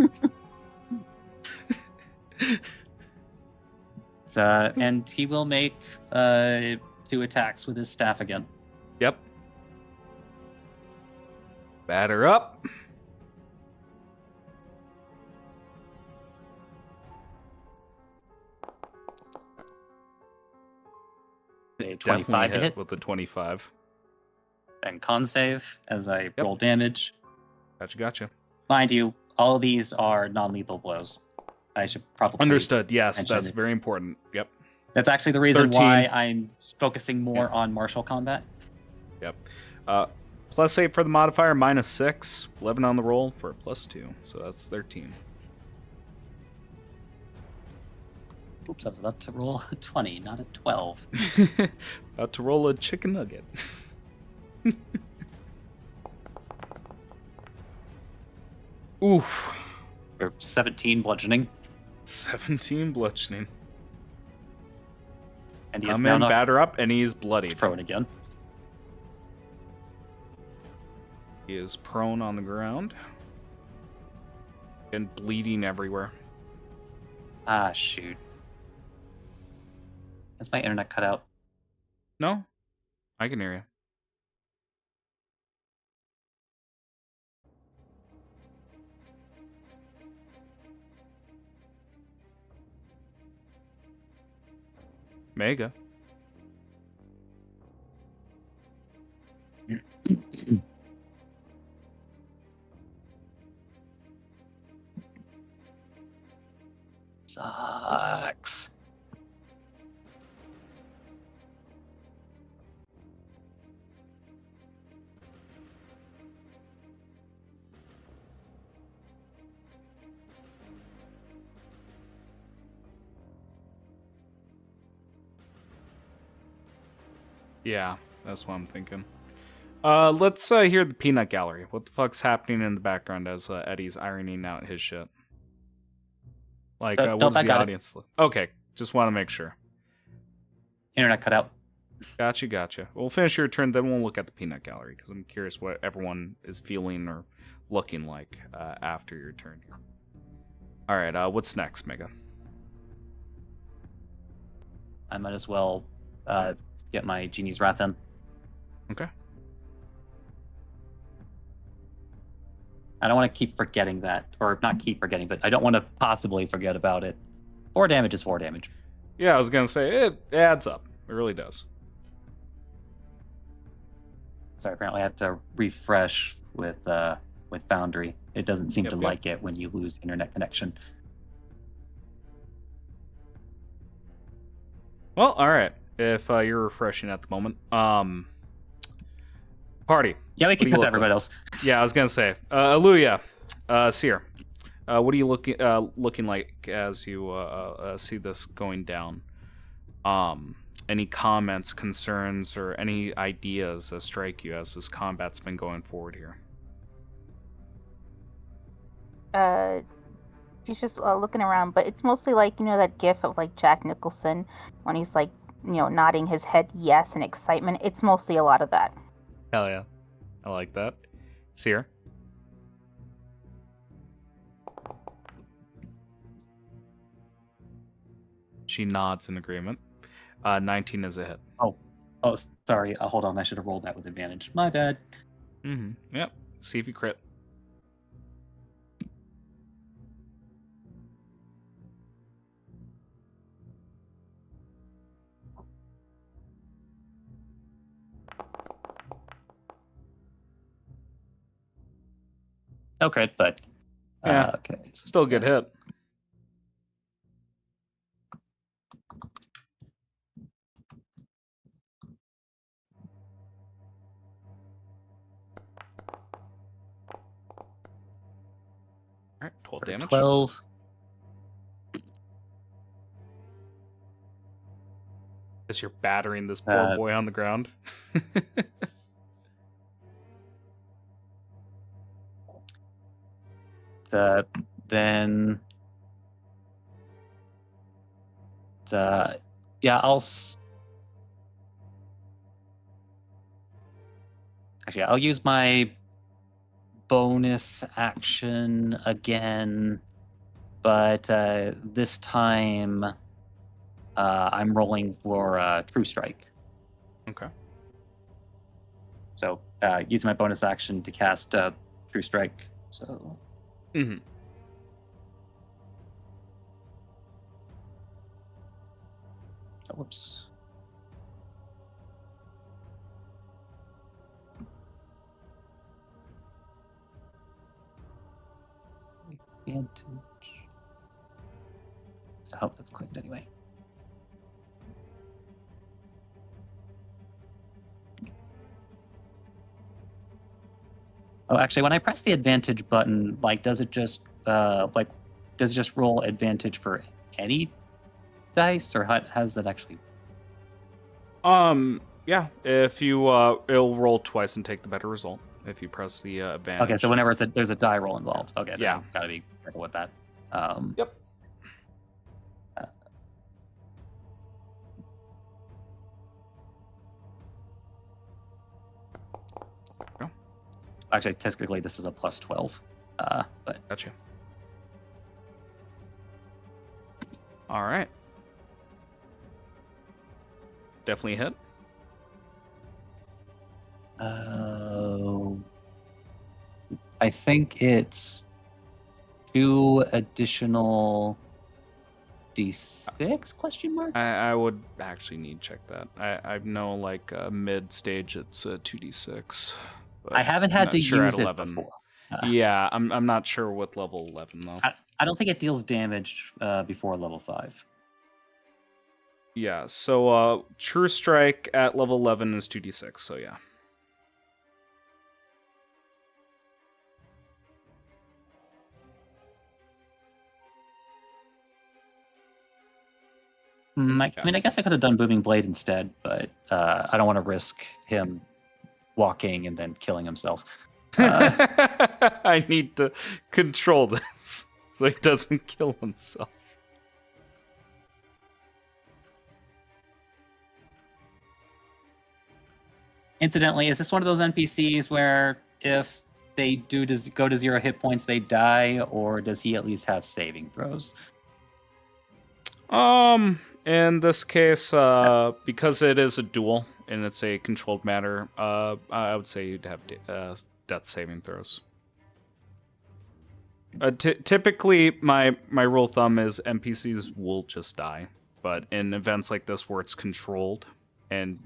And he will make 2 attacks with his staff again. Yep. Batter up. A 25 Definitely to hit. with the 25. And con save as I roll damage. Gotcha. Mind you, all of these are non-lethal blows. I should probably Understood. Yes, mention that's it. very important. Yep. That's actually the reason 13. why I'm focusing more on martial combat. Yep. +8 for the modifier, -6, 11 on the roll for a +2, so that's 13. Oops, I was about to roll a 20, not a 12. About to roll a chicken nugget. Oof. Or 17 bludgeoning. 17 bludgeoning. And he is Come now in, not batter up, and he's bloodied. prone again. He is prone on the ground. And bleeding everywhere. Ah, shoot. Is my internet cut out? No? I can hear you. Mega. Sucks. Yeah, that's what I'm thinking. Let's hear the peanut gallery. What the fuck's happening in the background as Eddie's ironing out his shit? Like, So, what does I the got it. audience look? Okay, just want to make sure. Internet cut out. Gotcha. We'll finish your turn, then we'll look at the peanut gallery, because I'm curious what everyone is feeling or looking like after your turn. All right, what's next, Mega? I might as well get my Genie's Wrath in. Okay. I don't want to keep forgetting that, or not keep forgetting, but I don't want to possibly forget about it. 4 damage is 4 damage. Yeah, I was gonna say it adds up. It really does. Sorry, apparently I have to refresh with Foundry. It doesn't seem to like it when you lose internet connection. Well, all right. If you're refreshing at the moment, party. Yeah, we can cut to everybody else. Yeah, I was gonna say, Aluya, Seer, what are you looking like as you see this going down? Any comments, concerns, or any ideas that strike you as this combat's been going forward here? She's just looking around, but it's mostly like, that gif of like Jack Nicholson when he's like, nodding his head yes in excitement. It's mostly a lot of that. Hell yeah. I like that. Seer? She nods in agreement. 19 is a hit. Oh, sorry. Hold on. I should have rolled that with advantage. My bad. Mm-hmm. Yep. See if you crit. Okay, but Yeah. okay. Still a good hit. All right, 12 damage. 12. As you're battering this poor boy on the ground. Then yeah, I'll use my bonus action again, but this time I'm rolling for True Strike. Okay. So use my bonus action to cast True Strike. So. Mm-hmm. Oh, whoops. Advantage. So I hope that's clicked anyway. Oh, actually, when I press the advantage button, does it just roll advantage for any dice, or how does that actually? Yeah. If you it'll roll twice and take the better result if you press the advantage. Okay, so whenever there's a die roll involved. Okay, yeah, gotta be careful with that. Yep. Actually, technically, this is a plus 12. But gotcha. All right. Definitely hit. I think it's 2 additional D6 question mark. I would actually need to check that. I know mid stage it's 2d6. I haven't had to use it before. Yeah, I'm not sure with level 11 though. I don't think it deals damage before level 5. Yeah, so True Strike at level 11 is 2d6, so yeah. I guess I could have done Booming Blade instead, but I don't want to risk him walking and then killing himself. I need to control this so he doesn't kill himself. Incidentally, is this one of those NPCs where if they do go to 0 hit points, they die, or does he at least have saving throws? In this case, because it is a duel and it's a controlled matter, I would say you'd have death saving throws. Typically, my rule of thumb is NPCs will just die, but in events like this where it's controlled, and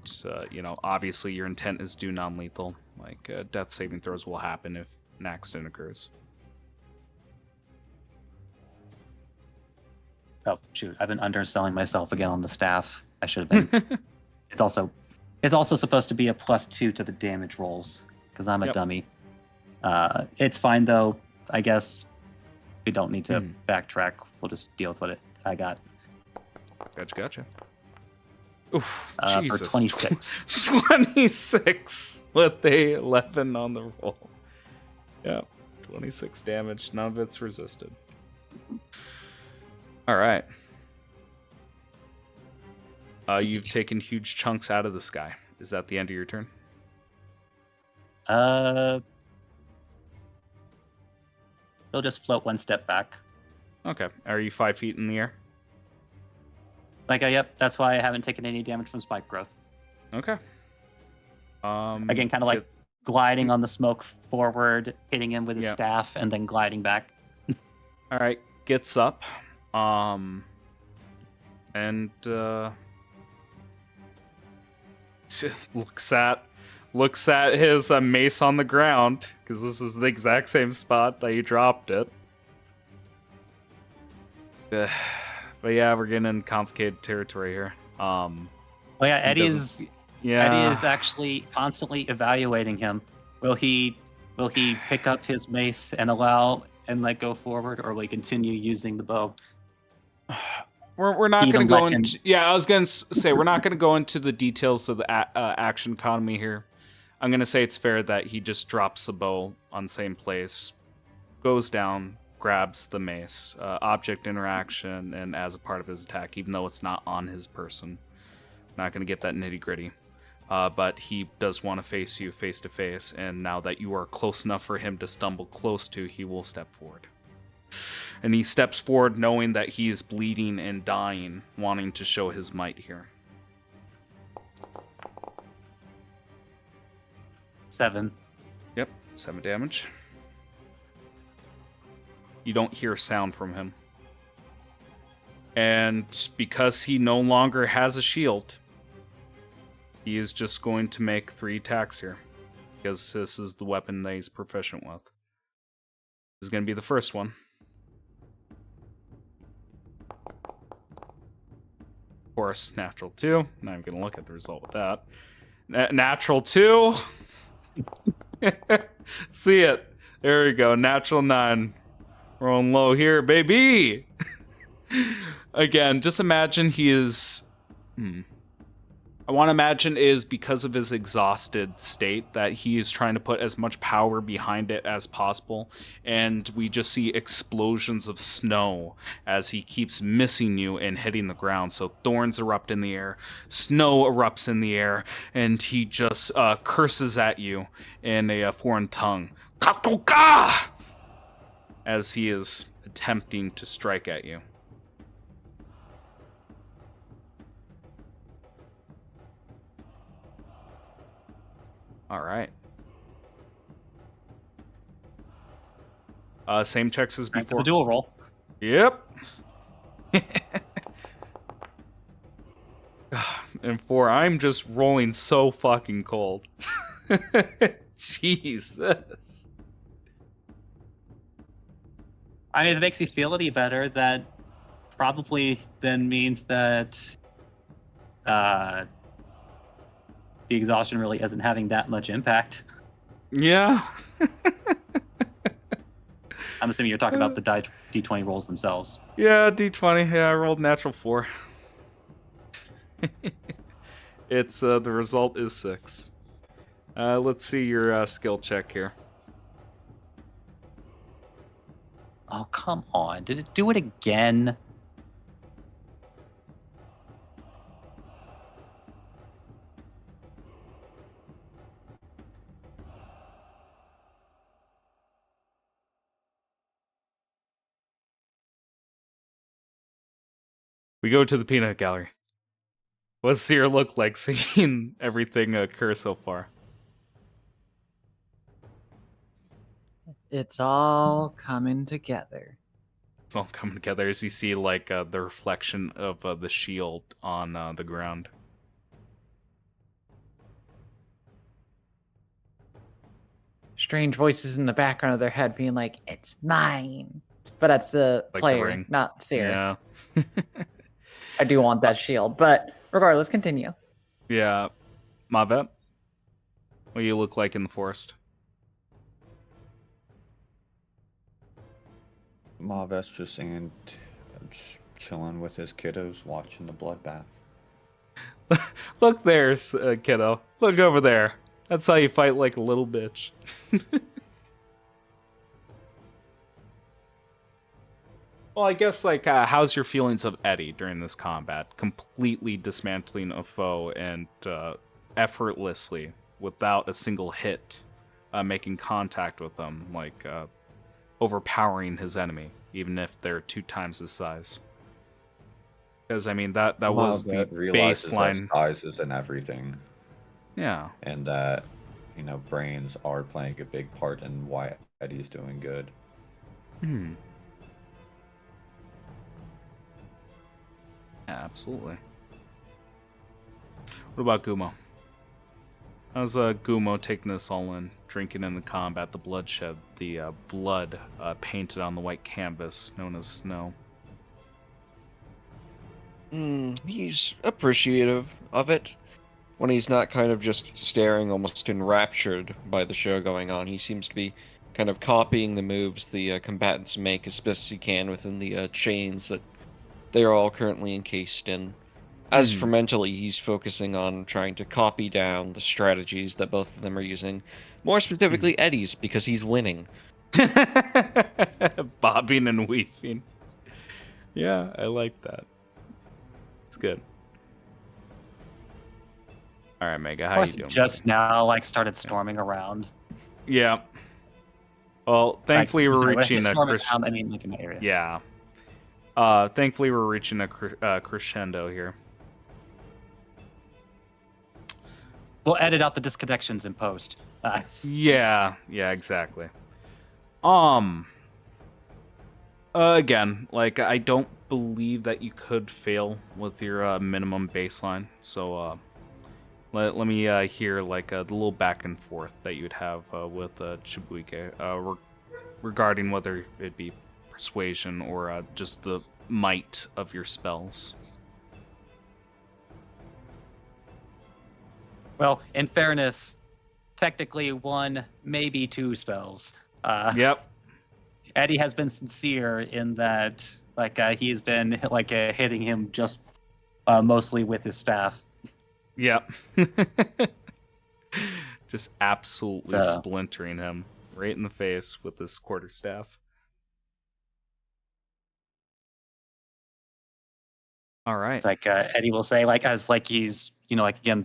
obviously your intent is do non-lethal, like death saving throws will happen if an accident occurs. Oh shoot! I've been underselling myself again on the staff. I should have been. It's also supposed to be a +2 to the damage rolls because I'm a dummy. It's fine though. I guess we don't need to backtrack. We'll just deal with what I got. Gotcha. Oof, For Jesus. 26. 26 with a 11 on the roll. Yeah, 26 damage. None of it's resisted. All right. You've taken huge chunks out of the sky. Is that the end of your turn? They'll just float one step back. Okay. Are you 5 feet in the air? Like, yep. That's why I haven't taken any damage from spike growth. Okay. Again, kind of like gliding on the smoke forward, hitting him with his staff, and then gliding back. All right. Gets up. And looks at his mace on the ground, because this is the exact same spot that you dropped it. But yeah, we're getting in complicated territory here. Eddie is actually constantly evaluating him. Will he pick up his mace and allow and let go forward, or will he continue using the bow? We're not going to go into... Yeah, I was going to say, we're not going to go into the details of the action economy here. I'm going to say it's fair that he just drops the bow on the same place, goes down, grabs the mace, object interaction, and as a part of his attack, even though it's not on his person. Not going to get that nitty-gritty. But he does want to face you face to face, and now that you are close enough for him to stumble close to, he will step forward. And he steps forward knowing that he is bleeding and dying, wanting to show his might here. 7. Yep, 7 damage. You don't hear sound from him. And because he no longer has a shield, he is just going to make 3 attacks here. Because this is the weapon that he's proficient with. This is going to be the first one. Of course, natural 2. Not even going to look at the result with that. Natural 2. See it. There we go. Natural 9. Rolling low here, baby. Again, just imagine he is... I want to imagine is because of his exhausted state that he is trying to put as much power behind it as possible, and we just see explosions of snow as he keeps missing you and hitting the ground. So thorns erupt in the air, snow erupts in the air, and he just curses at you in a foreign tongue. Kakuka! As he is attempting to strike at you. All right. Same checks as before. The dual roll. Yep. And 4, I'm just rolling so fucking cold. Jesus. I mean, if it makes you feel any better, that probably then means that the exhaustion really isn't having that much impact. Yeah. I'm assuming you're talking about the D20 rolls themselves. Yeah, D20. Yeah, I rolled natural 4. It's the result is 6. Let's see your skill check here. Oh, come on. Did it do it again? We go to the peanut gallery. What's Seer look like seeing everything occur so far? It's all coming together. It's all coming together as you see like the reflection of the shield on the ground. Strange voices in the background of their head being like, "It's mine." But that's the Like the player, ring. not Seer. Yeah. I do want that shield, but regardless, continue. Yeah. Mavet, what do you look like in the forest? Mavet's just chilling with his kiddos, watching the bloodbath. Look there, kiddo. Look over there. That's how you fight like a little bitch. Well, I guess, like, how's your feelings of Eddie during this combat? Completely dismantling a foe and effortlessly, without a single hit, making contact with them, like, overpowering his enemy, even if they're 2 times his size. Because, I mean, that was the Mavet realizes baseline. that size isn't everything, Yeah. and that, brains are playing a big part in why Eddie's doing good. Hmm. Yeah, absolutely. What about Gumo? How's Gumo taking this all in? Drinking in the combat, the bloodshed, the blood painted on the white canvas known as snow. He's appreciative of it. When he's not kind of just staring, almost enraptured by the show going on, he seems to be kind of copying the moves the combatants make as best as he can within the chains that they are all currently encased in. As for mentally, he's focusing on trying to copy down the strategies that both of them are using. More specifically, Eddie's, because he's winning. Bobbing and weaving. Yeah, I like that. It's good. All right, Mega, how you doing? Just now, like, started storming around. Yeah. Well, thankfully we're reaching a crescendo. I mean, like in my area. Yeah. Thankfully we're reaching a crescendo here. We'll edit out the disconnections in post. Yeah, exactly. Again, like, I don't believe that you could fail with your minimum baseline. So let me hear like the little back and forth that you would have with Chibuike regarding whether it be persuasion or just the might of your spells. Well, in fairness, technically 1, maybe 2 spells. Yep. Eddie has been sincere in that, like, he's been like hitting him just mostly with his staff. Yep. Just absolutely splintering him right in the face with this quarterstaff. All right. It's like Eddie will say, like, as like he's, like, again,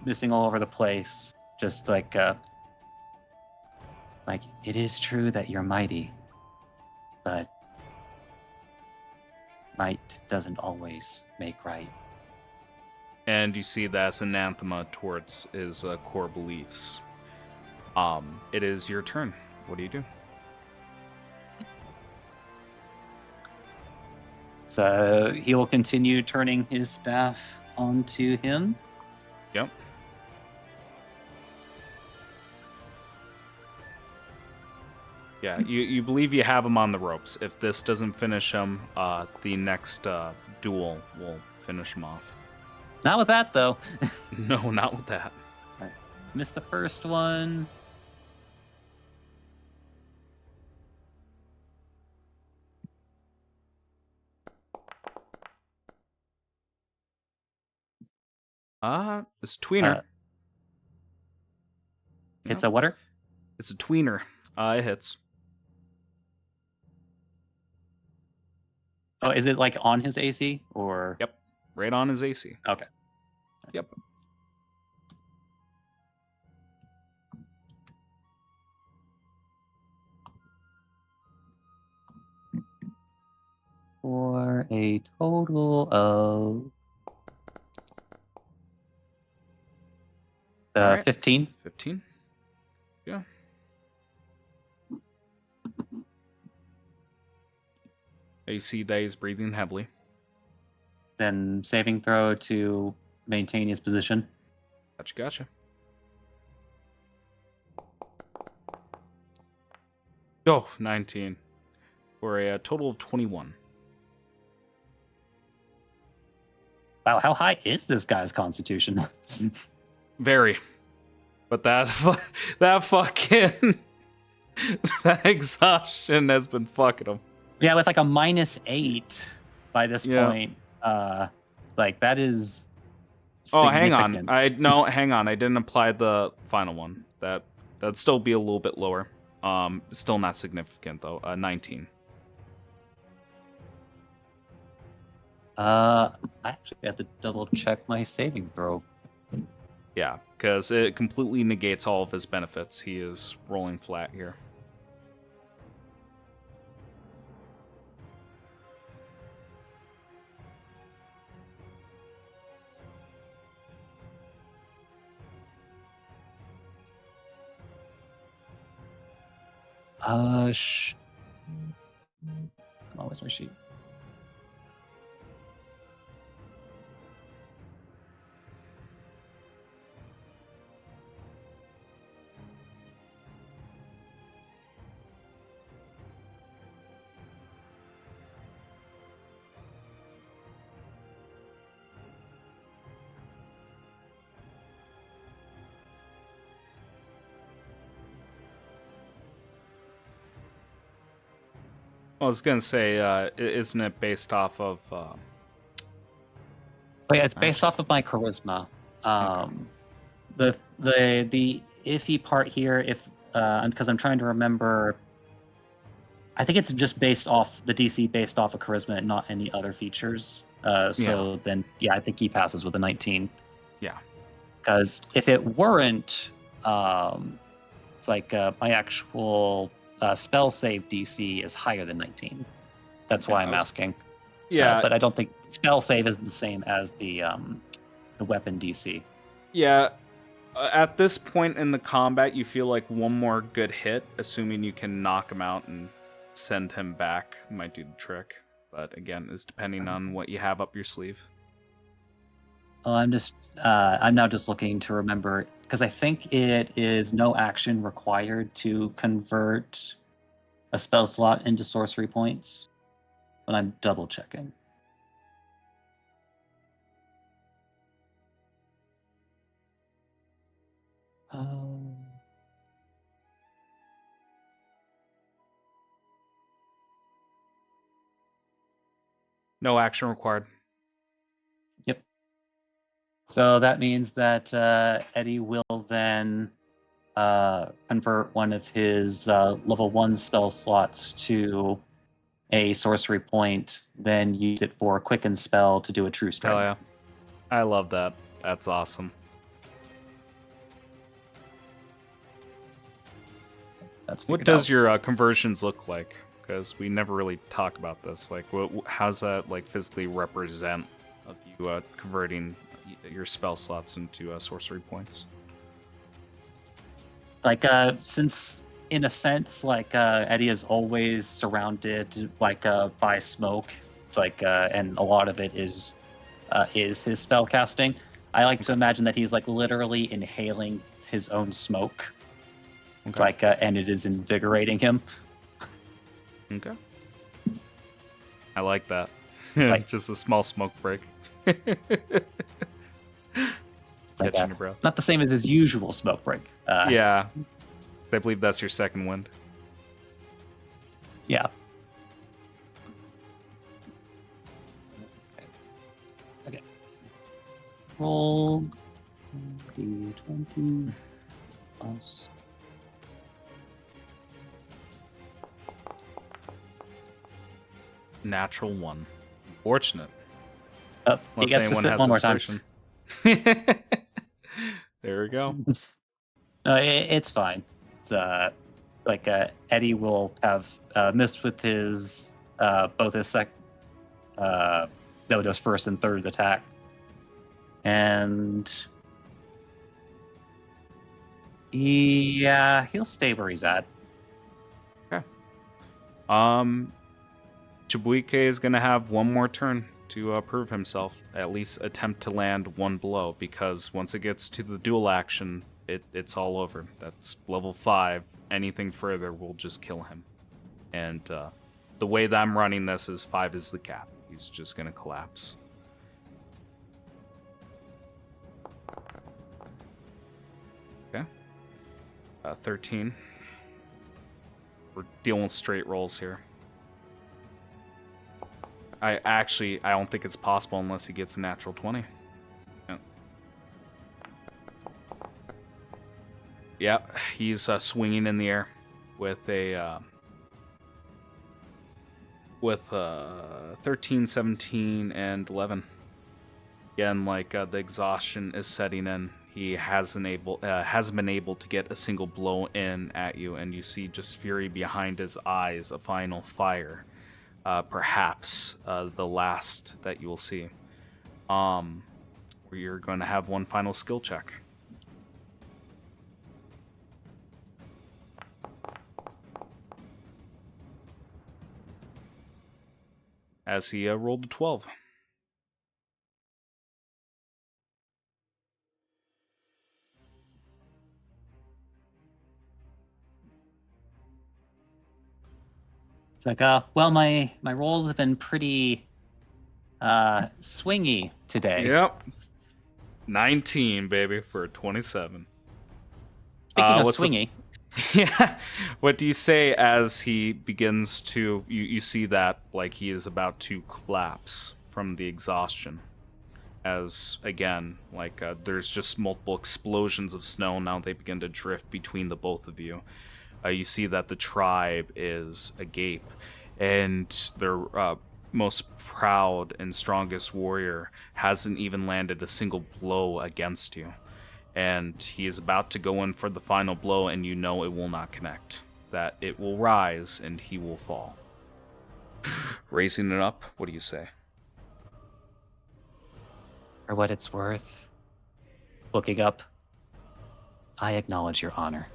missing all over the place, just like it is true that you're mighty, but might doesn't always make right. And you see that's anathema towards his core beliefs. It is your turn. What do you do? So he will continue turning his staff onto him. Yep. Yeah, you believe you have him on the ropes. If this doesn't finish him, the next duel will finish him off. Not with that, though. No, not with that. Right. Missed the first one. It's tweener. It's a whatter? It's a tweener. It hits. Oh, is it like on his AC or? Yep, right on his AC. Okay. Yep. For a total of All right. 15. 15. Yeah. You see that he's breathing heavily. Then saving throw to maintain his position. Gotcha. Oh, 19. For a total of 21. Wow, how high is this guy's constitution? Very. But that fucking that exhaustion has been fucking him. Yeah, with like a -8 by this Yeah. point. Like that is Oh, hang on. significant. Hang on. I didn't apply the final one. That'd still be a little bit lower. Still not significant though. 19. I actually have to double check my saving throw. Yeah, because it completely negates all of his benefits. He is rolling flat here. Oh, where's my sheet? I was gonna say, isn't it based off of? Oh yeah, it's based off of my charisma. The iffy part here, if because I'm trying to remember, I think it's just based off the DC based off of charisma and not any other features. Then I think he passes with a 19. Yeah. Because if it weren't, it's like my actual spell save DC is higher than 19. That's why I'm asking. Yeah, but I don't think spell save is the same as the weapon DC. Yeah. At this point in the combat, you feel like one more good hit, assuming you can knock him out and send him back, might do the trick. But again, it's depending on what you have up your sleeve. I'm now just looking to remember, because I think it is no action required to convert a spell slot into sorcery points, but I'm double checking. No action required. Yep. So that means that Eddie will then convert one of his level 1 spell slots to a sorcery point, then use it for a quicken spell to do a true strike. Hell yeah. I love that. That's awesome. What does your conversions look like? Because we never really talk about this. Like, how's that like physically represent of you converting your spell slots into sorcery points? Like, since in a sense, like Eddie is always surrounded like by smoke. It's like, and a lot of it is his spell casting. I like to imagine that he's like literally inhaling his own smoke. It's like, and it is invigorating him. Okay. I like that. It's like, just a small smoke break. like Catching your breath. Not the same as his usual smoke break. Yeah. I believe that's your second wind. Yeah. Okay. Roll D20 plus. Natural 1. Fortunate. Oh, he gets to sit one more time. There we go. It's fine. It's like Eddie will have missed with his both his Dodo's first and third attack, and he'll stay where he's at. Okay. Chibuike is going to have one more turn to prove himself, at least attempt to land one blow, because once it gets to the dual action, it's all over. That's level 5. Anything further will just kill him. And the way that I'm running this is 5 is the cap. He's just going to collapse. Okay. 13. We're dealing with straight rolls here. I don't think it's possible unless he gets a natural 20. Yep. Yep, he's swinging in the air with a 13, 17, and 11. Again, the exhaustion is setting in. He hasn't been able to get a single blow in at you, and you see just fury behind his eyes, a final fire. Perhaps the last that you will see. You're going to have one final skill check. As he rolled a 12. It's like, well, my rolls have been pretty swingy today. Yep. 19, baby, for 27. Speaking of swingy. Yeah. What do you say as he begins to... You see that, he is about to collapse from the exhaustion. As, again, there's just multiple explosions of snow. Now they begin to drift between the both of you. You see that the tribe is agape, and their most proud and strongest warrior hasn't even landed a single blow against you. And he is about to go in for the final blow, and you know it will not connect. That it will rise, and he will fall. Raising it up, what do you say? For what it's worth, looking up, I acknowledge your honor.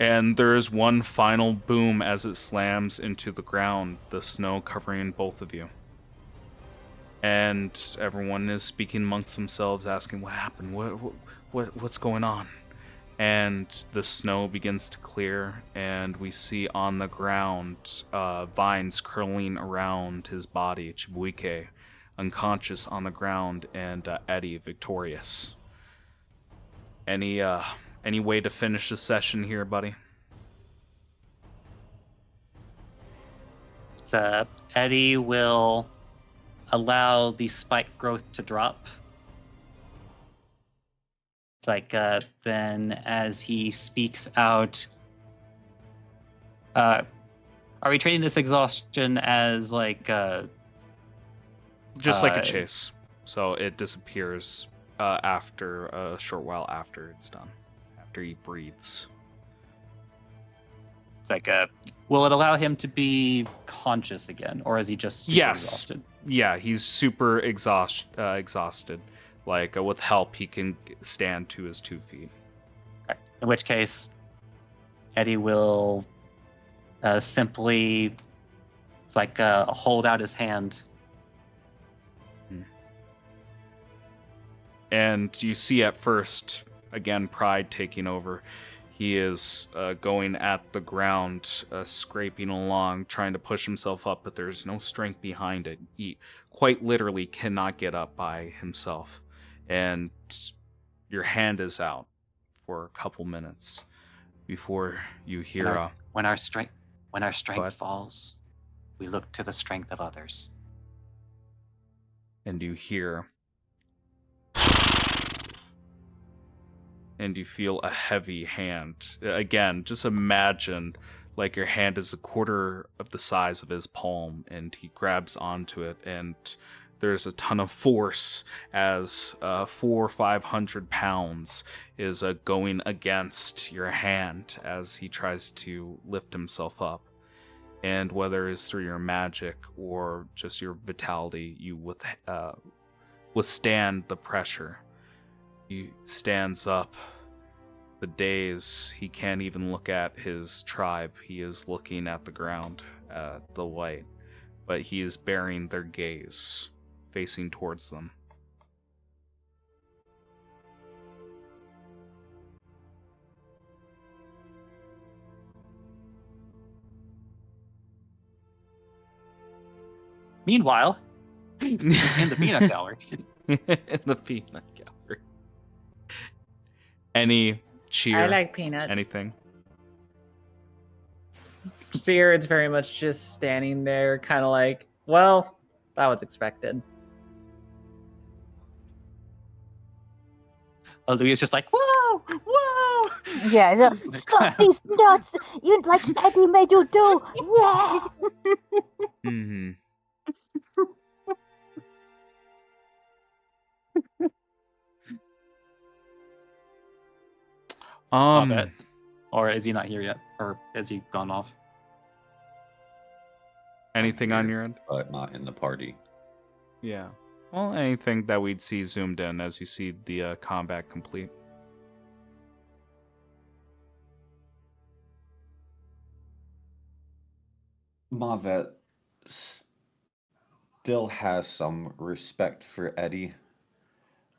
And there is one final boom as it slams into the ground, the snow covering both of you. And everyone is speaking amongst themselves, asking what happened, what's going on? And the snow begins to clear, and we see on the ground vines curling around his body, Chibuike unconscious on the ground, and Eddie victorious. Any way to finish the session here, buddy? Eddie will allow the spike growth to drop. It's then as he speaks out, are we treating this exhaustion as just like a chase? So it disappears after a short while after it's done, after he breathes. It's will it allow him to be conscious again, or is he just super exhausted? Yeah, he's super exhausted. With help, he can stand to his 2 feet. Okay. In which case, Eddie will simply, hold out his hand. And you see at first, again, pride taking over. He is going at the ground, scraping along, trying to push himself up, but there's no strength behind it. He quite literally cannot get up by himself. And your hand is out for a couple minutes before you hear when our strength falls, we look to the strength of others. And you hear, and you feel a heavy hand. Again, just imagine your hand is a quarter of the size of his palm, and he grabs onto it, and there's a ton of force as 400 or 500 pounds is going against your hand as he tries to lift himself up. And whether it's through your magic or just your vitality, you withstand the pressure. He stands up the daze, he can't even look at his tribe. He is looking at the ground, at the light, but he is bearing their gaze, facing towards them. Meanwhile, in the peanut gallery. In the peanut gallery. Any cheer? I like peanuts. Anything? Seared's very much just standing there, kind of like, well, that was expected. Olivia's just like, whoa, whoa. Yeah, stop these nuts! You like Eddie made you do! Yeah! Mm-hmm. Bobette. Or is he not here yet? Or has he gone off? Anything on your end? But not in the party. Yeah. Well, anything that we'd see zoomed in as you see the combat complete. Mavet still has some respect for Eddie,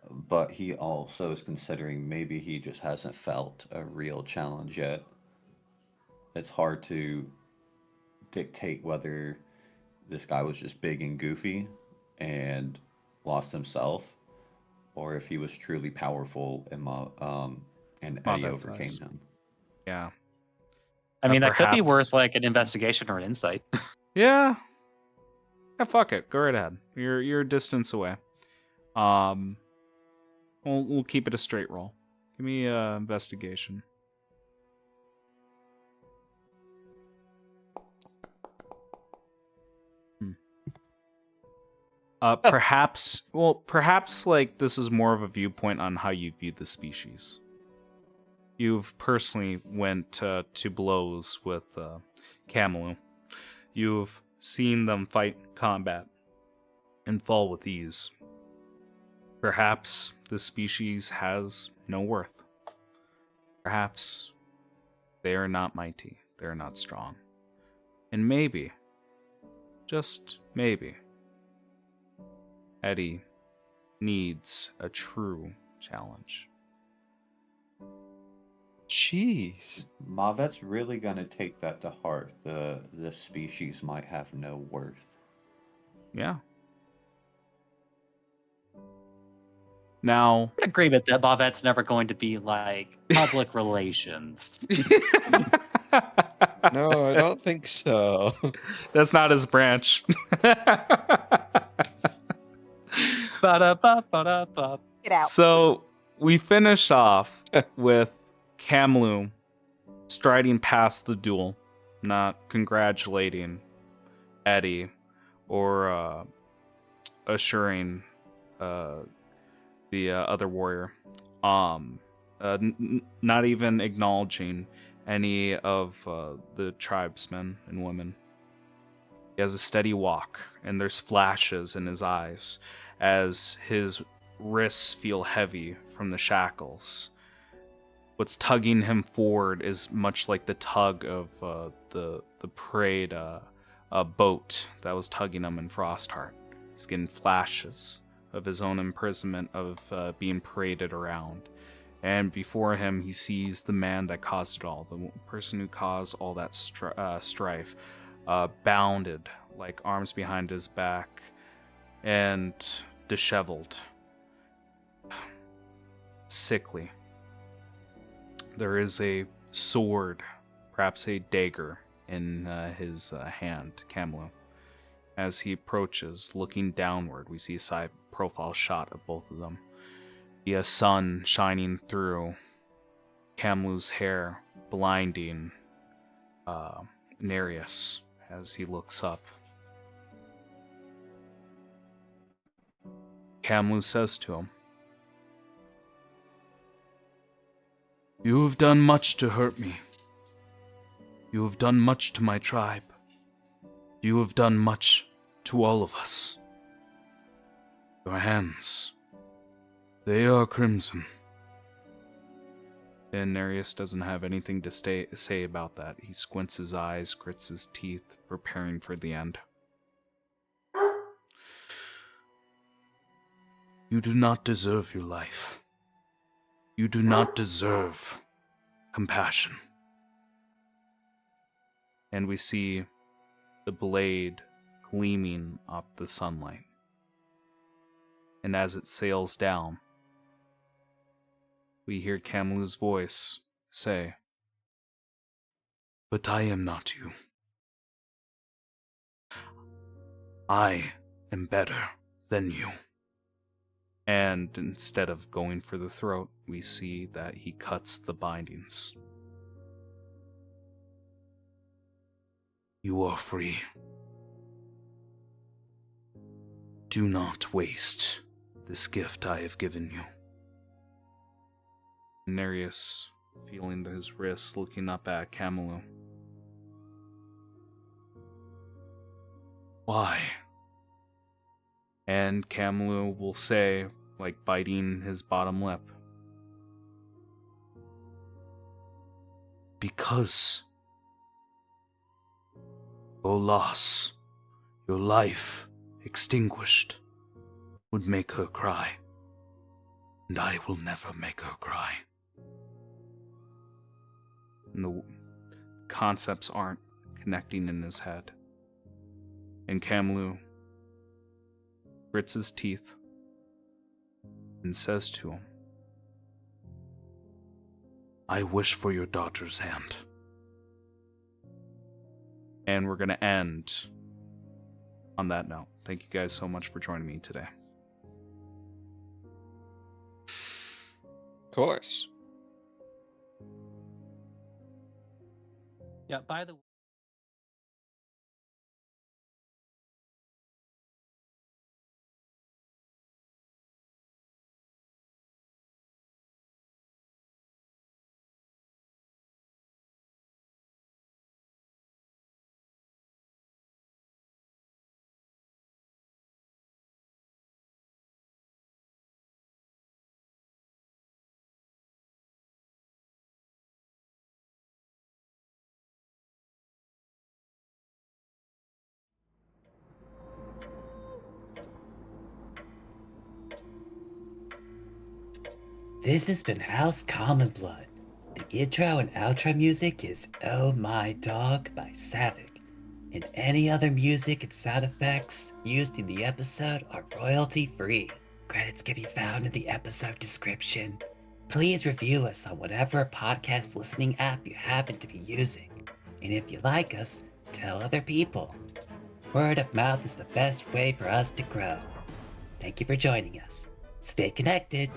but he also is considering maybe he just hasn't felt a real challenge yet. It's hard to dictate whether this guy was just big and goofy and lost himself, or if he was truly powerful and Eddie that's overcame nice. him. Yeah. I mean, that could be perhaps- worth like an investigation or an insight. Yeah. Yeah, fuck it. Go right ahead. You're a distance away. We'll keep it a straight roll. Give me investigation. Perhaps like this is more of a viewpoint on how you view the species. You've personally went to blows with Camelou. You've seen them fight combat and fall with ease. Perhaps this species has no worth. Perhaps they are not mighty. They are not strong. And maybe, just maybe, Eddie needs a true challenge. Jeez. Mavet's really gonna take that to heart. The species might have no worth. Yeah. Now, I agree with that. Bovette's never going to be like public relations. No, I don't think so. that's not his branch. Ba-da-ba-ba-da-ba. Get out. So we finish off with Camelou striding past the duel, not congratulating Eddie or assuring the other warrior, not even acknowledging any of the tribesmen and women. He has a steady walk, and there's flashes in his eyes as his wrists feel heavy from the shackles. What's tugging him forward is much like the tug of the preyed boat that was tugging him in Frostheart. He's getting flashes of his own imprisonment, of being paraded around. And before him, he sees the man that caused it all, the person who caused all that strife, bounded, like arms behind his back, and disheveled, sickly. There is a sword, perhaps a dagger, in his hand, Camelou. As he approaches, looking downward, we see a side profile shot of both of them. The sun shining through Camelou's hair, blinding Nereus as he looks up. Camelou says to him, "You have done much to hurt me. You have done much to my tribe. You have done much to all of us. Your hands, they are crimson. And Nereus doesn't have anything to say about that. He squints his eyes, grits his teeth, preparing for the end. You do not deserve your life. You do not deserve compassion. And we see the blade gleaming up the sunlight. And as it sails down, we hear Camulo's voice say, "But I am not you. I am better than you." And instead of going for the throat, we see that he cuts the bindings. You are free. Do not waste this gift I have given you. Nereus, feeling his wrists, looking up at Camulo. Why? And Camulo will say, like biting his bottom lip, because your loss, your life extinguished, would make her cry, and I will never make her cry. And the concepts aren't connecting in his head. And Camulo grits his teeth and says to him, I wish for your daughter's hand. And we're going to end on that note. Thank you guys so much for joining me today. Of course. Yeah, by the way. This has been House Common Blood. The intro and outro music is Oh My Dog by Savick, and any other music and sound effects used in the episode are royalty free. Credits can be found in the episode description. Please review us on whatever podcast listening app you happen to be using. And if you like us, tell other people. Word of mouth is the best way for us to grow. Thank you for joining us. Stay connected.